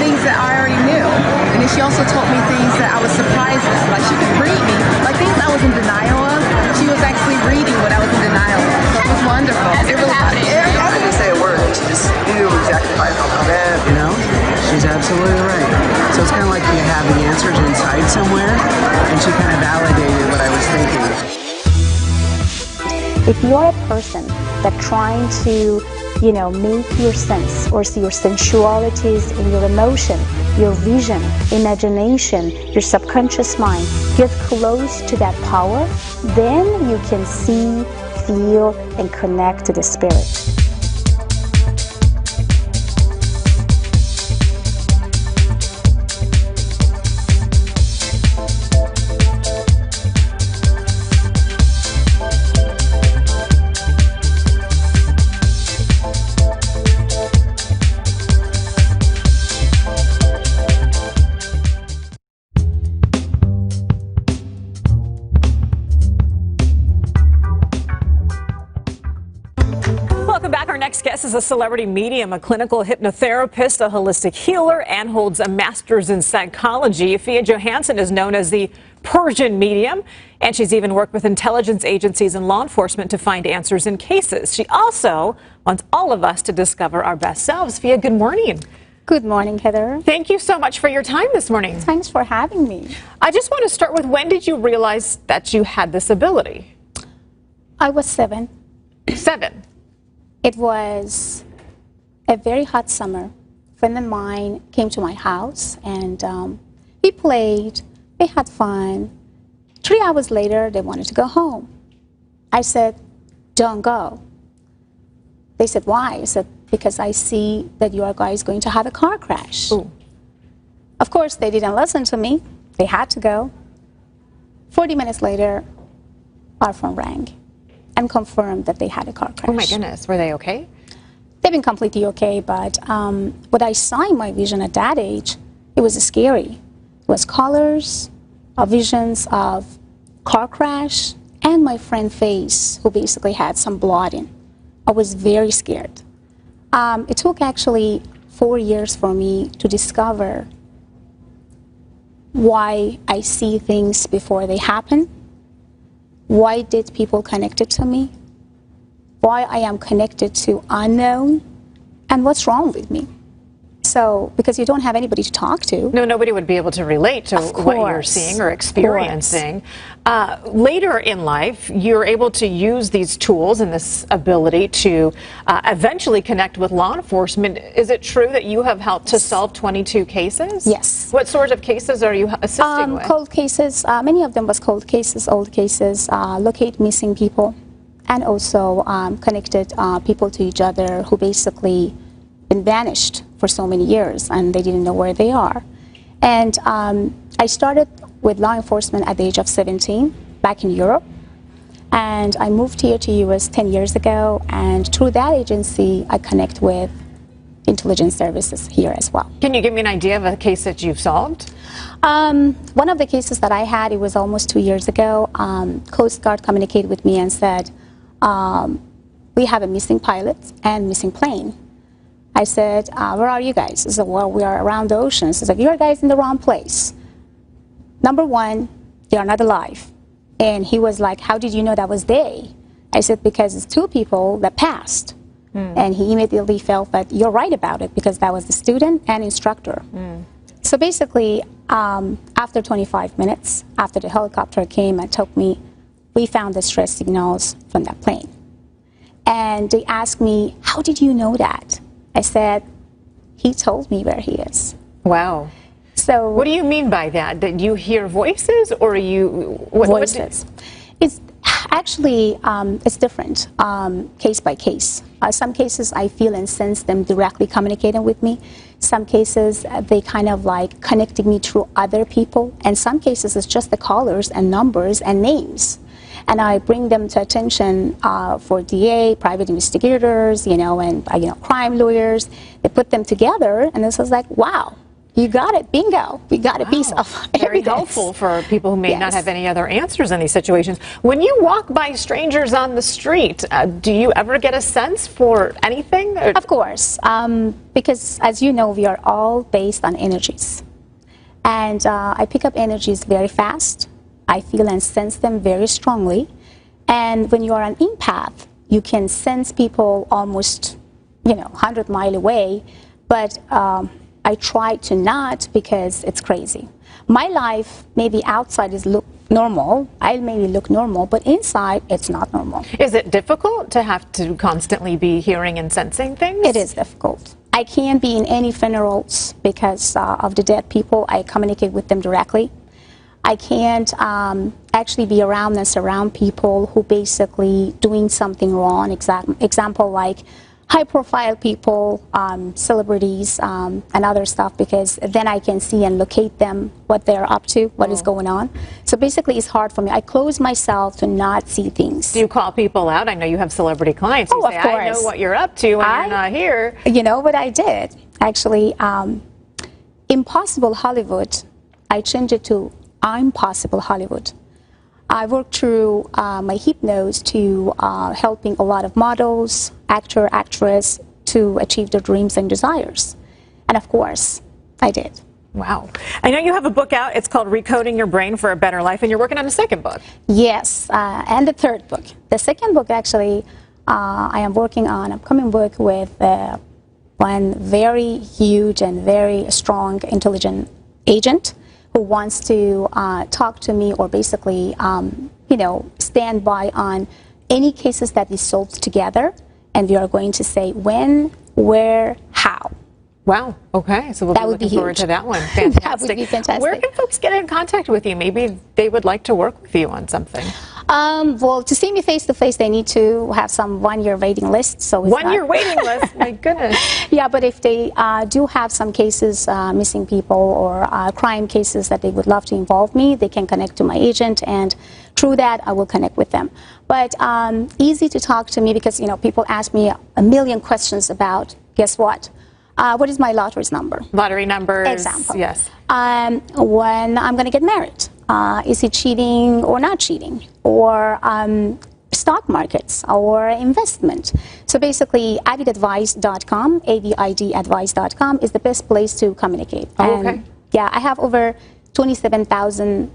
things that I already knew. And then she also told me things that I was surprised at. Like she could read me. Like things I was in denial of, she was actually reading what I was in denial of. So it was wonderful. It really happened. I didn't say a word. She just knew exactly how I felt about it. You know, she's absolutely right. So it's kind of like you have the answers inside somewhere, and she kind of validated what I was thinking. If you're a person that trying to, make your sense or see your sensualities in your emotion, your vision, imagination, your subconscious mind, get close to that power, then you can see, feel, and connect to the spirit. Next guest is a celebrity medium, a clinical hypnotherapist, a holistic healer, and holds a master's in psychology. Fia Johansson is known as the Persian medium, and she's even worked with intelligence agencies and law enforcement to find answers in cases. She also wants all of us to discover our best selves. Fia, good morning. Good morning, Heather. Thank you so much for your time this morning. Thanks for having me. I just want to start with, when did you realize that you had this ability? I was 7. 7? It was a very hot summer. A friend of mine came to my house and we played, we had fun. 3 hours later, they wanted to go home. I said, don't go. They said, why? I said, because I see that your guy is going to have a car crash. Ooh. Of course, they didn't listen to me. They had to go. 40 minutes later, our phone rang and confirmed that they had a car crash. Oh my goodness, were they okay? They've been completely okay, but what I saw in my vision at that age, it was scary. It was colors, visions of car crash, and my friend's face, who basically had some blood in. I was very scared. It took actually 4 years for me to discover why I see things before they happen. Why did people connect it to me? Why I am connected to unknown? And what's wrong with me? So, because you don't have anybody to talk to. No, nobody would be able to relate to what you're seeing or experiencing. Later in life, you're able to use these tools and this ability to eventually connect with law enforcement. Is it true that you have helped to solve 22 cases? Yes. What sort of cases are you assisting with? Cold cases, many of them was cold cases, old cases, locate missing people, and also connected people to each other who basically been vanished for so many years and they didn't know where they are. And I started with law enforcement at the age of 17 back in Europe, and I moved here to US 10 years ago, and through that agency I connect with intelligence services here as well. Can you give me an idea of a case that you've solved? One of the cases that I had, it was almost 2 years ago. Coast Guard communicated with me and said, we have a missing pilot and missing plane. I said, where are you guys? He said, well, we are around the oceans. He said, you guys in the wrong place. Number one, they are not alive. And he was like, how did you know that was they? I said, because it's 2 people that passed. And he immediately felt that you're right about it, because that was the student and instructor. So basically, after 25 minutes, after the helicopter came and took me, we found the stress signals from that plane. And they asked me, how did you know that? I said, he told me where he is. Wow. So what do you mean by that? That you hear voices, or you... voices. It's actually, it's different, case by case. Some cases I feel and sense them directly communicating with me. Some cases they kind of like connecting me through other people. And some cases it's just the callers and numbers and names. And I bring them to attention for DA, private investigators, and crime lawyers. They put them together, and this was like, wow, you got it, bingo. We got a piece of very evidence. helpful for people who may not have any other answers in these situations. When you walk by strangers on the street, do you ever get a sense for anything? Of course, because as you know, we are all based on energies. And I pick up energies very fast. I feel and sense them very strongly. And when you are an empath, you can sense people almost, 100 miles away. But I try to not, because it's crazy. My life, maybe outside is look normal. I maybe look normal, but inside it's not normal. Is it difficult to have to constantly be hearing and sensing things? It is difficult. I can't be in any funerals because of the dead people. I communicate with them directly. I can't actually be around and surround people who basically doing something wrong. Example like high-profile people, celebrities, and other stuff, because then I can see and locate them, what they're up to, what is going on. So basically, it's hard for me. I close myself to not see things. Do you call people out? I know you have celebrity clients. You say, of course. I know what you're up to when you're not here. You know what I did? Actually, Impossible Hollywood, I changed it to I'm Possible Hollywood. I worked through my hypnose to helping a lot of models, actor, actress to achieve their dreams and desires. And of course, I did. Wow. I know you have a book out. It's called Recoding Your Brain for a Better Life, and you're working on a second book. Yes, and the third book. The second book, actually, I am working on an upcoming book with one very huge and very strong intelligent agent who wants to talk to me, or basically, stand by on any cases that we solved together, and we are going to say when, where, how. Wow. Okay. So we'll That be would be looking forward huge. to that one. Fantastic. That would be fantastic. Where can folks get in contact with you? Maybe they would like to work with you on something. Well, to see me face to face, they need to have some one-year waiting list. So it's One-year waiting list. My goodness. Yeah, but if they do have some cases, missing people or crime cases that they would love to involve me, they can connect to my agent, and through that, I will connect with them. But easy to talk to me because, people ask me a million questions about, guess what? What is my lottery's number? Lottery numbers. Example. Yes. When I'm going to get married. Is he cheating or not cheating? Or stock markets or investment. So basically, avidadvice.com, A-V-I-D advice.com is the best place to communicate. Oh, okay. And, yeah, I have over 27,000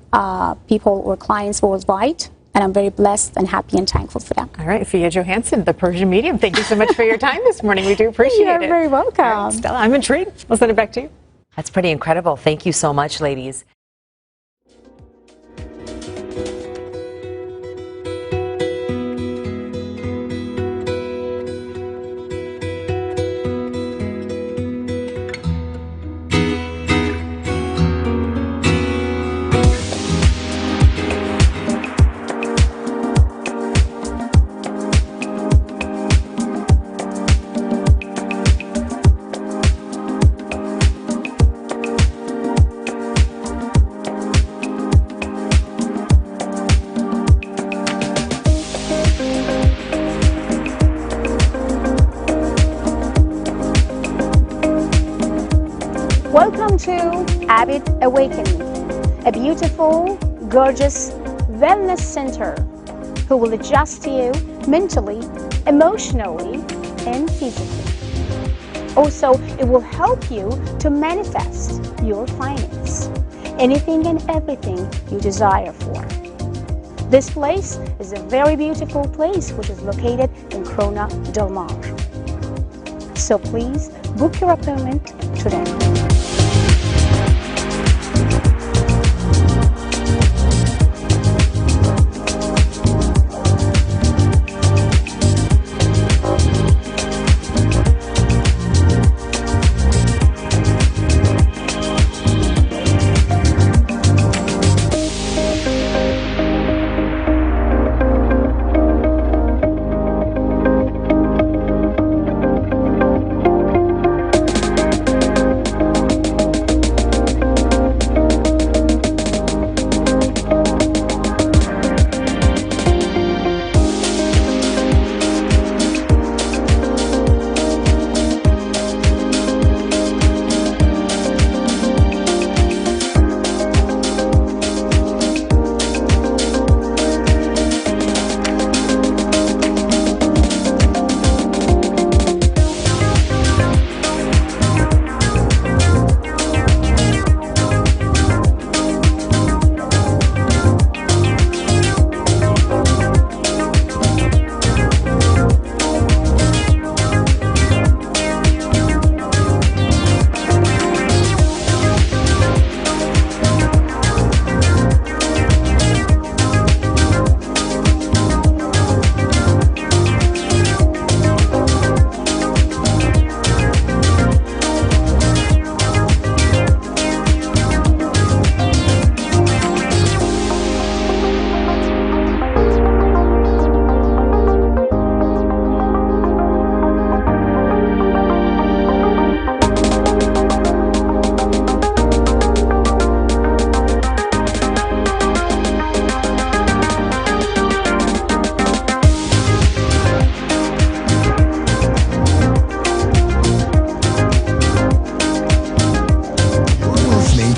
people or clients worldwide. And I'm very blessed and happy and thankful for that. All right, Fia Johansson, the Persian Medium, thank you so much for your time this morning. We do appreciate it. You're very welcome. All right, Stella, I'm intrigued. I'll send it back to you. That's pretty incredible. Thank you so much, ladies. Welcome to Avid Awakening, a beautiful, gorgeous wellness center who will adjust you mentally, emotionally, and physically. Also, it will help you to manifest your finance, anything and everything you desire for. This place is a very beautiful place which is located in Corona Del Mar. So please book your appointment today.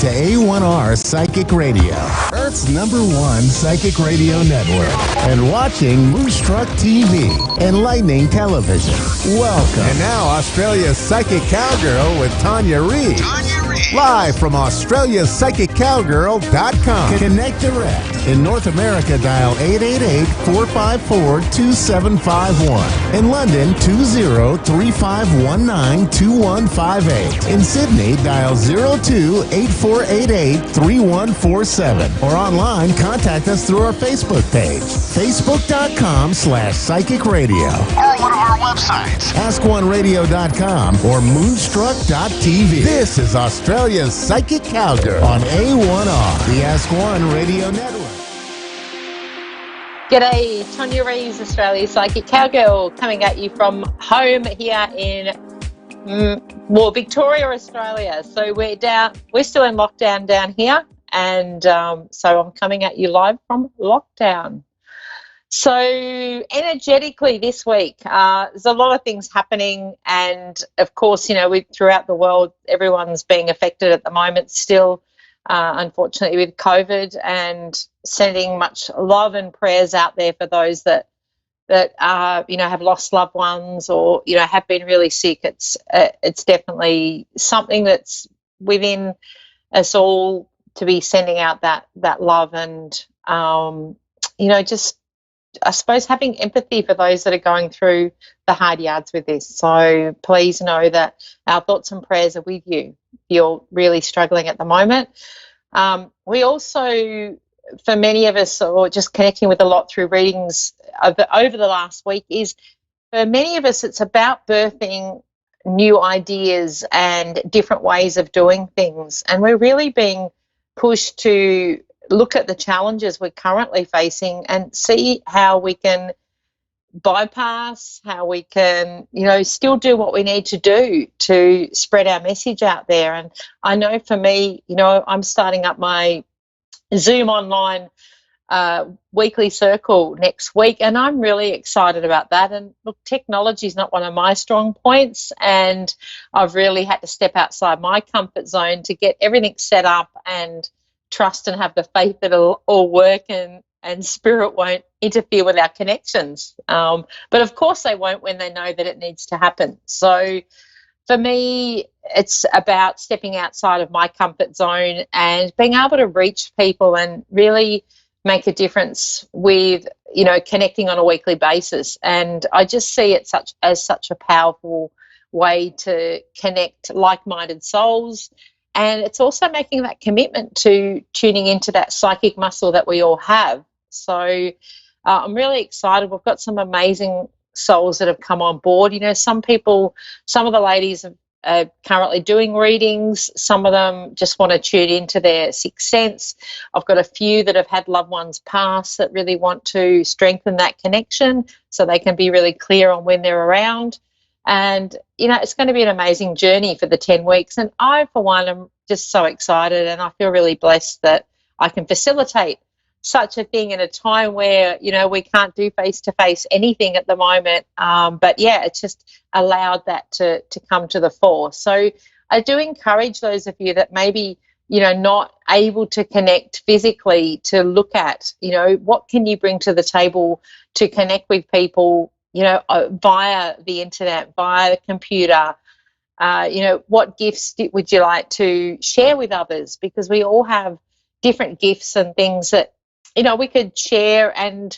A1R Psychic Radio, Earth's #1 psychic radio network, and watching Moonstruck TV, enlightening television. Welcome. And now Australia's Psychic Cowgirl with Tanya Reid. Live from AustraliaPsychicCowgirl.com. Connect direct In North America, dial 888-454-2751. In London, 20-3519-2158. In Sydney, dial 02-8488-3147. Or online, contact us through our Facebook page, facebook.com/psychic radio. Or one of our websites, askoneradio.com or moonstruck.tv. This is Australia's Psychic Cowgirl on A1R, the Ask One Radio Network. G'day, Tonya Reeves, Australia's Psychic Cowgirl, coming at you from home here in Victoria, Australia. So we're still in lockdown down here, and so I'm coming at you live from lockdown. So energetically this week, there's a lot of things happening, and of course, throughout the world, everyone's being affected at the moment still, unfortunately, with COVID, and sending much love and prayers out there for those that have lost loved ones or have been really sick. It's definitely something that's within us all to be sending out that love and just, I suppose, having empathy for those that are going through the hard yards with this. So please know that our thoughts and prayers are with you if you're really struggling at the moment. We also, for many of us, or just connecting with a lot through readings over the last week, is for many of us it's about birthing new ideas and different ways of doing things. And we're really being pushed to look at the challenges we're currently facing and see how we can bypass, how we can, still do what we need to do to spread our message out there. And I know for me, I'm starting up my Zoom online weekly circle next week, and I'm really excited about that. And look, technology is not one of my strong points, and I've really had to step outside my comfort zone to get everything set up and trust and have the faith that it'll all work and spirit won't interfere with our connections. But of course they won't when they know that it needs to happen. So for me, it's about stepping outside of my comfort zone and being able to reach people and really make a difference with, connecting on a weekly basis. And I just see it as such a powerful way to connect like-minded souls. And it's also making that commitment to tuning into that psychic muscle that we all have. So I'm really excited. We've got some amazing souls that have come on board. Some of the ladies are currently doing readings. Some of them just want to tune into their sixth sense. I've got a few that have had loved ones pass that really want to strengthen that connection so they can be really clear on when they're around. And, it's going to be an amazing journey for the 10 weeks. And I, for one, am just so excited, and I feel really blessed that I can facilitate such a thing in a time where, we can't do face-to-face anything at the moment. But, yeah, it's just allowed that to come to the fore. So I do encourage those of you that maybe, not able to connect physically to look at, what can you bring to the table to connect with people, via the internet, via the computer. What gifts would you like to share with others? Because we all have different gifts and things that, we could share and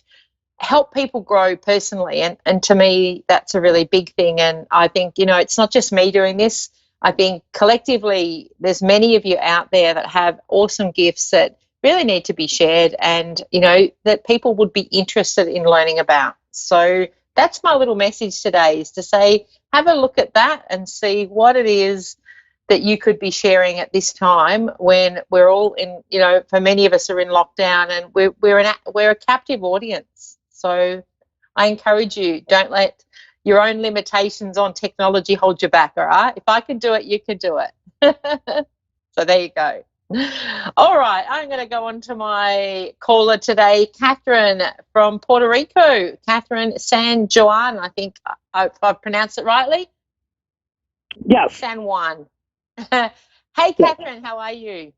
help people grow personally. And to me, that's a really big thing. And I think, it's not just me doing this. I think collectively there's many of you out there that have awesome gifts that really need to be shared and, that people would be interested in learning about. So that's my little message today, is to say, have a look at that and see what it is that you could be sharing at this time when we're all in, for many of us are in lockdown, and we're a captive audience. So I encourage you, don't let your own limitations on technology hold you back, all right? If I can do it, you can do it. So there you go. All right, I'm going to go on to my caller today, Catherine from Puerto Rico. Catherine San Juan, I think I've pronounced it rightly. Yes. San Juan. Hey, Catherine, how are you?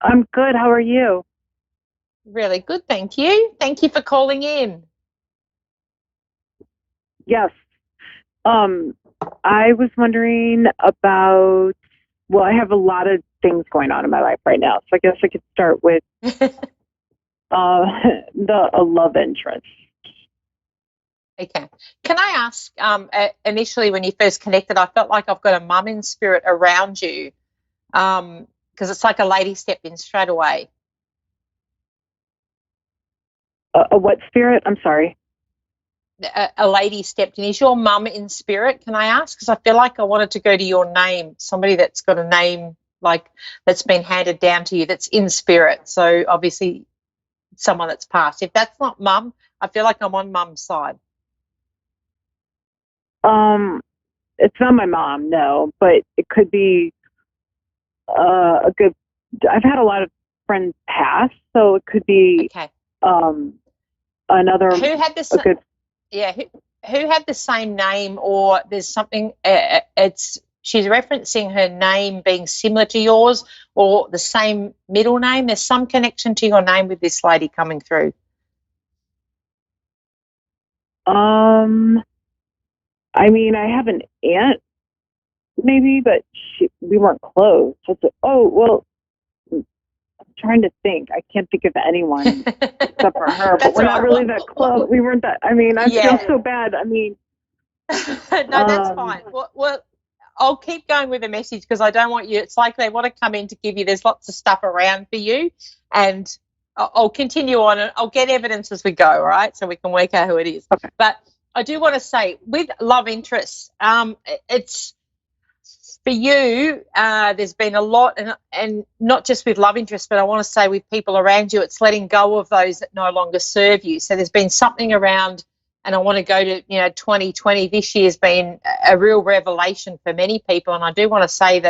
I'm good. How are you? Really good, thank you. Thank you for calling in. Yes. I was wondering about, I have a lot of things going on in my life right now. So I guess I could start with A love interest. Okay. Can I ask, initially when you first connected, I felt like I've got a mum in spirit around you, because it's like a lady stepped in straight away. A what spirit? I'm sorry. A lady stepped in. Is your mum in spirit, can I ask? Because I feel like I wanted to go to your name, somebody that's got a name like that's been handed down to you that's in spirit. So obviously someone that's passed. If that's not mum, I feel like I'm on mum's side. It's not my mom, no, but it could be a good. I've had a lot of friends pass, so it could be another. Who had this? A good. Yeah, who had the same name, or there's something? She's referencing her name being similar to yours, or the same middle name. There's some connection to your name with this lady coming through. I mean, I have an aunt, maybe, but we weren't close. I'm trying to think. I can't think of anyone except for her, but we're not really that close. We weren't that. I mean, I feel so bad. I mean, no, that's fine. Well, I'll keep going with the message because I don't want you. It's like they want to come in to give you. There's lots of stuff around for you, and I'll continue on and I'll get evidence as we go. All right, so we can work out who it is. Okay. But I do want to say with love interests, it's for you. There's been a lot, and not just with love interests, but I want to say with people around you, it's letting go of those that no longer serve you. So there's been something around. And I want to go to, 2020. This year has been a real revelation for many people. And I do want to say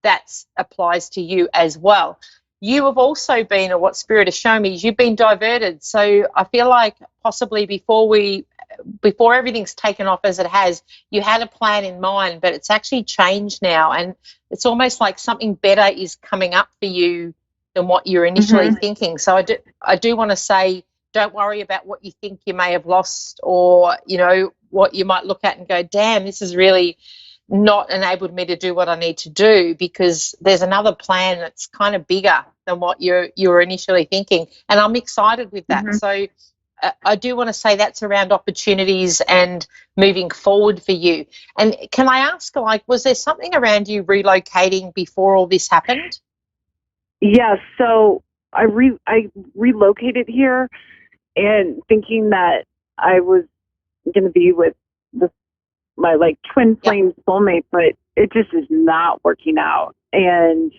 that applies to you as well. You have also been, or what Spirit has shown me, is you've been diverted. So I feel like possibly before everything's taken off as it has, you had a plan in mind, but it's actually changed now. And it's almost like something better is coming up for you than what you're initially thinking. So I do want to say, don't worry about what you think you may have lost, or, what you might look at and go, damn, this has really not enabled me to do what I need to do, because there's another plan that's kind of bigger than what you were initially thinking. And I'm excited with that. So I do want to say that's around opportunities and moving forward for you. And can I ask, was there something around you relocating before all this happened? Yeah, so I relocated here, and thinking that I was going to be with my twin flame soulmate, but it just is not working out. And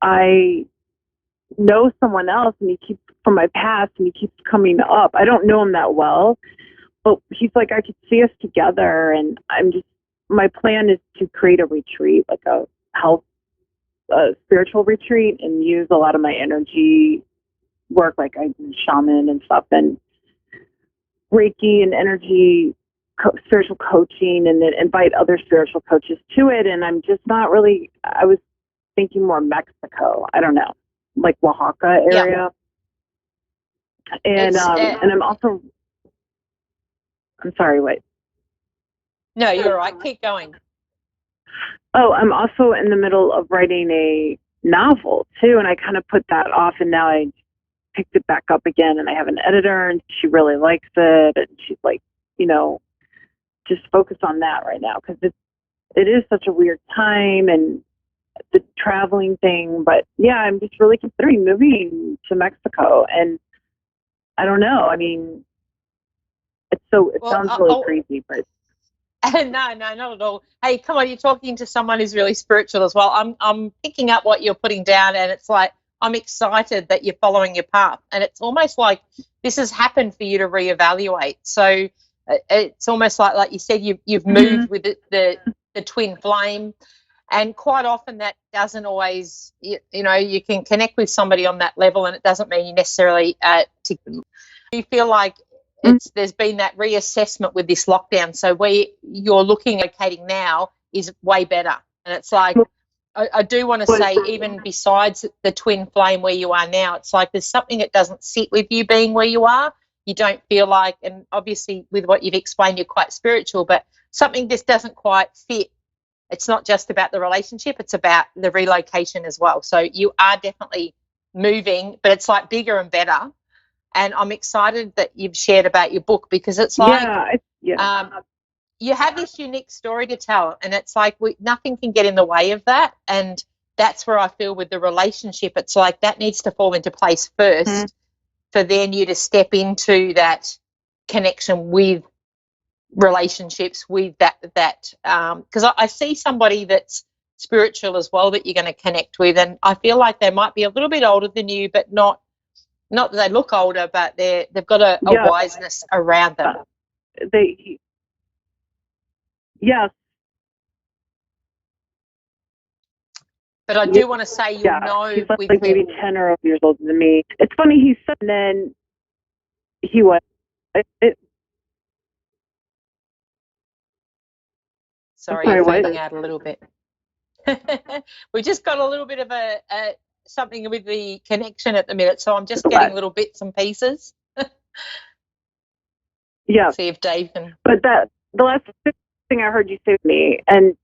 I know someone else, and he keeps from my past, and he keeps coming up. I don't know him that well, but he's like, I could see us together, and my plan is to create a retreat, like a spiritual retreat, and use a lot of my energy work, like I do shaman and stuff, and Reiki and energy spiritual coaching, and then invite other spiritual coaches to it. And I'm just not really, I was thinking more Mexico, I don't know, like Oaxaca area. And and I'm also, I'm sorry, wait. No, you're all right. Keep going. Oh, I'm also in the middle of writing a novel too, and I kind of put that off, and now I picked it back up again, and I have an editor, and she really likes it, and she's like, just focus on that right now, because it is such a weird time, and the traveling thing. But yeah, I'm just really considering moving to Mexico, and I don't know. I mean, it sounds really crazy, but. No, not at all. Hey, come on, you're talking to someone who's really spiritual as well. I'm picking up what you're putting down, and it's like, I'm excited that you're following your path. And it's almost like this has happened for you to reevaluate. So it's almost like you said, you've moved with the twin flame. And quite often that doesn't always, you can connect with somebody on that level, and it doesn't mean you necessarily you feel like there's been that reassessment with this lockdown. So where you're locating now is way better. And it's like, I do want to say, even besides the twin flame where you are now, it's like there's something that doesn't sit with you being where you are. You don't feel like, and obviously with what you've explained, you're quite spiritual, but something just doesn't quite fit. It's not just about the relationship, it's about the relocation as well. So you are definitely moving, but it's like bigger and better. And I'm excited that you've shared about your book, because it's like you have this unique story to tell, and it's like nothing can get in the way of that. And that's where I feel with the relationship, it's like that needs to fall into place first for then you to step into that connection with relationships with that because I see somebody that's spiritual as well that you're going to connect with, and I feel like they might be a little bit older than you, but not that they look older, but they've got a wiseness around them. Yes. But I do want to say, he's like maybe 10 or 11 years older than me. It's funny, he said, and then he was. Sorry, you're fading out a little bit. We just got a little bit of a something with the connection at the minute, so I'm just getting little bits and pieces. Yeah. See if Dave can. But the last thing I heard you say to me, and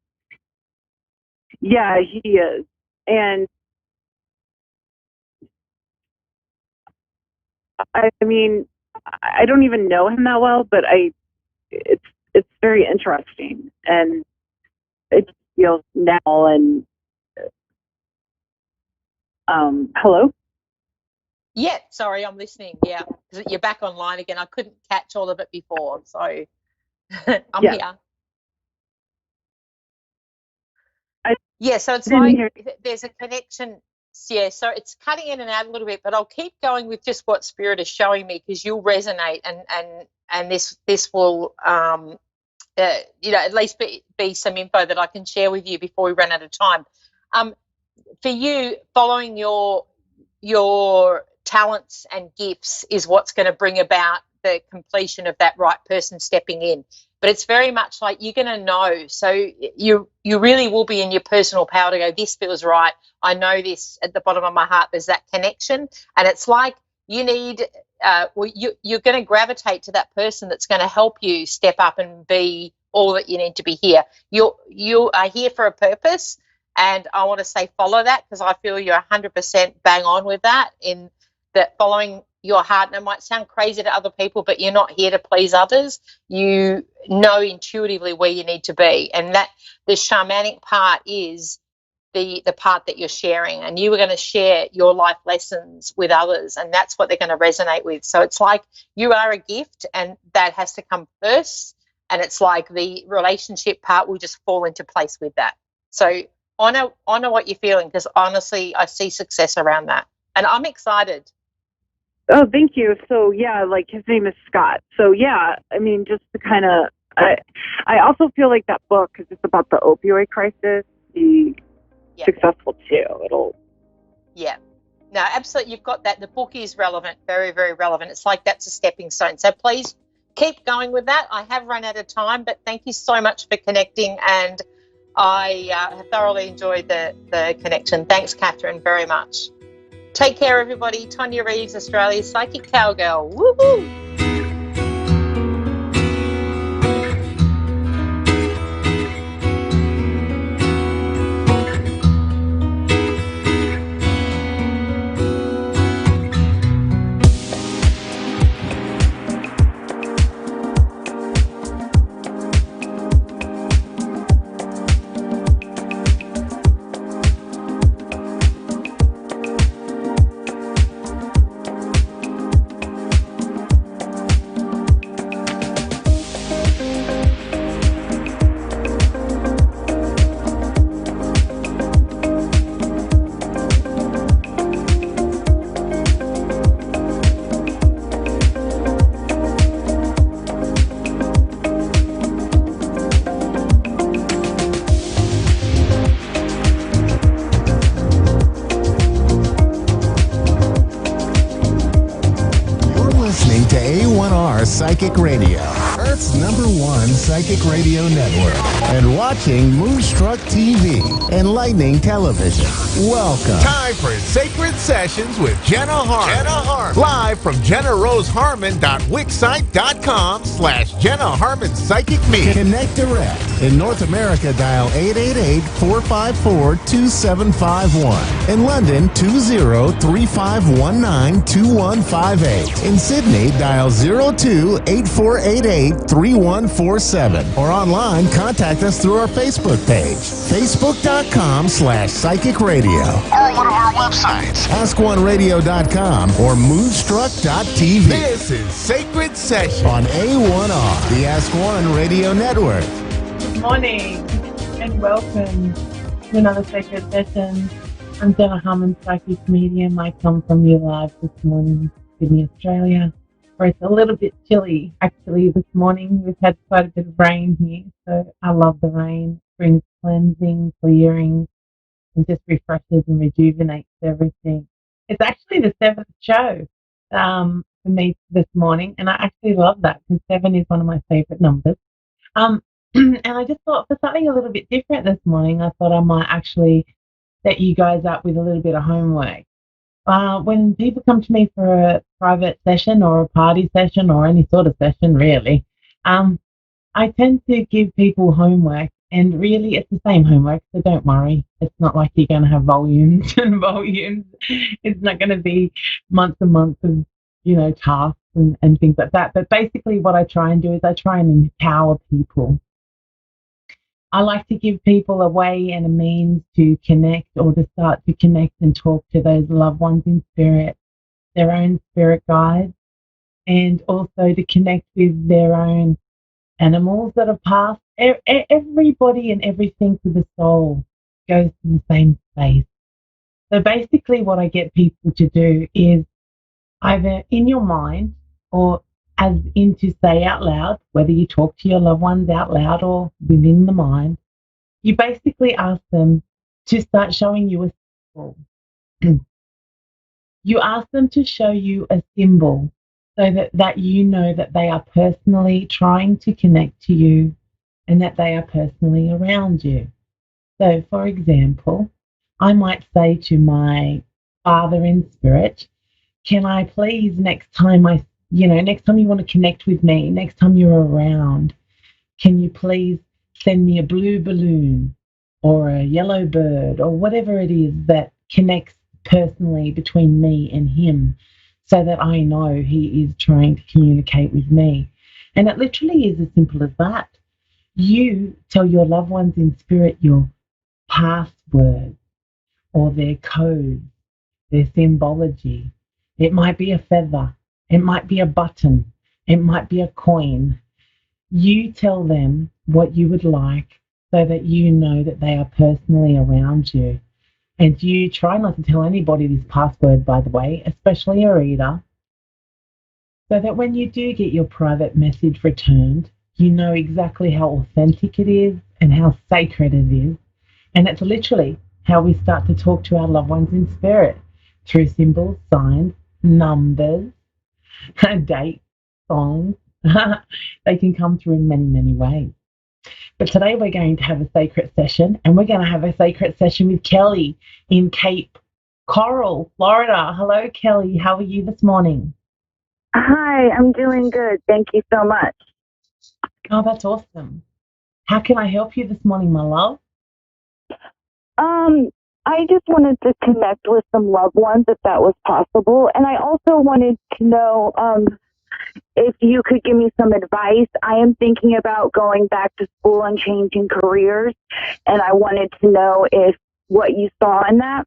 yeah, he is, and I mean, I don't even know him that well, but it's very interesting, and it feels now and hello. Yeah, sorry, I'm listening. Yeah, you're back online again. I couldn't catch all of it before, so I'm here. Yeah, so it's like there's a connection. Yeah, so it's cutting in and out a little bit, but I'll keep going with just what Spirit is showing me, because you'll resonate, and this will at least be some info that I can share with you before we run out of time. For you, following your talents and gifts is what's going to bring about the completion of that right person stepping in. But it's very much like you're going to know. So you really will be in your personal power to go, this feels right. I know this at the bottom of my heart. There's that connection. And it's like you need you're going to gravitate to that person that's going to help you step up and be all that you need to be here. You are here for a purpose. And I want to say follow that, because I feel you're 100% bang on with that, in that following your heart. And it might sound crazy to other people, but you're not here to please others. You know intuitively where you need to be. And that the shamanic part is the part that you're sharing. And you were going to share your life lessons with others, and that's what they're going to resonate with. So it's like you are a gift, and that has to come first. And it's like the relationship part will just fall into place with that. So honor what you're feeling, because honestly, I see success around that, and I'm excited. Oh, thank you. So yeah, like his name is Scott. So yeah, I mean, just to kind of, I also feel like that book is just about the opioid crisis. Be successful too. Yeah. No, absolutely. You've got that. The book is relevant, very, very relevant. It's like that's a stepping stone. So please keep going with that. I have run out of time, but thank you so much for connecting, and I have thoroughly enjoyed the connection. Thanks, Catherine, very much. Take care, everybody. Tonya Reeves, Australia's Psychic Cowgirl. Woohoo! Psychic Radio, Earth's #1 psychic radio network, and watching Moonstruck TV, enlightening television. Welcome. Time for Sacred Sessions with Jenna Harmon. Live from JennaRoseHarmon.wixsite.com/Jenna Harmon Psychic Me. Connect direct In North America, dial 888-454-2751. In London, 20-3519-2158. In Sydney, dial 02-8488-3147. Or online, contact us through our Facebook page, facebook.com/Psychic Radio. Or one of our websites, askoneradio.com or moonstruck.tv. This is Sacred Session on A1R, the Ask One Radio Network. Good morning and welcome to another Sacred Session. I'm Donna Harmon, Psychic Medium. I come from you live this morning, Sydney, Australia, where it's a little bit chilly. Actually, this morning we've had quite a bit of rain here, so I love the rain. It brings cleansing, clearing, and just refreshes and rejuvenates everything. It's actually the 7th show for me this morning, and I actually love that because 7 is one of my favourite numbers. And I just thought for something a little bit different this morning, I thought I might actually set you guys up with a little bit of homework. When people come to me for a private session or a party session or any sort of session, really, I tend to give people homework, and really it's the same homework, so don't worry. It's not like you're going to have volumes and volumes. It's not going to be months and months of, tasks and things like that. But basically what I try and do is I try and empower people. I like to give people a way and a means to connect or to start to connect and talk to those loved ones in spirit, their own spirit guides, and also to connect with their own animals that have passed. Everybody and everything with the soul goes to the same space. So basically what I get people to do is either in your mind or as in to say out loud, whether you talk to your loved ones out loud or within the mind, you basically ask them to start showing you a symbol. You ask them to show you a symbol so that you know that they are personally trying to connect to you and that they are personally around you. So, for example, I might say to my father in spirit, can I please next time next time you want to connect with me, next time you're around, can you please send me a blue balloon or a yellow bird or whatever it is that connects personally between me and him so that I know he is trying to communicate with me. And it literally is as simple as that. You tell your loved ones in spirit your password or their code, their symbology. It might be a feather. It might be a button. It might be a coin. You tell them what you would like so that you know that they are personally around you. And you try not to tell anybody this password, by the way, especially a reader, so that when you do get your private message returned, you know exactly how authentic it is and how sacred it is. And it's literally how we start to talk to our loved ones in spirit through symbols, signs, numbers, dates, songs. They can come through in many, many ways. But today we're going to have a sacred session, and we're going to have a sacred session with Kelly in Cape Coral, Florida. Hello, Kelly. How are you this morning? Hi, I'm doing good. Thank you so much. Oh, that's awesome. How can I help you this morning, my love? I just wanted to connect with some loved ones if that was possible. And I also wanted to know if you could give me some advice. I am thinking about going back to school and changing careers, and I wanted to know if what you saw in that.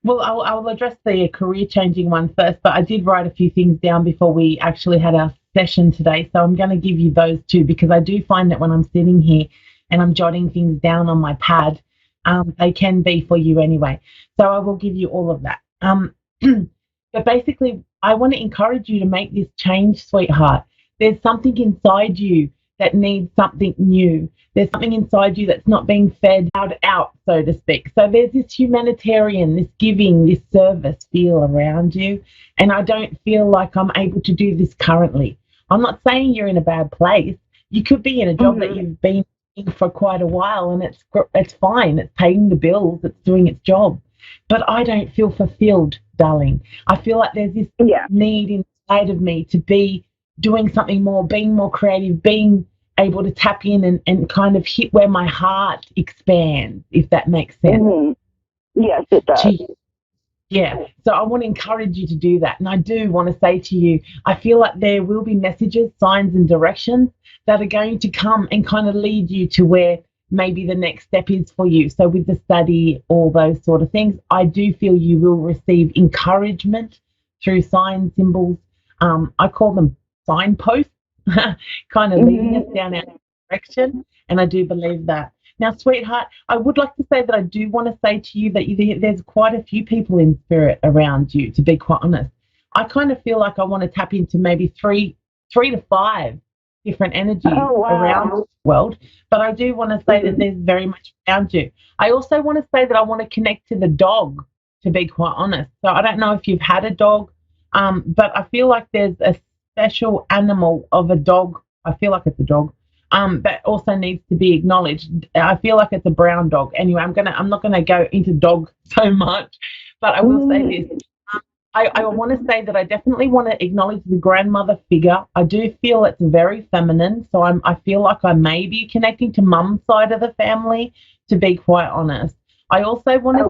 Well, I'll address the career-changing one first, but I did write a few things down before we actually had our session today, so I'm going to give you those two because I do find that when I'm sitting here and I'm jotting things down on my pad, they can be for you anyway. So I will give you all of that. But basically, I want to encourage you to make this change, sweetheart. There's something inside you that needs something new. There's something inside you that's not being fed out, so to speak. So there's this humanitarian, this giving, this service feel around you. And I don't feel like I'm able to do this currently. I'm not saying you're in a bad place. You could be in a job that you've been in for quite a while, and it's fine. It's paying the bills. It's doing its job. But I don't feel fulfilled, darling. I feel like there's this need inside of me to be doing something more, being more creative, being able to tap in and kind of hit where my heart expands, if that makes sense. Yes, it does. Yeah, so I want to encourage you to do that. And I do want to say to you, I feel like there will be messages, signs, and directions that are going to come and kind of lead you to where maybe the next step is for you. So with the study, all those sort of things, I do feel you will receive encouragement through signs, symbols. I call them signposts, kind of leading us down our direction. And I do believe that. Now, sweetheart, I would like to say that I do want to say to you that there's quite a few people in spirit around you, to be quite honest. I kind of feel like I want to tap into maybe three to five different energies around the world, but I do want to say that there's very much around you. I also want to say that I want to connect to the dog, to be quite honest. So I don't know if you've had a dog, but I feel like there's a special animal of a dog. I feel like it's a dog. That also needs to be acknowledged. I feel like it's a brown dog. Anyway, I'm not gonna go into dog so much, but I will say this. I want to say that I definitely want to acknowledge the grandmother figure. I do feel it's very feminine, so I feel like I may be connecting to mum's side of the family, to be quite honest. I also want to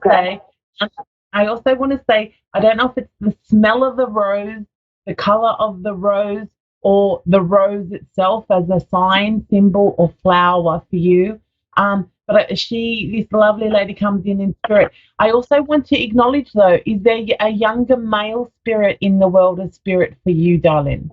say, I don't know if it's the smell of the rose, the color of the rose, or the rose itself as a sign, symbol, or flower for you. But this lovely lady comes in spirit. I also want to acknowledge, though, is there a younger male spirit in the world of spirit for you, darling?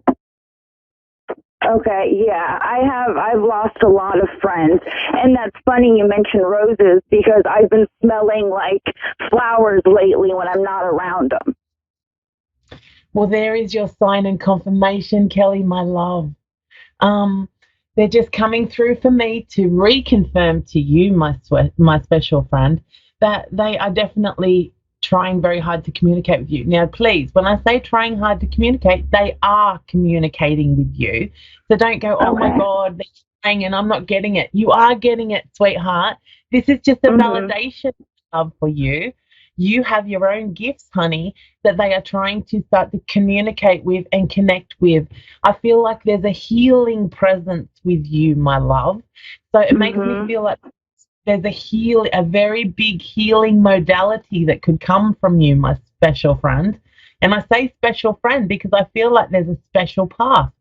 Okay, yeah, I've lost a lot of friends, and that's funny you mention roses because I've been smelling like flowers lately when I'm not around them. Well, there is your sign and confirmation, Kelly, my love. They're just coming through for me to reconfirm to you, my special friend, that they are definitely trying very hard to communicate with you. Now, please, when I say trying hard to communicate, they are communicating with you. So don't go, oh my God, they're trying and I'm not getting it. You are getting it, sweetheart. This is just a validation of for you. You have your own gifts, honey, that they are trying to start to communicate with and connect with. I feel like there's a healing presence with you, my love. So it makes me feel like there's a very big healing modality that could come from you, my special friend. And I say special friend because I feel like there's a special path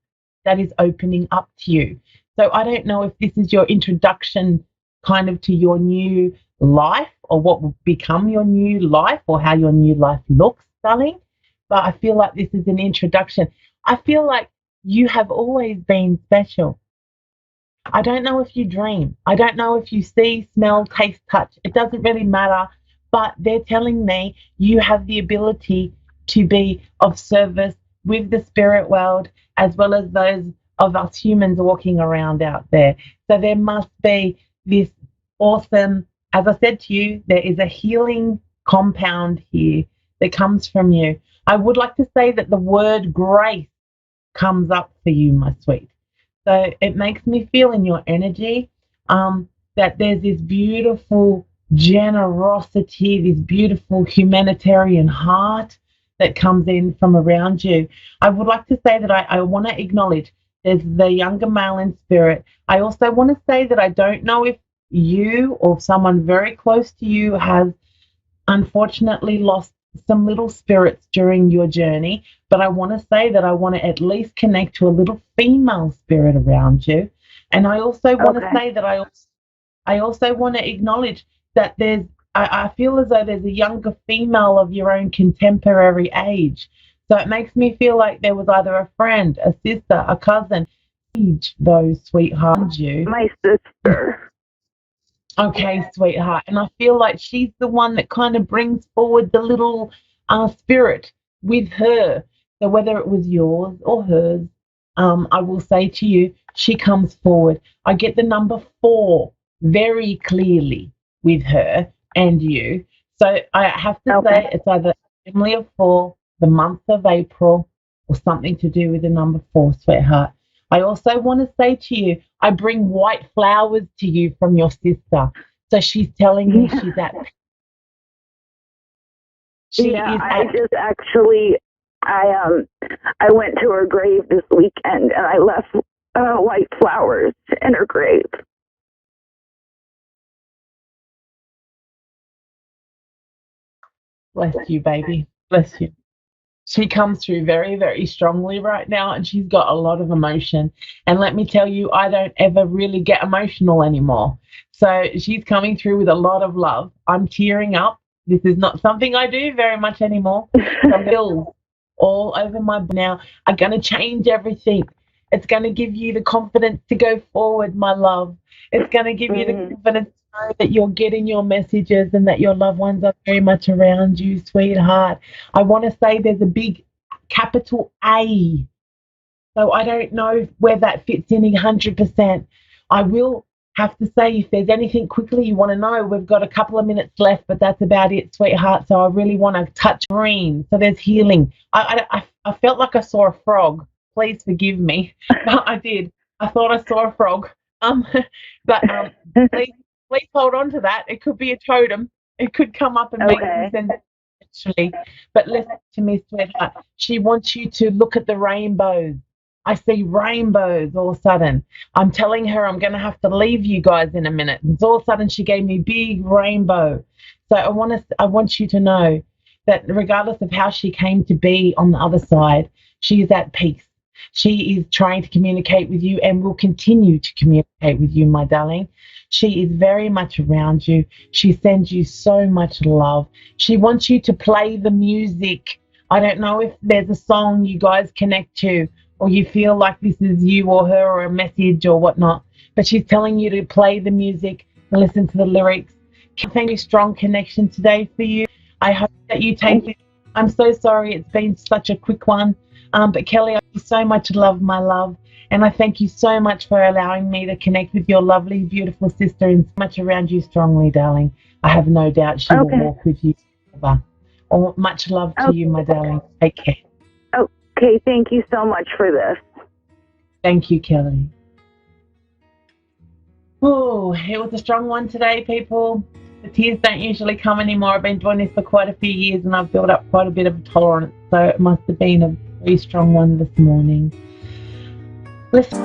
that is opening up to you. So I don't know if this is your introduction kind of to your new life or what will become your new life or how your new life looks, darling. But I feel like this is an introduction. I feel like you have always been special. I don't know if you dream. I don't know if you see, smell, taste, touch. It doesn't really matter. But they're telling me you have the ability to be of service with the spirit world as well as those of us humans walking around out there. So there must be this awesome, as I said to you, there is a healing compound here that comes from you. I would like to say that the word grace comes up for you, my sweet. So it makes me feel in your energy that there's this beautiful generosity, this beautiful humanitarian heart that comes in from around you. I would like to say that I want to acknowledge there's the younger male in spirit. I also want to say that I don't know if you or someone very close to you has unfortunately lost some little spirits during your journey, but I want to say that I want to at least connect to a little female spirit around you. And I also want to say that I also want to acknowledge that I feel as though there's a younger female of your own contemporary age. So it makes me feel like there was either a friend, a sister, a cousin, those sweethearts you. My sister. Okay, sweetheart. And I feel like she's the one that kind of brings forward the little spirit with her. So whether it was yours or hers, I will say to you, she comes forward. I get the number 4 very clearly with her and you. So I have to say it's either family of 4, the month of April, or something to do with the number 4, sweetheart. I also want to say to you, I bring white flowers to you from your sister. So she's telling me she's at. I just actually, I went to her grave this weekend and I left white flowers in her grave. Bless you, baby. Bless you. She comes through very, very strongly right now, and she's got a lot of emotion. And let me tell you, I don't ever really get emotional anymore. So she's coming through with a lot of love. I'm tearing up. This is not something I do very much anymore. I'm ill all over my now. I'm going to change everything. It's going to give you the confidence to go forward, my love. It's going to give you the confidence to know that you're getting your messages and that your loved ones are very much around you, sweetheart. I want to say there's a big capital A. So I don't know where that fits in 100%. I will have to say, if there's anything quickly you want to know, we've got a couple of minutes left, but that's about it, sweetheart. So I really want to touch green. So there's healing. I felt like I saw a frog. Please forgive me. I did. I thought I saw a frog. But please hold on to that. It could be a totem. It could come up and make sense actually. But listen to me, sweetheart. She wants you to look at the rainbows. I see rainbows all of a sudden. I'm telling her I'm going to have to leave you guys in a minute. And all of a sudden she gave me big rainbow. So I want you to know that regardless of how she came to be on the other side, she is at peace. She is trying to communicate with you and will continue to communicate with you, my darling. She is very much around you. She sends you so much love. She wants you to play the music. I don't know if there's a song you guys connect to or you feel like this is you or her or a message or whatnot, but she's telling you to play the music and listen to the lyrics. Thank you, strong connection today for you. I hope that you take this. I'm so sorry it's been such a quick one. But Kelly, I give you so much love, my love. And I thank you so much for allowing me to connect with your lovely, beautiful sister and so much around you strongly, darling. I have no doubt she will walk with you forever. Oh, much love to you, my darling. Take care. Okay, thank you so much for this. Thank you, Kelly. Oh, it was a strong one today, people. The tears don't usually come anymore. I've been doing this for quite a few years and I've built up quite a bit of tolerance. So it must have been a very strong one this morning. Listen.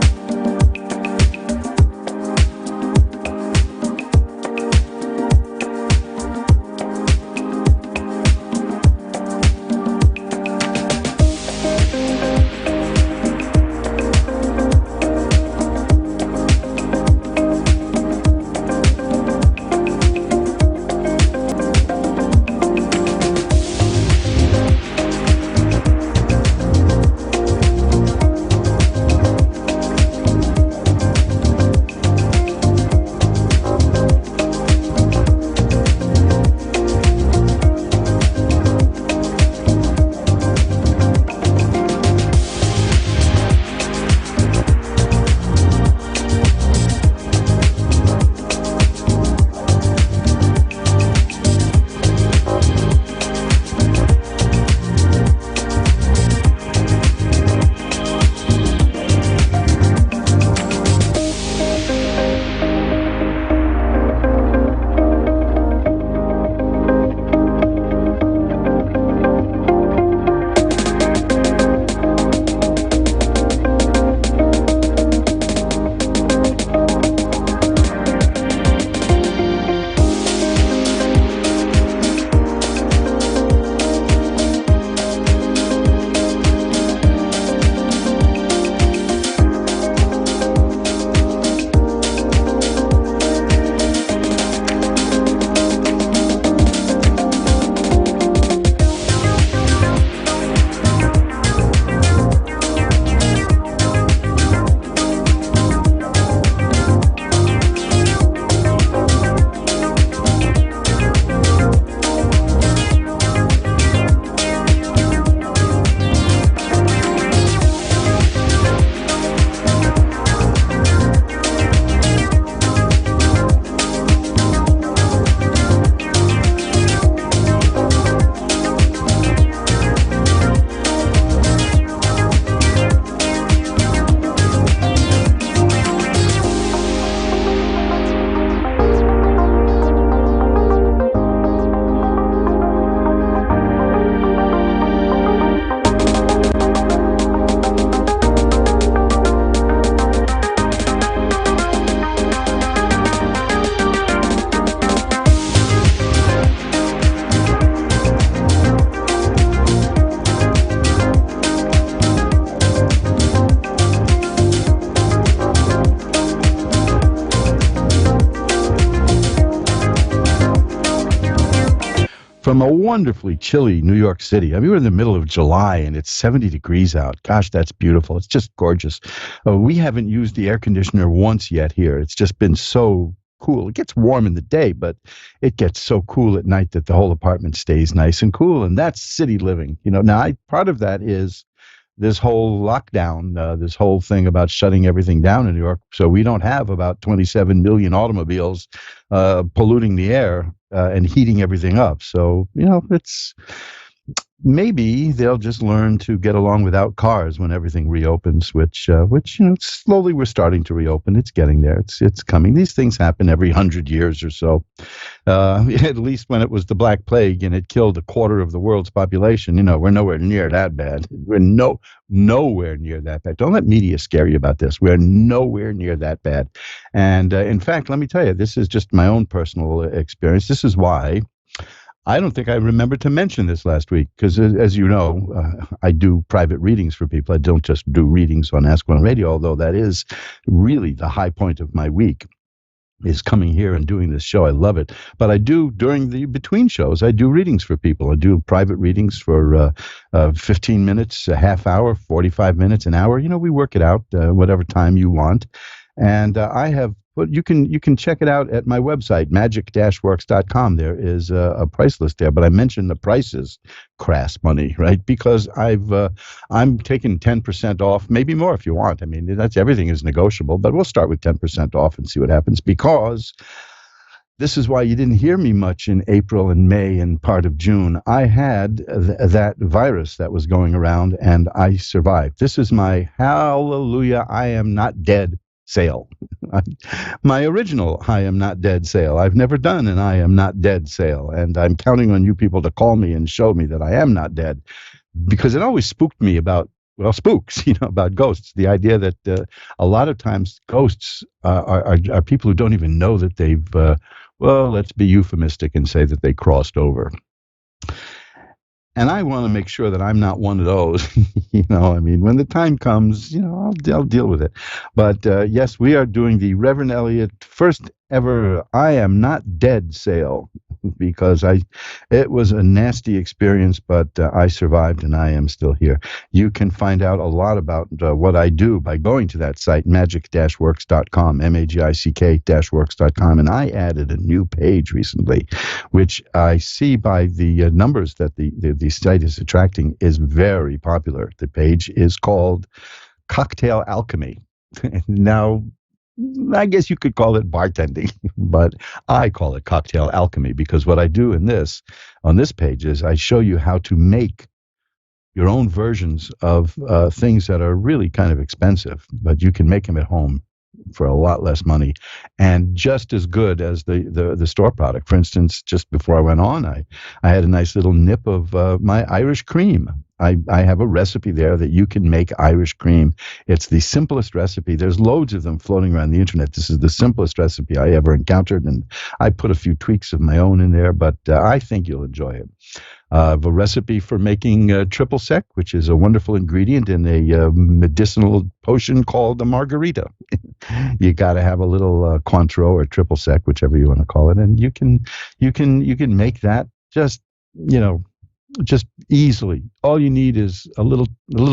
from a wonderfully chilly New York City. I mean, we're in the middle of July and it's 70 degrees out. Gosh, that's beautiful. It's just gorgeous. We haven't used the air conditioner once yet here. It's just been so cool. It gets warm in the day, but it gets so cool at night that the whole apartment stays nice and cool. And that's city living. Now part of that is this whole lockdown, this whole thing about shutting everything down in New York. So we don't have about 27 million automobiles polluting the air and heating everything up. So, it's maybe they'll just learn to get along without cars when everything reopens, which slowly we're starting to reopen. It's getting there. It's coming. These things happen every 100 years or so. At least when it was the Black Plague and it killed a quarter of the world's population, we're nowhere near that bad. We're nowhere near that bad. Don't let media scare you about this. We're nowhere near that bad. And in fact, let me tell you, this is just my own personal experience. This is why I don't think I remembered to mention this last week because, as you know, I do private readings for people. I don't just do readings on Ask One Radio, although that is really the high point of my week, is coming here and doing this show. I love it. But I do, during the between shows, I do readings for people. I do private readings for 15 minutes, a half hour, 45 minutes, an hour. We work it out, whatever time you want. And I have you can check it out at my website, magic-works.com. There is a price list there, but I mentioned the prices, crass money, right? Because I'm taking 10% off, maybe more if you want. I mean, everything is negotiable, but we'll start with 10% off and see what happens, because this is why you didn't hear me much in April and May and part of June. I had that virus that was going around and I survived. This is my hallelujah, I am not dead sale. My original I am not dead sale. I've never done an I am not dead sale, and I'm counting on you people to call me and show me that I am not dead, because it always spooked me about spooks, about ghosts. The idea that a lot of times ghosts are people who don't even know that they've let's be euphemistic and say that they crossed over. And I want to make sure that I'm not one of those. I mean, when the time comes, I'll deal with it. But yes, we are doing the Reverend Elliot first ever I am not dead sale, because it was a nasty experience, but I survived and I am still here. You can find out a lot about what I do by going to that site, magic-works.com, magic-works.com. And I added a new page recently, which I see by the numbers that the site is attracting is very popular. The page is called Cocktail Alchemy. Now, I guess you could call it bartending, but I call it Cocktail Alchemy, because what I do on this page is I show you how to make your own versions of things that are really kind of expensive, but you can make them at home for a lot less money and just as good as the store product. For instance, just before I went on, I had a nice little nip of my Irish cream. I have a recipe there that you can make Irish cream. It's the simplest recipe. There's loads of them floating around the internet. This is the simplest recipe I ever encountered, and I put a few tweaks of my own in there, but I think you'll enjoy it. I have a recipe for making triple sec, which is a wonderful ingredient in a medicinal potion called the margarita. You got to have a little Cointreau or triple sec, whichever you want to call it, and you can make that just easily. All you need is a little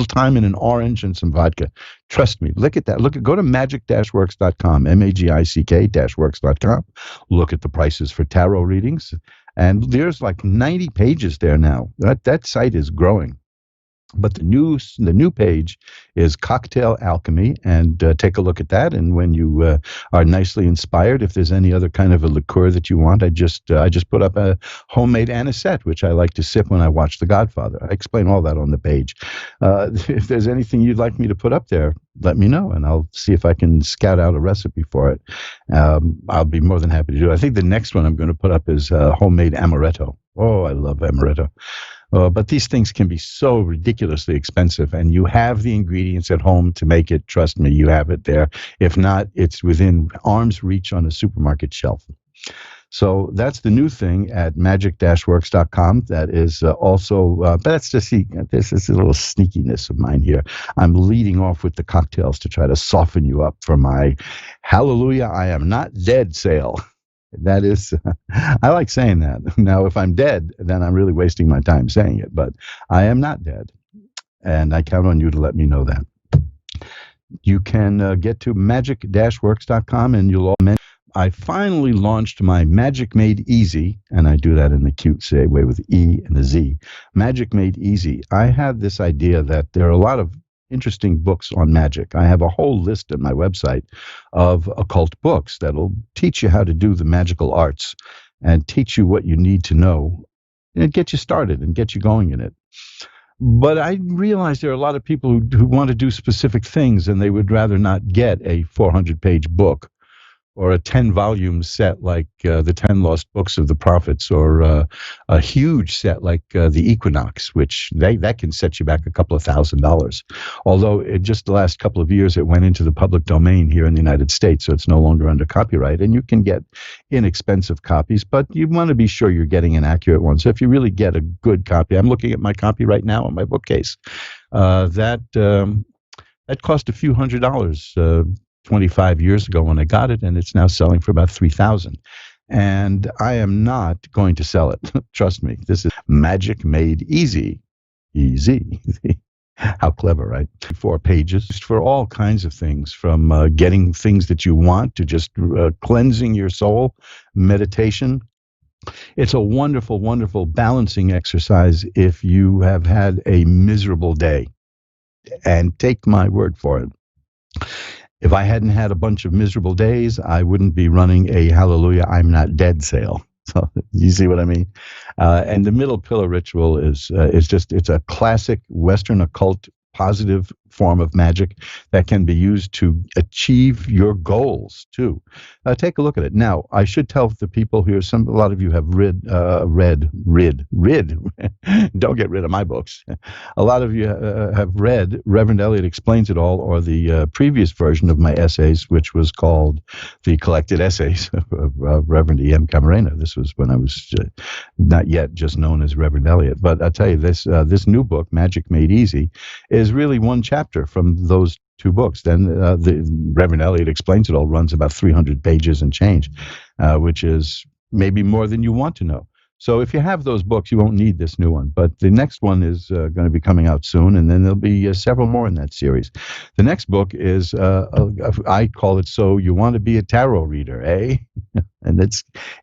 time and an orange and some vodka. Trust me. Look at that. Go to magic-works.com, magic-works.com. Look at the prices for tarot readings. And there's like 90 pages there now. That site is growing. But the new page is Cocktail Alchemy, and take a look at that. And when you are nicely inspired, if there's any other kind of a liqueur that you want, I just put up a homemade anisette, which I like to sip when I watch The Godfather. I explain all that on the page. If there's anything you'd like me to put up there, let me know, and I'll see if I can scout out a recipe for it. I'll be more than happy to do it. I think the next one I'm going to put up is homemade amaretto. Oh, I love amaretto. But these things can be so ridiculously expensive, and you have the ingredients at home to make it. Trust me, you have it there. If not, it's within arm's reach on a supermarket shelf. So that's the new thing at magic-works.com. That is also, but that's just, this is a little sneakiness of mine here. I'm leading off with the cocktails to try to soften you up for my Hallelujah, I Am Not Dead sale. That is, I like saying that. Now, if I'm dead, then I'm really wasting my time saying it, but I am not dead. And I count on you to let me know that. You can get to magic-works.com and you'll all mention. I finally launched my Magic Made Easy, and I do that in the cute way with E and a Z. Magic Made Easy. I had this idea that there are a lot of interesting books on magic. I have a whole list on my website of occult books that'll teach you how to do the magical arts and teach you what you need to know and get you started and get you going in it. But I realize there are a lot of people who want to do specific things and they would rather not get a 400-page book or a 10-volume set like the 10 Lost Books of the Prophets, or a huge set like the Equinox, which that can set you back a couple of $1,000s. Although in just the last couple of years, it went into the public domain here in the United States, so it's no longer under copyright, and you can get inexpensive copies, but you want to be sure you're getting an accurate one. So if you really get a good copy, I'm looking at my copy right now on my bookcase, that cost a few $100s. 25 years ago when I got it, and it's now selling for about $3,000. And I am not going to sell it. Trust me. This is Magic Made Easy. Easy. How clever, right? 4 pages for all kinds of things, from getting things that you want to just cleansing your soul, meditation. It's a wonderful, wonderful balancing exercise if you have had a miserable day. And take my word for it. If I hadn't had a bunch of miserable days, I wouldn't be running a Hallelujah, I'm Not Dead sale. So you see what I mean? And the middle pillar ritual is it's a classic Western occult positive form of magic that can be used to achieve your goals too. Take a look at it. Now, I should tell the people here, a lot of you have read, don't get rid of my books. A lot of you have read Reverend Elliot Explains It All, or the previous version of my essays, which was called The Collected Essays of Reverend E.M. Camarena. This was when I was not yet just known as Reverend Elliot. But I'll tell you, this new book, Magic Made Easy, is really one chapter from those 2 books. Then the Reverend Elliot Explains It All runs about 300 pages and change, which is maybe more than you want to know. So if you have those books, you won't need this new one. But the next one is going to be coming out soon, and then there'll be several more in that series. The next book is, I call it So You Want to Be a Tarot Reader, eh? And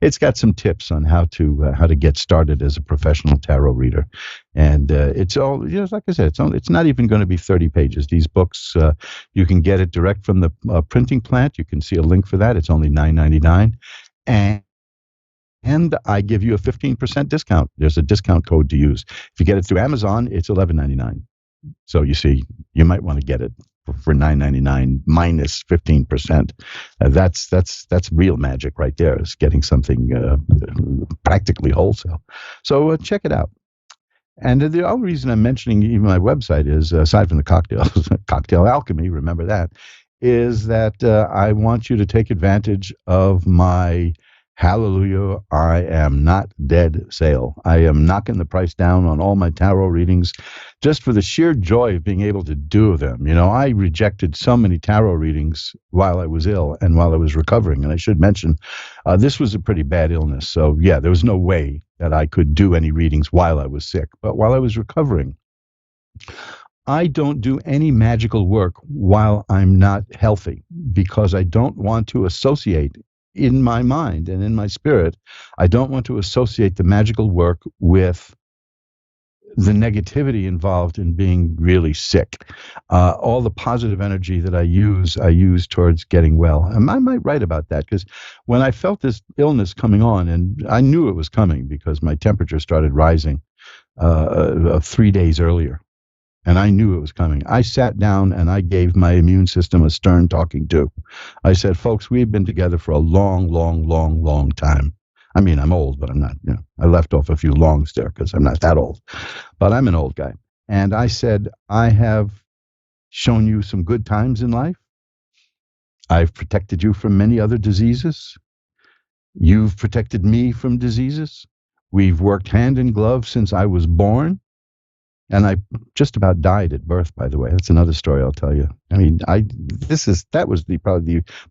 it's got some tips on how to get started as a professional tarot reader. And it's all, like I said, it's not even going to be 30 pages. These books, you can get it direct from the printing plant. You can see a link for that. It's only $9.99. And I give you a 15% discount. There's a discount code to use. If you get it through Amazon, it's $11.99. So you see, you might want to get it for $9.99 minus 15%. That's real magic right there. Is getting something practically wholesale. So check it out. And the only reason I'm mentioning even my website is, aside from the cocktails, Cocktail Alchemy, remember that, is that I want you to take advantage of my Hallelujah, I Am Not Dead sale. I am knocking the price down on all my tarot readings just for the sheer joy of being able to do them. I rejected so many tarot readings while I was ill and while I was recovering. And I should mention, this was a pretty bad illness. So yeah, there was no way that I could do any readings while I was sick. But while I was recovering, I don't do any magical work while I'm not healthy, because I don't want to associate, in my mind and in my spirit, I don't want to associate the magical work with the negativity involved in being really sick. All the positive energy that I use towards getting well. And I might write about that, because when I felt this illness coming on, and I knew it was coming because my temperature started rising 3 days earlier, and I knew it was coming. I sat down and I gave my immune system a stern talking to. I said, folks, we've been together for a long, long, long, long time. I mean, I'm old, but I'm not, I left off a few longs there because I'm not that old, but I'm an old guy. And I said, I have shown you some good times in life. I've protected you from many other diseases. You've protected me from diseases. We've worked hand in glove since I was born. And I just about died at birth, by the way. That's another story I'll tell you. I mean, that was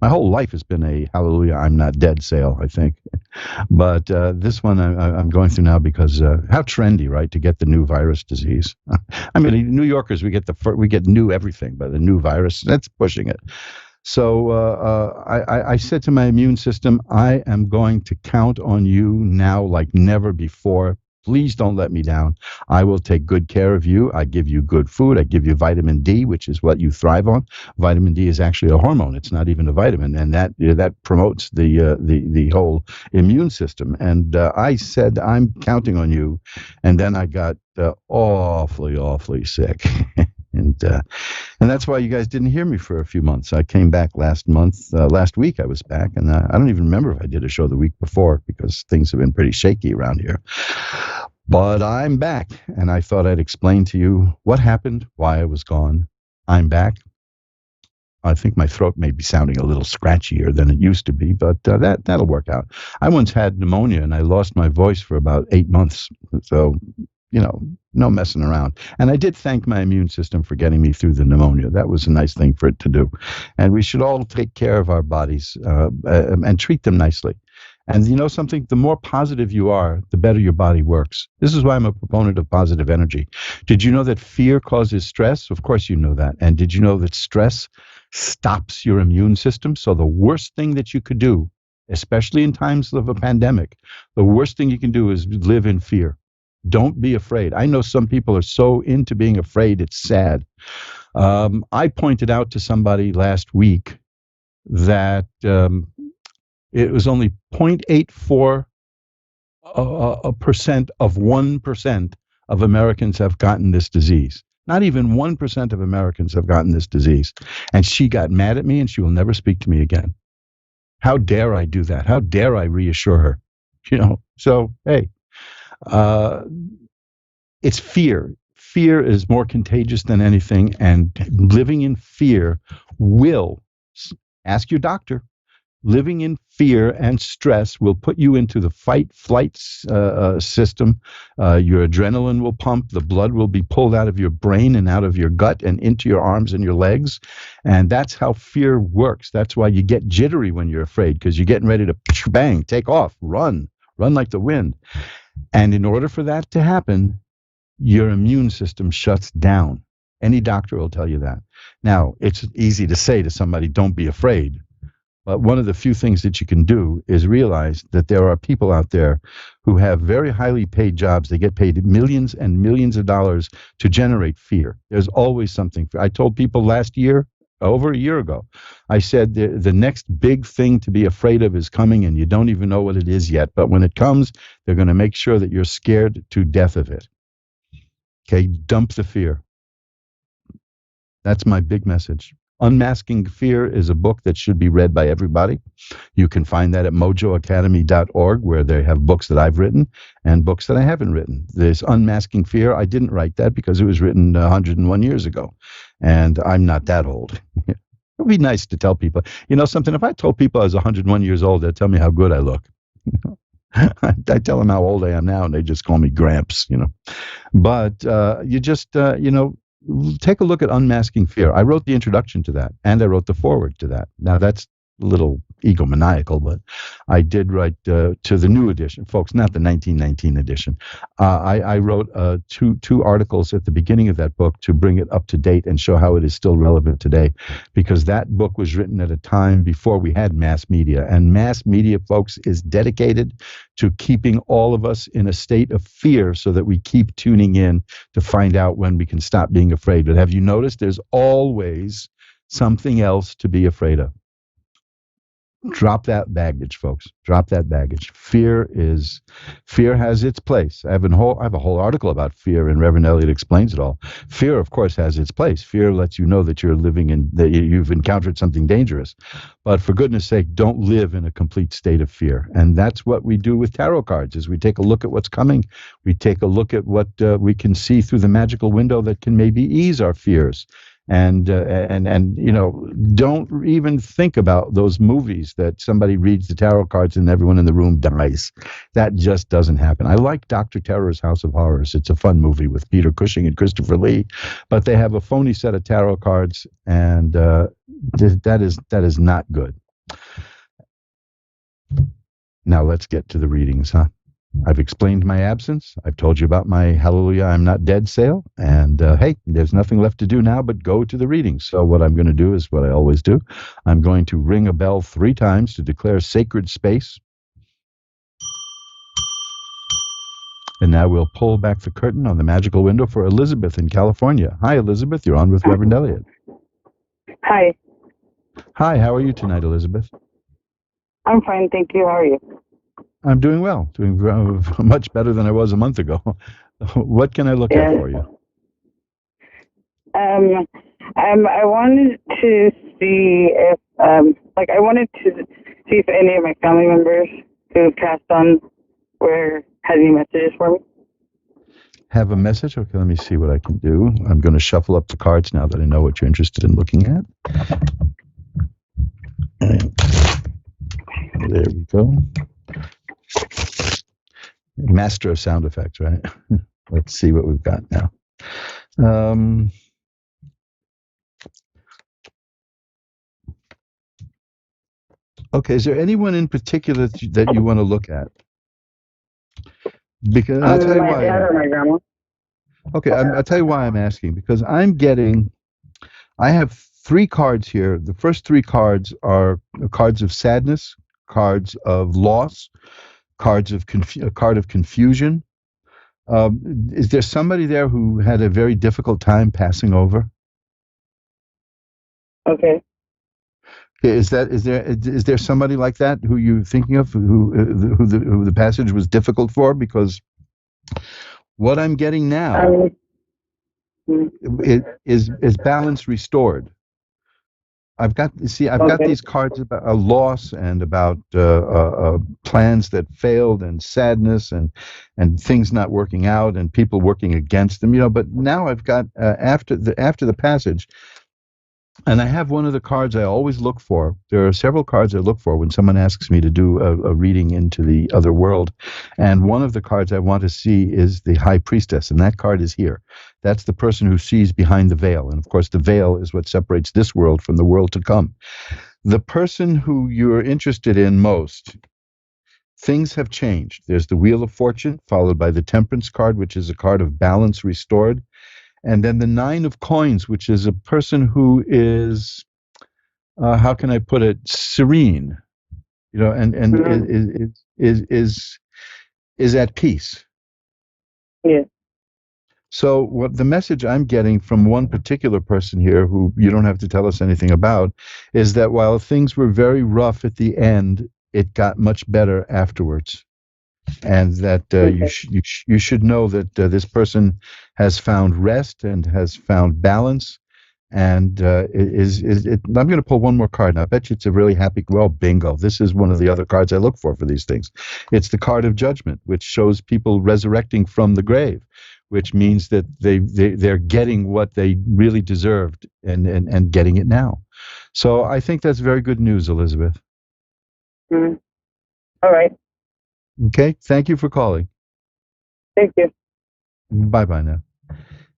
my whole life has been a hallelujah, I'm not dead sale, I think. But this one I'm going through now because how trendy, right, to get the new virus disease. I mean, New Yorkers, we get new everything, but the new virus, that's pushing it. So I said to my immune system, I am going to count on you now like never before. Please don't let me down. I will take good care of you. I give you good food. I give you vitamin D, which is what you thrive on. Vitamin D is actually a hormone. It's not even a vitamin, and that promotes the whole immune system. And I said, I'm counting on you. And then I got awfully sick. And that's why you guys didn't hear me for a few months. I came back last week I was back, and I don't even remember if I did a show the week before because things have been pretty shaky around here. But I'm back, and I thought I'd explain to you what happened, why I was gone. I'm back. I think my throat may be sounding a little scratchier than it used to be, but that'll work out. I once had pneumonia, and I lost my voice for about 8 months. So, no messing around. And I did thank my immune system for getting me through the pneumonia. That was a nice thing for it to do. And we should all take care of our bodies and treat them nicely. And you know something? The more positive you are, the better your body works. This is why I'm a proponent of positive energy. Did you know that fear causes stress? Of course you know that. And did you know that stress stops your immune system? So the worst thing that you could do, especially in times of a pandemic, the worst thing you can do is live in fear. Don't be afraid. I know some people are so into being afraid, it's sad. I pointed out to somebody last week that it was only 0.84% of 1% of Americans have gotten this disease. Not even 1% of Americans have gotten this disease. And she got mad at me, and she will never speak to me again. How dare I do that? How dare I reassure her? So, hey. It's fear. Fear is more contagious than anything, and living in fear will, ask your doctor, living in fear and stress will put you into the fight-flight system. Your adrenaline will pump, the blood will be pulled out of your brain and out of your gut and into your arms and your legs, and that's how fear works. That's why you get jittery when you're afraid, because you're getting ready to bang, take off, run like the wind. And in order for that to happen, your immune system shuts down. Any doctor will tell you that. Now, it's easy to say to somebody, don't be afraid. But one of the few things that you can do is realize that there are people out there who have very highly paid jobs. They get paid millions and millions of dollars to generate fear. There's always something. I told people last year, over a year ago, I said the next big thing to be afraid of is coming, and you don't even know what it is yet. But when it comes, they're going to make sure that you're scared to death of it. Okay, dump the fear. That's my big message. Unmasking Fear is a book that should be read by everybody. You can find that at mojoacademy.org, where they have books that I've written and books that I haven't written. This Unmasking Fear, I didn't write that because it was written 101 years ago, and I'm not that old. It would be nice to tell people. Something, if I told people I was 101 years old, they'd tell me how good I look. I tell them how old I am now, and they just call me Gramps, But you just, take a look at Unmasking Fear. I wrote the introduction to that, and I wrote the foreword to that. Now, that's a little egomaniacal, but I did write to the new edition, folks, not the 1919 edition. I wrote two articles at the beginning of that book to bring it up to date and show how it is still relevant today, because that book was written at a time before we had mass media, and mass media, folks, is dedicated to keeping all of us in a state of fear so that we keep tuning in to find out when we can stop being afraid. But have you noticed there's always something else to be afraid of? Drop that baggage, folks. Drop that baggage. Fear has its place. I have a whole article about fear, and Reverend Elliott explains it all. Fear, of course, has its place. Fear lets you know that that you've encountered something dangerous. But for goodness sake, don't live in a complete state of fear. And that's what we do with tarot cards, is we take a look at what's coming. We take a look at what we can see through the magical window that can maybe ease our fears. and don't even think about those movies that somebody reads the tarot cards and everyone in the room dies. That just doesn't happen. I like Dr. Terror's House of Horrors. It's a fun movie with Peter Cushing and Christopher Lee, but they have a phony set of tarot cards, and that is not good. Now let's get to the readings, huh? I've explained my absence. I've told you about my Hallelujah, I'm Not Dead sale. And hey, there's nothing left to do now but go to the readings. So what I'm going to do is what I always do. I'm going to ring a bell 3 times to declare sacred space. And now we'll pull back the curtain on the magical window for Elizabeth in California. Hi, Elizabeth. You're on with Reverend Elliot. Hi. Hi, how are you tonight, Elizabeth? I'm fine, thank you. How are you? I'm doing well, doing much better than I was a month ago. What can I look at for you? I wanted to see if, see if any of my family members who passed on had any messages for me. Have a message? Okay, let me see what I can do. I'm going to shuffle up the cards now that I know what you're interested in looking at. And there we go. Master of sound effects, right? Let's see what we've got now. Okay, is there anyone in particular that you want to look at? Because I'll tell you why. My dad or my grandma. Okay, I'll tell you why I'm asking. Because I have 3 cards here. The first 3 cards are cards of sadness, cards of loss, a card of confusion. Is there somebody there who had a very difficult time passing over? Okay. Is there somebody like that who you're thinking of who the passage was difficult for? Because what I'm getting now is balance restored. I've got these cards about a loss and about plans that failed and sadness and things not working out and people working against them, but now I've got after the passage, and I have one of the cards I always look for. There are several cards I look for when someone asks me to do a reading into the other world, and one of the cards I want to see is the High Priestess, and that card is here. That's the person who sees behind the veil, and of course the veil is what separates this world from the world to come. The person who you're interested in most, things have changed. There's the Wheel of Fortune, followed by the Temperance card, which is a card of balance restored. And then the 9 of Coins, which is a person who is, how can I put it, serene, and is at peace. Yeah. So what the message I'm getting from one particular person here, who you don't have to tell us anything about, is that while things were very rough at the end, it got much better afterwards. And that you should know that this person has found rest and has found balance, and I'm going to pull one more card. Now, I bet you it's a really happy. Well, bingo! This is one of the other cards I look for these things. It's the card of Judgment, which shows people resurrecting from the grave, which means that they're getting what they really deserved and getting it now. So I think that's very good news, Elizabeth. Mm-hmm. All right. Okay, thank you for calling. Thank you. Bye-bye now.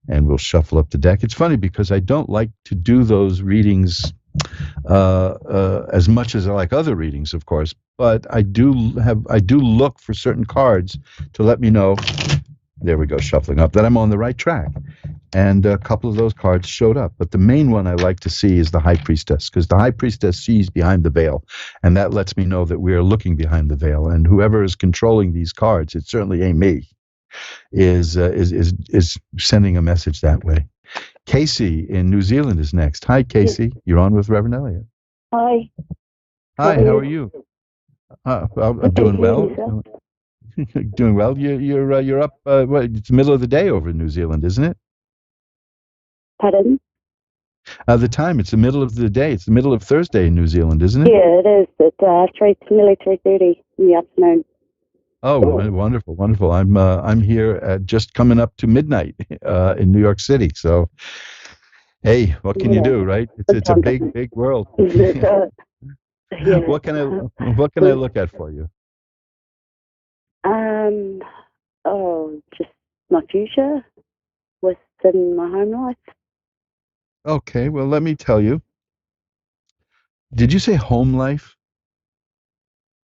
And we'll shuffle up the deck. It's funny because I don't like to do those readings as much as I like other readings, of course, but I do look for certain cards to let me know, there we go, shuffling up, that I'm on the right track. And a couple of those cards showed up. But the main one I like to see is the High Priestess, because the High Priestess sees behind the veil, and that lets me know that we are looking behind the veil. And whoever is controlling these cards, it certainly ain't me, is sending a message that way. Casey in New Zealand is next. Hi, Casey. You're on with Reverend Elliot. Hi. Hi, how are you? I'm doing well. Doing well. You're up. It's the middle of the day over in New Zealand, isn't it? Pardon? The time. It's the middle of the day. It's the middle of Thursday in New Zealand, isn't it? Yeah, it is. It's nearly 3:30 in the afternoon. Oh, wonderful, wonderful. I'm here at just coming up to midnight in New York City. So Hey, what can you do, right? It's a big, big world. Yeah. What can I look at for you? Just my future within my home life. Okay, well, let me tell you. Did you say home life?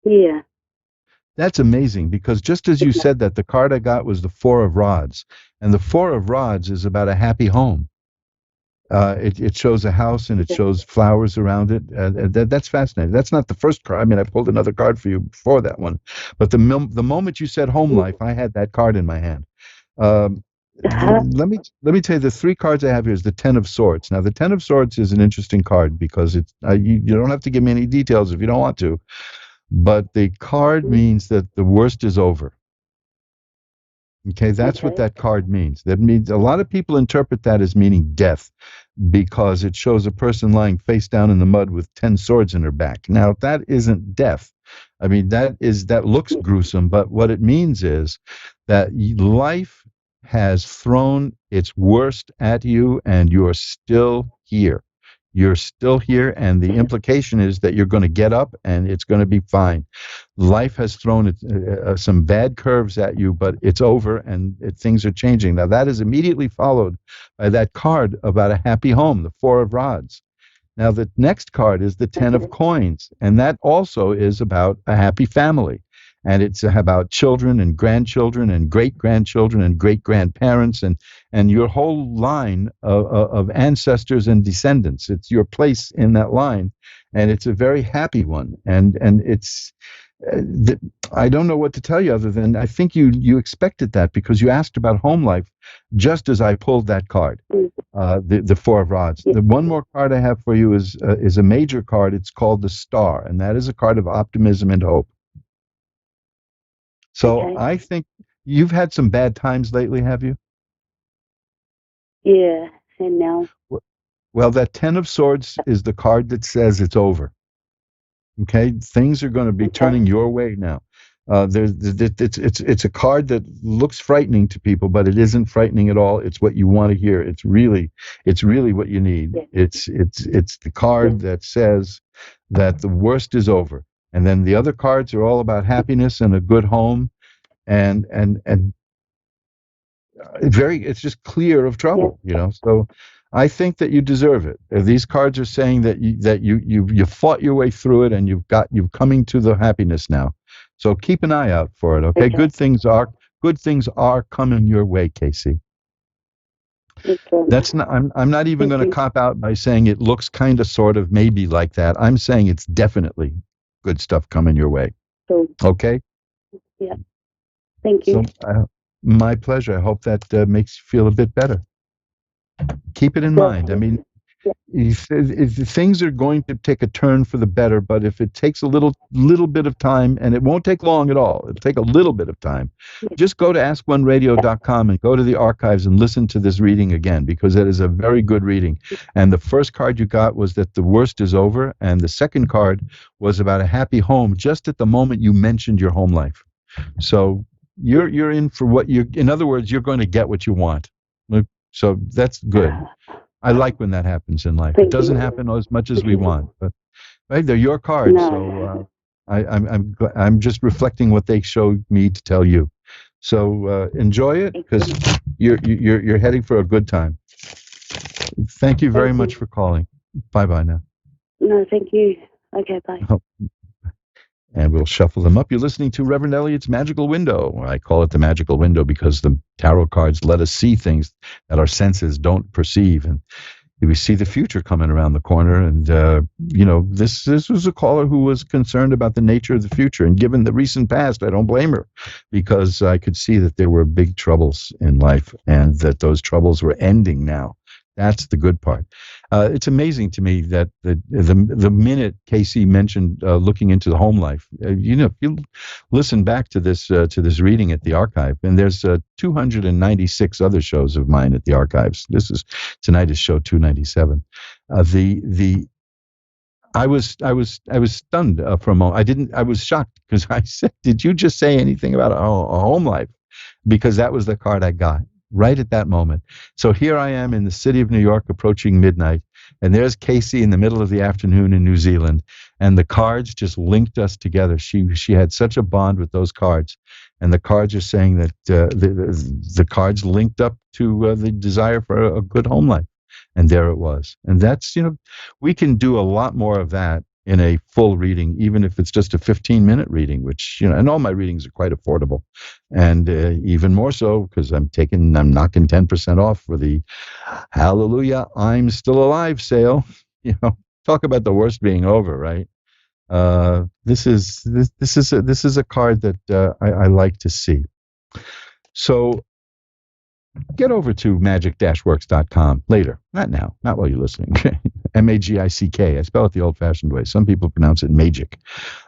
Yeah. That's amazing because just as you said that, the card I got was the Four of Rods. And the Four of Rods is about a happy home. It shows a house and it shows flowers around it. That's fascinating. That's not the first card. I mean, I pulled another card for you before that one. But the moment you said home life, I had that card in my hand. Um, let me tell you, the three cards I have here is the Ten of Swords. Now, the Ten of Swords is an interesting card because it's you don't have to give me any details if you don't want to. But the card means that the worst is over. Okay, that's what that card means. That means a lot of people interpret that as meaning death because it shows a person lying face down in the mud with 10 swords in her back. Now, that isn't death. I mean, that looks gruesome, but what it means is that life has thrown its worst at you and you're still here. You're still here, and the implication is that you're going to get up and it's going to be fine. Life has thrown some bad curves at you, but it's over and things are changing. Now, that is immediately followed by that card about a happy home, the Four of Rods. Now, the next card is the Ten of Coins, and that also is about a happy family. And it's about children and grandchildren and great-grandchildren and great-grandparents and your whole line of ancestors and descendants. It's your place in that line, and it's a very happy one. And it's I don't know what to tell you other than I think you expected that because you asked about home life just as I pulled that card, the Four of Rods. The one more card I have for you is a major card. It's called the Star, and that is a card of optimism and hope. So I think you've had some bad times lately, have you? Yeah, and now. Well, that Ten of Swords is the card that says it's over. Okay, things are going to be turning your way now. It's a card that looks frightening to people, but it isn't frightening at all. It's what you want to hear. It's really what you need. It's the card that says that the worst is over. And then the other cards are all about happiness and a good home, and it's just clear of trouble, So I think that you deserve it. These cards are saying that you fought your way through it and you've coming to the happiness now. So keep an eye out for it. Okay, good things are coming your way, Casey. That's not. I'm not even going to cop out by saying it looks kind of, sort of, maybe like that. I'm saying it's definitely good stuff coming your way. Okay. Yeah. Thank you. So, my pleasure. I hope that makes you feel a bit better. Keep it in mind. I mean, if things are going to take a turn for the better, but if it takes a little bit of time, and it won't take long at all, it'll take a little bit of time, just go to askoneradio.com and go to the archives and listen to this reading again, because it is a very good reading. And the first card you got was that the worst is over, and the second card was about a happy home just at the moment you mentioned your home life. So you're in for in other words, you're going to get what you want. So that's good. I like when that happens in life. It doesn't happen as much as we want, but right, they're your cards. So I'm just reflecting what they showed me to tell you. So enjoy it, because you're heading for a good time. Thank you very much for calling. Bye now. No, thank you. Okay, bye. And we'll shuffle them up. You're listening to Reverend Elliot's Magical Window. I call it the Magical Window because the tarot cards let us see things that our senses don't perceive. And we see the future coming around the corner. And, this was a caller who was concerned about the nature of the future. And given the recent past, I don't blame her, because I could see that there were big troubles in life and that those troubles were ending now. That's the good part. It's amazing to me that the minute Casey mentioned looking into the home life, if you listen back to this reading at the archive, and there's 296 other shows of mine at the archives. Tonight is show 297. I was stunned for a moment. I was shocked because I said, "Did you just say anything about a home life?" Because that was the card I got. right at that moment. So here I am in the city of New York approaching midnight, and there's Casey in the middle of the afternoon in New Zealand, and the cards just linked us together. She had such a bond with those cards, and the cards are saying that the cards linked up to the desire for a good home life, and there it was. And that's, we can do a lot more of that in a full reading, even if it's just a 15-minute reading, which, and all my readings are quite affordable. And even more so because I'm knocking 10% off for the Hallelujah, I'm Still Alive sale. Talk about the worst being over, right? This is a card that I like to see. So get over to magic-works.com later. Not now. Not while you're listening. M-A-G-I-C-K. I spell it the old-fashioned way. Some people pronounce it magic.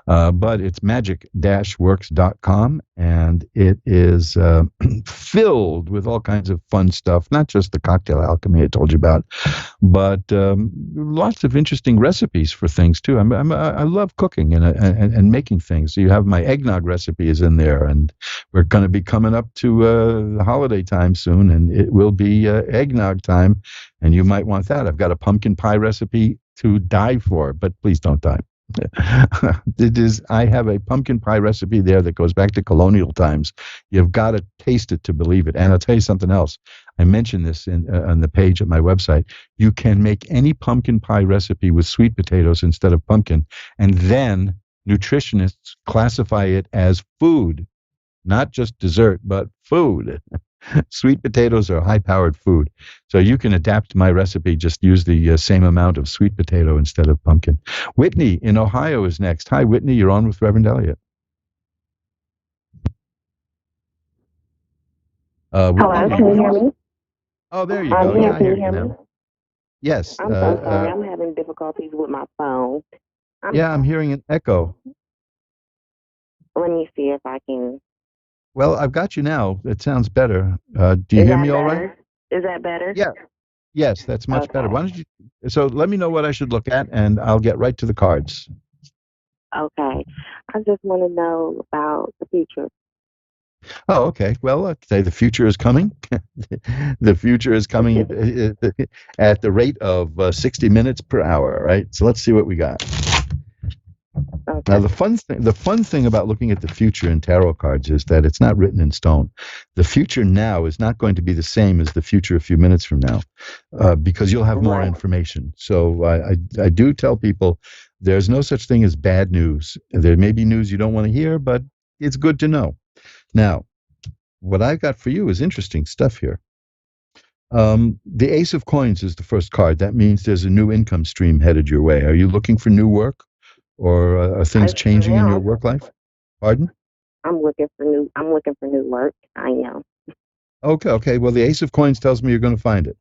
But it's magic-works.com, and it is filled with all kinds of fun stuff, not just the cocktail alchemy I told you about, but lots of interesting recipes for things, too. I love cooking and making things. So you have my eggnog recipe is in there, and we're going to be coming up to the holiday time soon, and it will be eggnog time, and you might want that. I've got a pumpkin pie recipe to die for, but please don't die. I have a pumpkin pie recipe there that goes back to colonial times. You've got to taste it to believe it. And I'll tell you something else. I mentioned this on the page at my website. You can make any pumpkin pie recipe with sweet potatoes instead of pumpkin, and then nutritionists classify it as food, not just dessert, but food. Sweet potatoes are high-powered food. So you can adapt my recipe, just use the same amount of sweet potato instead of pumpkin. Whitney in Ohio is next. Hi, Whitney. You're on with Reverend Elliot. Hello, can you hear me? Oh, there you go. Yeah, I hear you now. Yes. I'm so sorry. I'm having difficulties with my phone. I'm hearing an echo. Let me see if I can. Well, I've got you now. It sounds better. Do you hear me all right? Is that better? Yeah. Yes, that's much better. Why don't you? So let me know what I should look at, and I'll get right to the cards. Okay. I just want to know about the future. Oh, okay. Well, I'd say the future is coming. The future is coming at the rate of 60 minutes per hour, right? So let's see what we got. Okay. Now, the fun thing about looking at the future in tarot cards is that it's not written in stone. The future now is not going to be the same as the future a few minutes from now, because you'll have more information. So I do tell people there's no such thing as bad news. There may be news you don't want to hear, but it's good to know. Now, what I've got for you is interesting stuff here. The Ace of Coins is the first card. That means there's a new income stream headed your way. Are you looking for new work? Or are things changing in your work life? Pardon? I'm looking for new work. I am. Okay. Well, the Ace of Coins tells me you're going to find it.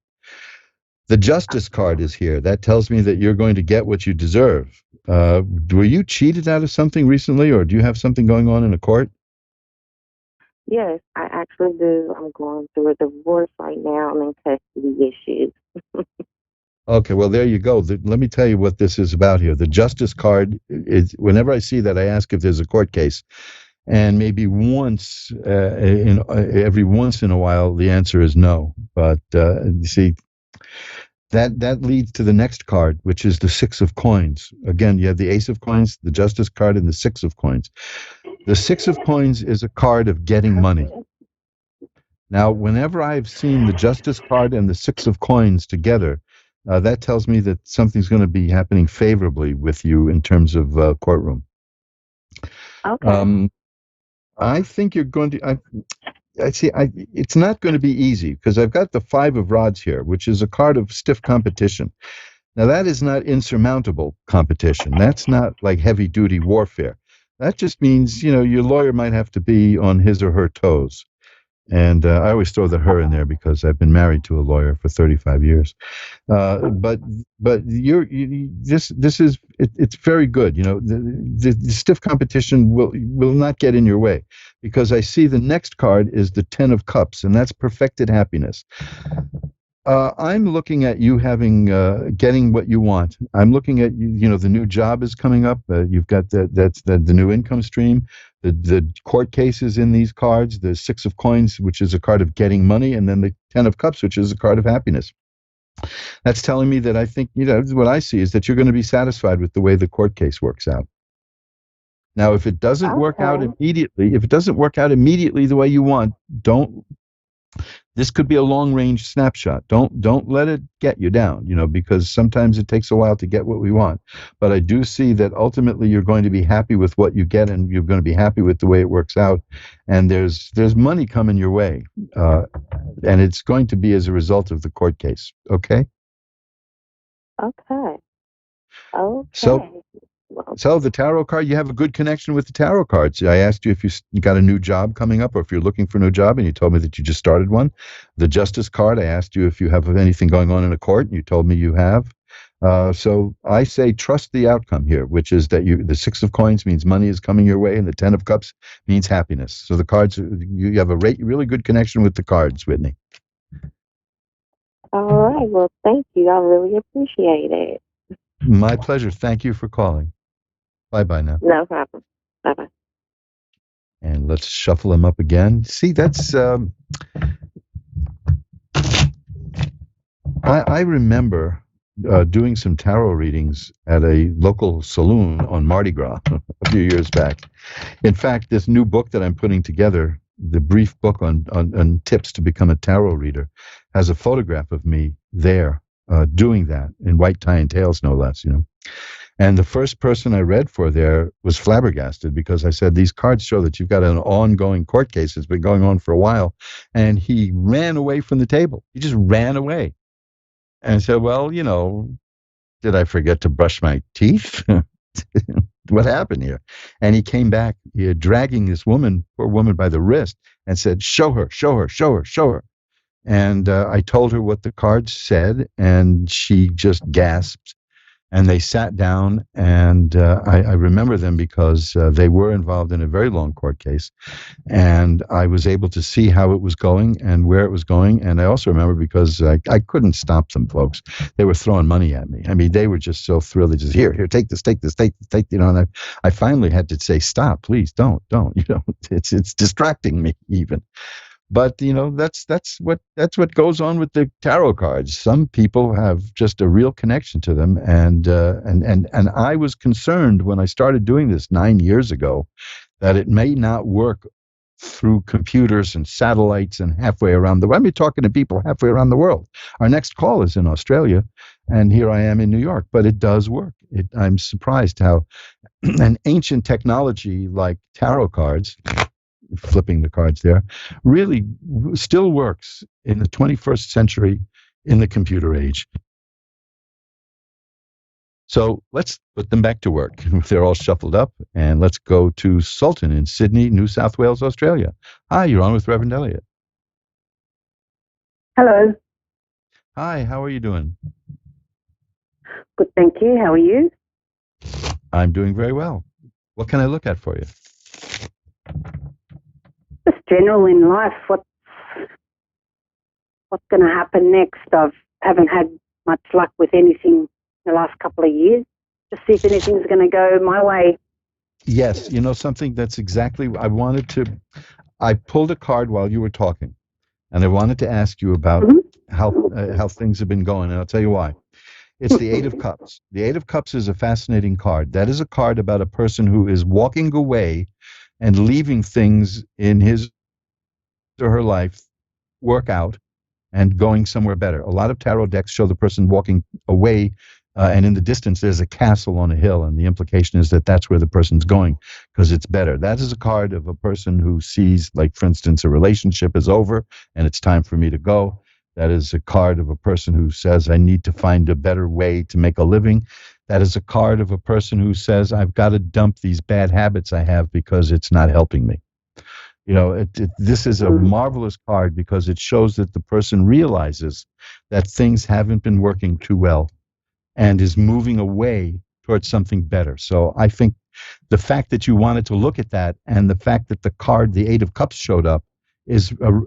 The Justice card is here. That tells me that you're going to get what you deserve. Were you cheated out of something recently, or do you have something going on in a court? Yes, I actually do. I'm going through a divorce right now. I'm in custody issues. Okay, well, there you go. Let me tell you what this is about here. The Justice card is, whenever I see that, I ask if there's a court case. And maybe once, every once in a while, the answer is no. But you see, that leads to the next card, which is the Six of Coins. Again, you have the Ace of Coins, the Justice card, and the Six of Coins. The Six of Coins is a card of getting money. Now, whenever I've seen the Justice card and the Six of Coins together, that tells me that something's going to be happening favorably with you in terms of courtroom. Okay. I think you're going to. It's not going to be easy because I've got the Five of Rods here, which is a card of stiff competition. Now, that is not insurmountable competition. That's not like heavy-duty warfare. That just means, your lawyer might have to be on his or her toes. And I always throw the her in there because I've been married to a lawyer for 35 years. But this is it's very good. The stiff competition will not get in your way, because I see the next card is the Ten of Cups, and that's perfected happiness. I'm looking at you having getting what you want. I'm looking at the new job is coming up. You've got that's the new income stream. The court cases in these cards. The Six of Coins, which is a card of getting money, and then the Ten of Cups, which is a card of happiness. That's telling me that I think what I see is that you're going to be satisfied with the way the court case works out. Now, if it doesn't work out immediately, the way you want, don't. This could be a long-range snapshot. Don't let it get you down, because sometimes it takes a while to get what we want. But I do see that ultimately you're going to be happy with what you get, and you're going to be happy with the way it works out. And there's money coming your way, and it's going to be as a result of the court case. Okay. Okay. So the tarot card, you have a good connection with the tarot cards. I asked you if you got a new job coming up or if you're looking for a new job, and you told me that you just started one. The Justice card, I asked you if you have anything going on in a court, and you told me you have. So I say trust the outcome here, which is that the Six of Coins means money is coming your way, and the Ten of Cups means happiness. So the cards, you have a really good connection with the cards, Whitney. All right. Well, thank you. I really appreciate it. My pleasure. Thank you for calling. Bye-bye now. No problem. Bye-bye. And let's shuffle them up again. See, that's... I remember doing some tarot readings at a local saloon on Mardi Gras a few years back. In fact, this new book that I'm putting together, the brief book on tips to become a tarot reader, has a photograph of me there doing that, in white tie and tails, no less, And the first person I read for there was flabbergasted, because I said, these cards show that you've got an ongoing court case that's been going on for a while. And he ran away from the table. He just ran away. And I said, well, did I forget to brush my teeth? What happened here? And he came back, dragging this poor woman by the wrist, and said, show her, show her, show her, show her. And I told her what the cards said, and she just gasped. And they sat down, and I remember them because they were involved in a very long court case. And I was able to see how it was going and where it was going. And I also remember because I couldn't stop them, folks. They were throwing money at me. I mean, they were just so thrilled. They just, here, take this, and I finally had to say, stop, please, don't. It's distracting me even. But that's what goes on with the tarot cards. Some people have just a real connection to them, and I was concerned when I started doing this 9 years ago that it may not work through computers and satellites and halfway around the world. I'm talking to people halfway around the world. Our next call is in Australia, and here I am in New York. But it does work. I'm surprised how an ancient technology like tarot cards, flipping the cards there, really still works in the 21st century in the computer age. So let's put them back to work. They're all shuffled up, and let's go to Sultan in Sydney, New South Wales, Australia. Hi, you're on with Reverend Elliot. Hello. Hi, how are you doing? Good, thank you. How are you? I'm doing very well. What can I look at for you? Just general in life, what's going to happen next? I haven't had much luck with anything the last couple of years. Just see if anything's going to go my way. Yes, something that's exactly, I pulled a card while you were talking, and I wanted to ask you about how things have been going, and I'll tell you why. It's the Eight of Cups. The Eight of Cups is a fascinating card. That is a card about a person who is walking away and leaving things in his or her life work out and going somewhere better. A lot of tarot decks show the person walking away, and in the distance there's a castle on a hill, and the implication is that that's where the person's going because it's better. That is a card of a person who sees, like, for instance, a relationship is over and it's time for me to go. That is a card of a person who says, I need to find a better way to make a living. That is a card of a person who says, I've got to dump these bad habits I have because it's not helping me. This is a marvelous card because it shows that the person realizes that things haven't been working too well and is moving away towards something better. So I think the fact that you wanted to look at that and the fact that the card, the Eight of Cups, showed up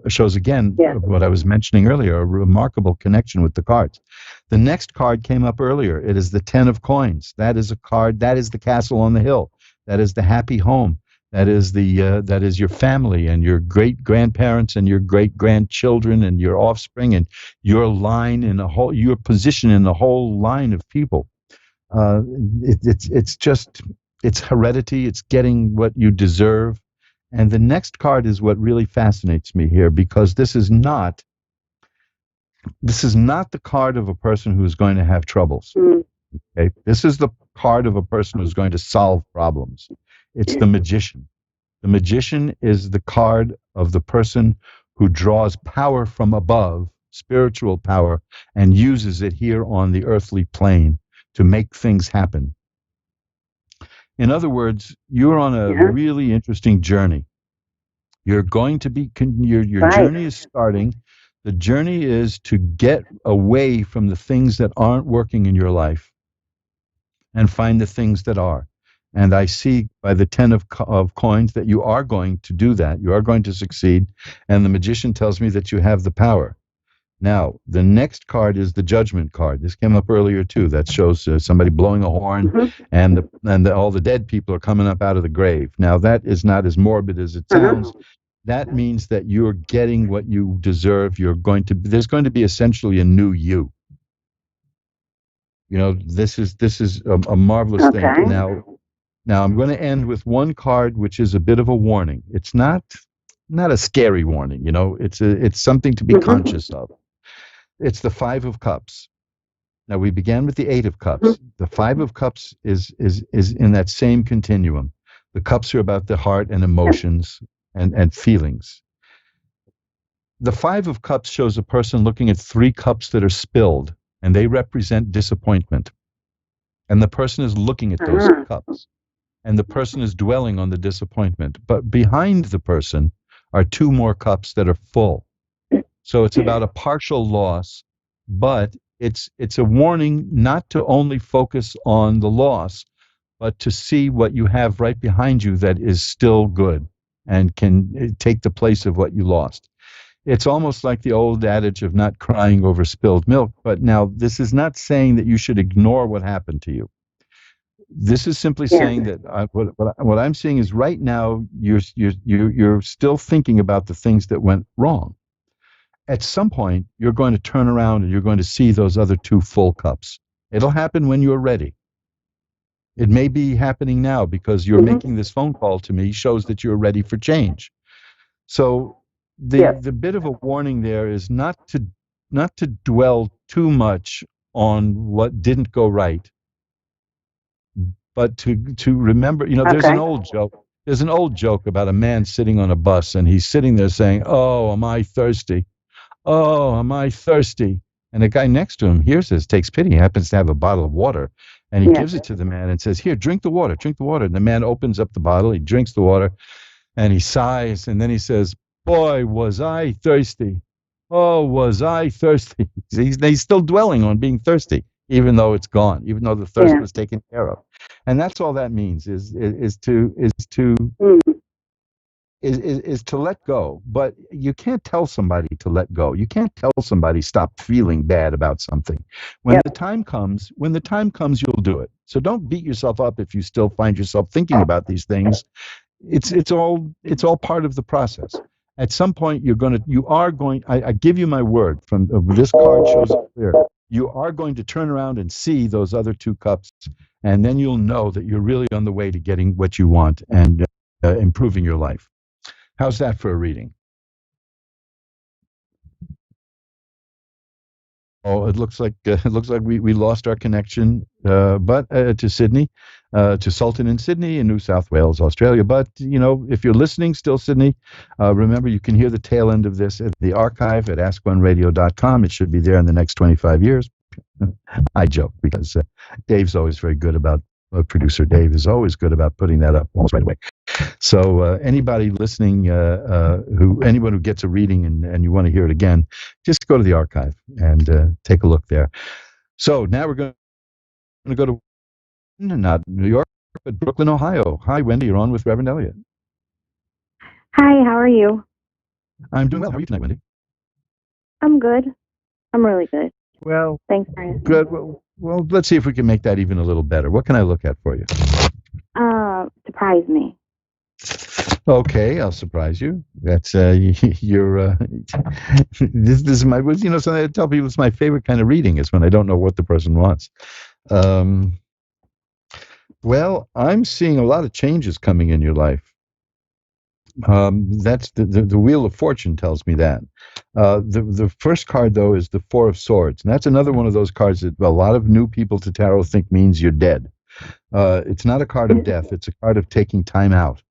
shows again what I was mentioning earlier, a remarkable connection with the cards. The next card came up earlier. It is the 10 of coins. That is a card. That is the castle on the hill. That is the happy home. That is that is your family and your great grandparents and your great grandchildren and your offspring and your line in your position in the whole line of people. It's heredity. It's getting what you deserve. And the next card is what really fascinates me here, because this is not the card of a person who is going to have troubles. Okay? This is the card of a person who's going to solve problems. It's the magician. The magician is the card of the person who draws power from above, spiritual power, and uses it here on the earthly plane to make things happen. In other words, you're on a really interesting journey. You're going to be, your journey is starting. The journey is to get away from the things that aren't working in your life and find the things that are. And I see by the 10 of coins that you are going to do that. You are going to succeed. And the magician tells me that you have the power. Now, the next card is the judgment card. This came up earlier, too. That shows somebody blowing a horn, and all the dead people are coming up out of the grave. Now, that is not as morbid as it sounds. That means that you're getting what you deserve. There's going to be essentially a new you. You know, this is a marvelous thing. Now, I'm going to end with one card, which is a bit of a warning. It's not a scary warning, you know. It's something to be conscious of. It's the 5 of Cups. Now, we began with the 8 of Cups. The 5 of Cups is in that same continuum. The cups are about the heart and emotions and feelings. The 5 of Cups shows a person looking at 3 cups that are spilled, and they represent disappointment. And the person is looking at those cups, and the person is dwelling on the disappointment. But behind the person are 2 more cups that are full. So it's about a partial loss, but it's a warning not to only focus on the loss, but to see what you have right behind you that is still good and can take the place of what you lost. It's almost like the old adage of not crying over spilled milk. But now, this is not saying that you should ignore what happened to you. This is simply saying that what I'm seeing is right now you're still thinking about the things that went wrong. At some point, you're going to turn around and you're going to see those other 2 full cups. It'll happen when you're ready. It may be happening now because you're making this phone call to me shows that you're ready for change. So the bit of a warning there is not to dwell too much on what didn't go right, but to remember, you know, there's an old joke. There's an old joke about a man sitting on a bus, and he's sitting there saying, "Oh, am I thirsty? Oh, am I thirsty?" And the guy next to him hears this, takes pity, he happens to have a bottle of water, and he gives it to the man and says, "Here, drink the water, drink the water." And the man opens up the bottle, he drinks the water, and he sighs, and then he says, "Boy, was I thirsty. Oh, was I thirsty." He's still dwelling on being thirsty, even though it's gone, even though the thirst was taken care of. And that's all that means is to let go. But you can't tell somebody to let go. You can't tell somebody stop feeling bad about something. When the time comes, you'll do it. So don't beat yourself up if you still find yourself thinking about these things. It's all part of the process. At some point, I give you my word, from this card shows it clear. You are going to turn around and see those other 2 cups, and then you'll know that you're really on the way to getting what you want and improving your life. How's that for a reading? Oh, it looks like we lost our connection, but to Sydney, to Sultan in Sydney in New South Wales, Australia. But you know, if you're listening, still Sydney, remember you can hear the tail end of this at the archive at AskOneRadio.com. It should be there in the next 25 years. I joke because Dave's always very good about. Producer Dave is always good about putting that up almost right away. So anybody listening, anyone who gets a reading and you want to hear it again, just go to the archive and take a look there. So now we're going to go to not New York, but Brooklyn, Ohio. Hi, Wendy. You're on with Reverend Elliot. Hi, how are you? I'm doing well. How are you tonight, Wendy? I'm good. I'm really good. Well, Thanks for asking. good. Well, let's see if we can make that even a little better. What can I look at for you? Surprise me. Okay, I'll surprise you. That's you're. This is my. Something I tell people it's my favorite kind of reading is when I don't know what the person wants. Well, I'm seeing a lot of changes coming in your life. That's the Wheel of Fortune tells me that. The first card though is the Four of Swords, and that's another one of those cards that a lot of new people to tarot think means you're dead. It's not a card of death. It's a card of taking time out.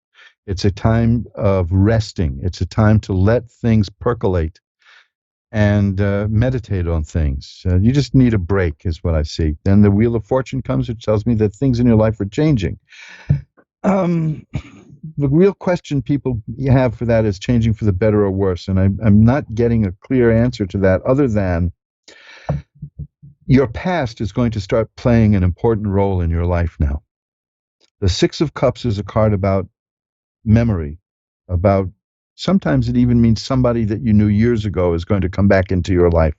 It's a time of resting. It's a time to let things percolate and meditate on things. You just need a break, is what I see. Then the Wheel of Fortune comes, which tells me that things in your life are changing. The real question people have for that is changing for the better or worse, and I'm not getting a clear answer to that other than your past is going to start playing an important role in your life now. The Six of Cups is a card about memory, about sometimes it even means somebody that you knew years ago is going to come back into your life.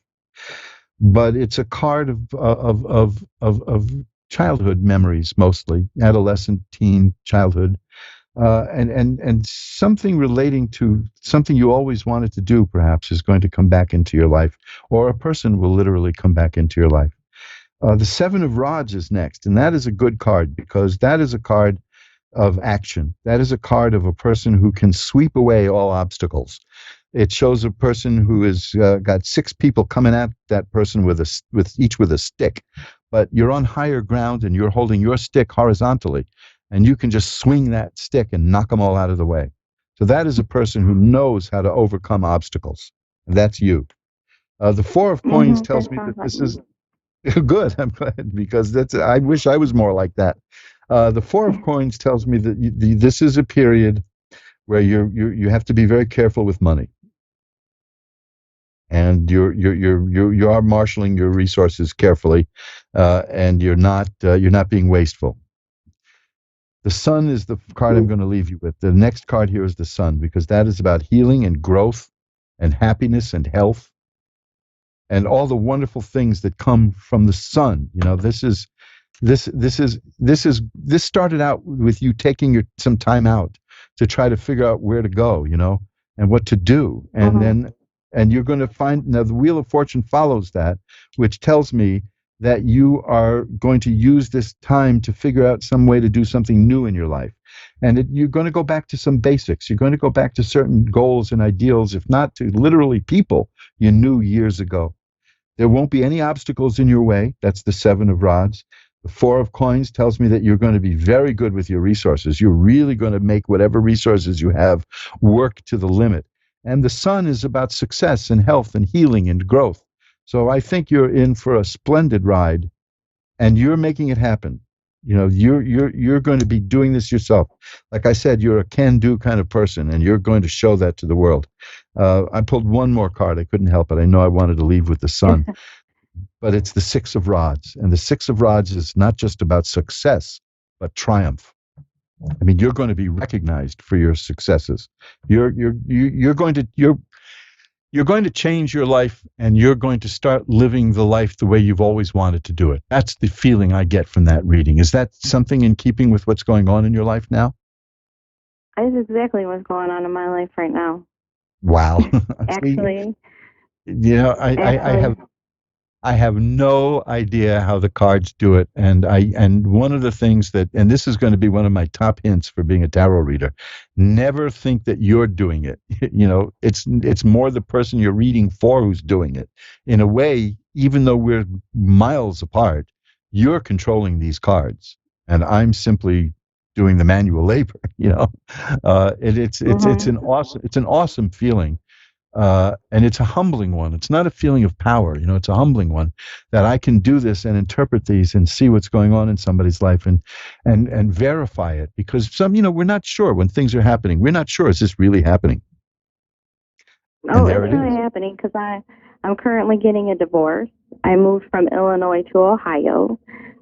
But it's a card of childhood memories, mostly adolescent, teen, childhood, and something relating to something you always wanted to do. Perhaps is going to come back into your life, or a person will literally come back into your life. The Seven of Rods is next, and that is a good card because that is a card of action. That is a card of a person who can sweep away all obstacles. It shows a person who has got six people coming at that person with each with a stick, but you're on higher ground and you're holding your stick horizontally, and you can just swing that stick and knock them all out of the way. So that is a person who knows how to overcome obstacles, and that's you. The Four of Coins tells me that this is good. I'm glad because I wish I was more like that. The Four of Coins tells me that this is a period where you have to be very careful with money, and you are marshaling your resources carefully, and you're not being wasteful. The Sun is the card I'm going to leave you with. The next card here is the Sun because that is about healing and growth, and happiness and health, and all the wonderful things that come from the Sun. This started out with you taking some time out to try to figure out where to go, and what to do. And you're going to find, now the Wheel of Fortune follows that, which tells me that you are going to use this time to figure out some way to do something new in your life. And you're going to go back to some basics. You're going to go back to certain goals and ideals, if not to literally people you knew years ago. There won't be any obstacles in your way. That's the Seven of Rods. The Four of Coins tells me that you're going to be very good with your resources. You're really going to make whatever resources you have work to the limit. And the Sun is about success and health and healing and growth. So I think you're in for a splendid ride, and you're making it happen. You're going to be doing this yourself. Like I said, you're a can-do kind of person, and you're going to show that to the world. I pulled one more card. I couldn't help it. I know I wanted to leave with the Sun. But it's the Six of Rods, and the Six of Rods is not just about success, but triumph. I mean, you're going to be recognized for your successes. You're going to change your life, and you're going to start living the life the way you've always wanted to do it. That's the feeling I get from that reading. Is that something in keeping with what's going on in your life now? That is exactly what's going on in my life right now. Wow. Actually, I have no idea how the cards do it, and one of the things and this is going to be one of my top hints for being a tarot reader, never think that you're doing it. It's more the person you're reading for who's doing it. In a way, even though we're miles apart, you're controlling these cards, and I'm simply doing the manual labor. It's an awesome feeling. And it's a humbling one. It's not a feeling of power, it's a humbling one that I can do this and interpret these and see what's going on in somebody's life and verify it, because we're not sure when things are happening. We're not sure, is this really happening? Oh, it's really happening because I'm currently getting a divorce. I moved from Illinois to Ohio.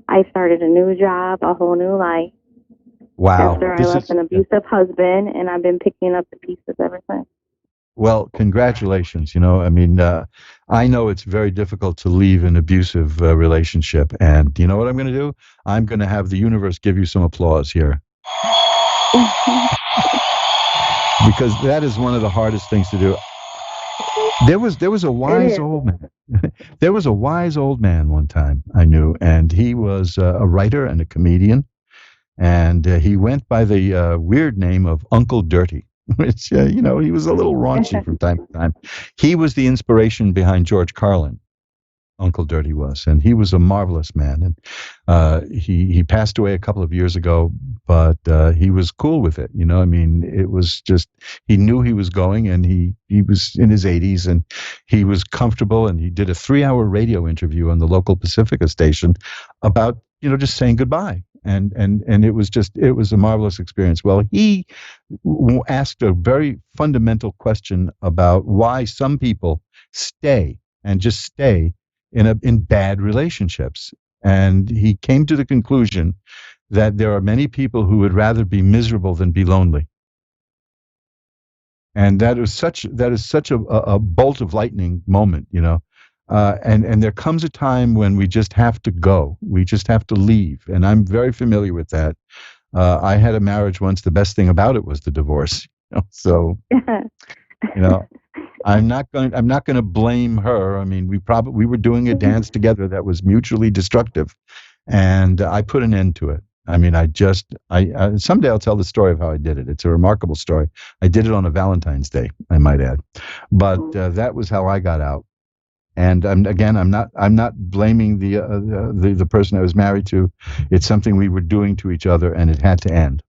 I started a new job, a whole new life. Wow. After I left an abusive husband, and I've been picking up the pieces ever since. Well, congratulations. I mean, I know it's very difficult to leave an abusive relationship. And you know what I'm going to do? I'm going to have the universe give you some applause here. Because that is one of the hardest things to do. There was a wise old man. There was a wise old man one time I knew, and he was a writer and a comedian, and he went by the weird name of Uncle Dirty, which he was a little raunchy from time to time. He was the inspiration behind George Carlin. Uncle Dirty was, and he was a marvelous man. And he passed away a couple of years ago, but he was cool with it. I mean, it was just he knew he was going, and he was in his 80s, and he was comfortable. And he did a 3-hour radio interview on the local Pacifica station about just saying goodbye. And it was a marvelous experience. Well, he asked a very fundamental question about why some people stay in bad relationships. And he came to the conclusion that there are many people who would rather be miserable than be lonely. And that is such a bolt of lightning moment, and there comes a time when we just have to go. We just have to leave. And I'm very familiar with that. I had a marriage once. The best thing about it was the divorce. So, I'm not going to blame her. I mean, we were doing a dance together that was mutually destructive, and I put an end to it. I mean, I someday I'll tell the story of how I did it. It's a remarkable story. I did it on a Valentine's Day, I might add, but that was how I got out. And I'm not blaming the person I was married to. It's something we were doing to each other, and it had to end.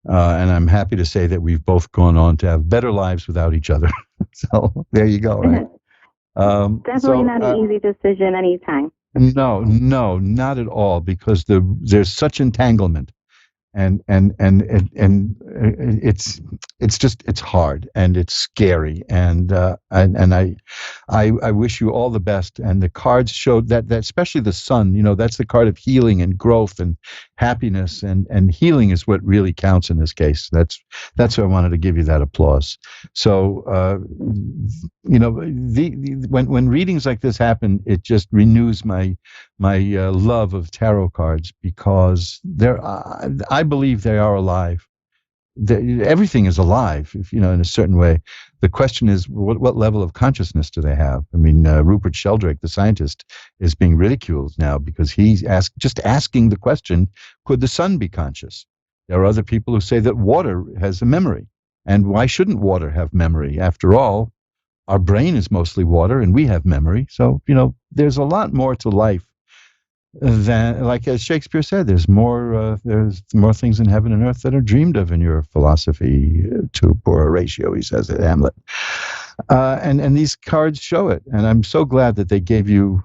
And I'm happy to say that we've both gone on to have better lives without each other. So there you go, right? Definitely not an easy decision anytime. No, not at all, because there's such entanglement, and it's hard and it's scary, and I wish you all the best. And the cards showed that especially the sun, that's the card of healing and growth and happiness, and healing is what really counts in this case. That's why I wanted to give you that applause. So when readings like this happen, it just renews my love of tarot cards, because I believe they are alive. Everything is alive, in a certain way. The question is, what level of consciousness do they have? I mean, Rupert Sheldrake, the scientist, is being ridiculed now because he's just asking the question, could the sun be conscious? There are other people who say that water has a memory. And why shouldn't water have memory? After all, our brain is mostly water, and we have memory. So, there's a lot more to life than, like as Shakespeare said, there's more things in heaven and earth that are dreamed of in your philosophy. Too poor a ratio, he says at Hamlet. And these cards show it. And I'm so glad that they gave you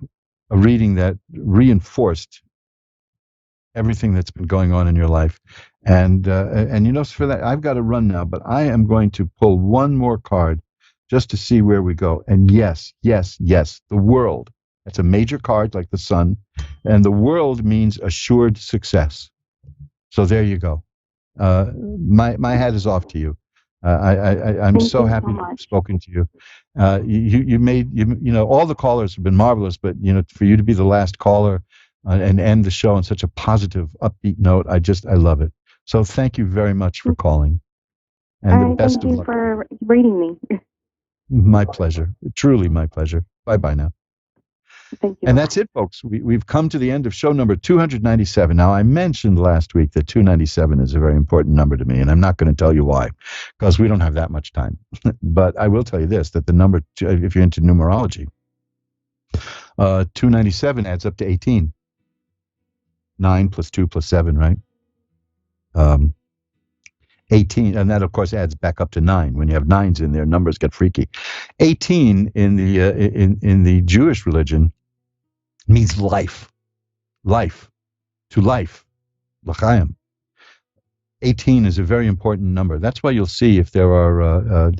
a reading that reinforced everything that's been going on in your life. And for that, I've got to run now, but I am going to pull one more card just to see where we go. And yes, the world. That's a major card like the sun. And the world means assured success. So there you go. My hat is off to you. I'm so happy to have spoken to you. You made all the callers have been marvelous, but for you to be the last caller and end the show on such a positive, upbeat note, I love it. So thank you very much for calling, and the best of luck. Thank you for reading me. My pleasure, truly my pleasure. Bye bye now. Thank you. And that's it, folks. We've come to the end of show number 297. Now, I mentioned last week that 297 is a very important number to me, and I'm not going to tell you why, because we don't have that much time. But I will tell you this, that the number, if you're into numerology, 297 adds up to 18. 9 plus 2 plus 7, right? 18, and that, of course, adds back up to 9. When you have 9s in there, numbers get freaky. 18 in the Jewish religion means life, to life, l'chaim. 18 is a very important number. That's why you'll see if there are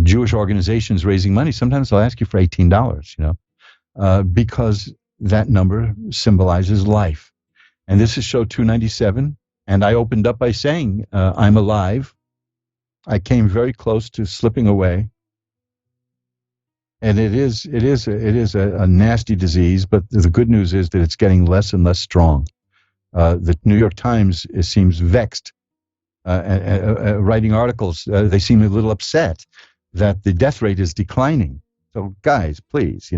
Jewish organizations raising money, sometimes they'll ask you for $18, because that number symbolizes life. And this is show 297. And I opened up by saying, I'm alive. I came very close to slipping away. And it is a nasty disease, but the good news is that it's getting less and less strong. The New York Times seems vexed, writing articles. They seem a little upset that the death rate is declining. So, guys, please,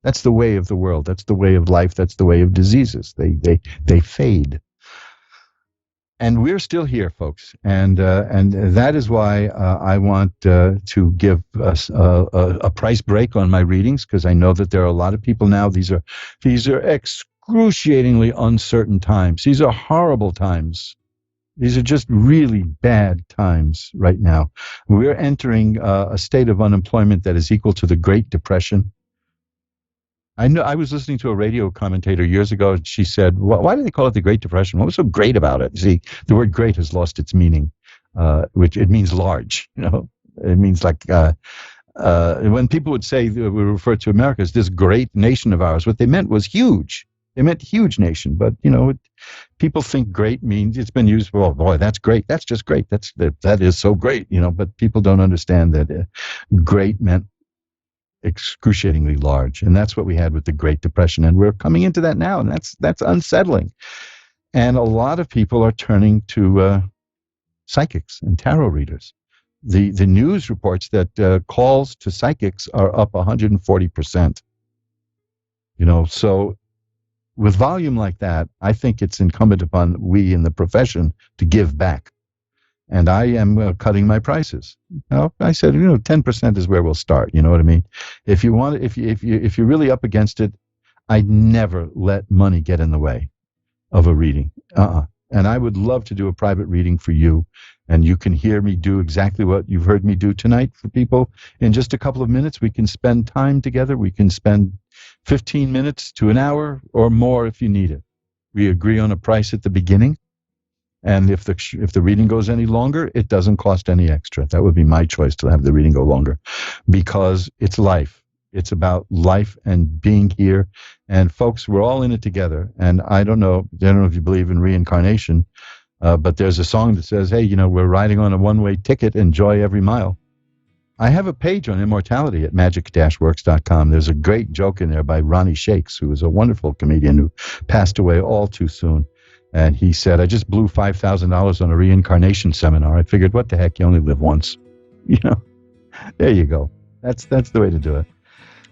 that's the way of the world. That's the way of life. That's the way of diseases. They fade. And we're still here, folks, and that is why I want to give us a price break on my readings, because I know that there are a lot of people now. These are excruciatingly uncertain times. These are horrible times. These are just really bad times right now. We're entering a state of unemployment that is equal to the Great Depression. I know I was listening to a radio commentator years ago, and she said, why do they call it the Great Depression? What was so great about it? See, the word great has lost its meaning, which it means large. It means like when people would say, we refer to America as this great nation of ours, what they meant was huge. They meant huge nation. But, people think great means it's been used, well, boy, that's great. That's just great. That is so great, but people don't understand that great meant excruciatingly large, and that's what we had with the Great Depression, and we're coming into that now, and that's unsettling. And a lot of people are turning to psychics and tarot readers. The news reports that calls to psychics are up 140%. So with volume like that, I think it's incumbent upon we in the profession to give back. And I am cutting my prices. I said, 10% is where we'll start. You know what I mean? If you want, if you're really up against it, I never let money get in the way of a reading. And I would love to do a private reading for you, and you can hear me do exactly what you've heard me do tonight for people. In just a couple of minutes, we can spend time together. We can spend 15 minutes to an hour or more if you need it. We agree on a price at the beginning. And if the reading goes any longer, it doesn't cost any extra. That would be my choice, to have the reading go longer, because it's life. It's about life and being here. And folks, we're all in it together. And I don't know if you believe in reincarnation, but there's a song that says, hey, we're riding on a one-way ticket, enjoy every mile. I have a page on immortality at magic-works.com. There's a great joke in there by Ronnie Shakes, who was a wonderful comedian who passed away all too soon. And he said, I just blew $5,000 on a reincarnation seminar. I figured, what the heck, you only live once. There you go. That's the way to do it.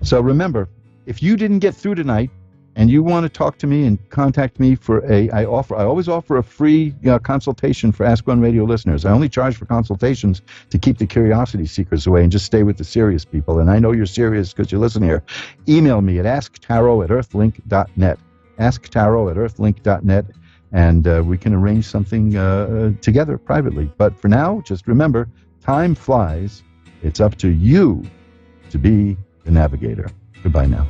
So remember, if you didn't get through tonight and you want to talk to me and contact me for I always offer a free consultation for Ask One Radio listeners. I only charge for consultations to keep the curiosity seekers away and just stay with the serious people. And I know you're serious because you listen here. Email me at asktarot@earthlink.net. asktarot@earthlink.net. And we can arrange something together privately. But for now, just remember, time flies. It's up to you to be the navigator. Goodbye now.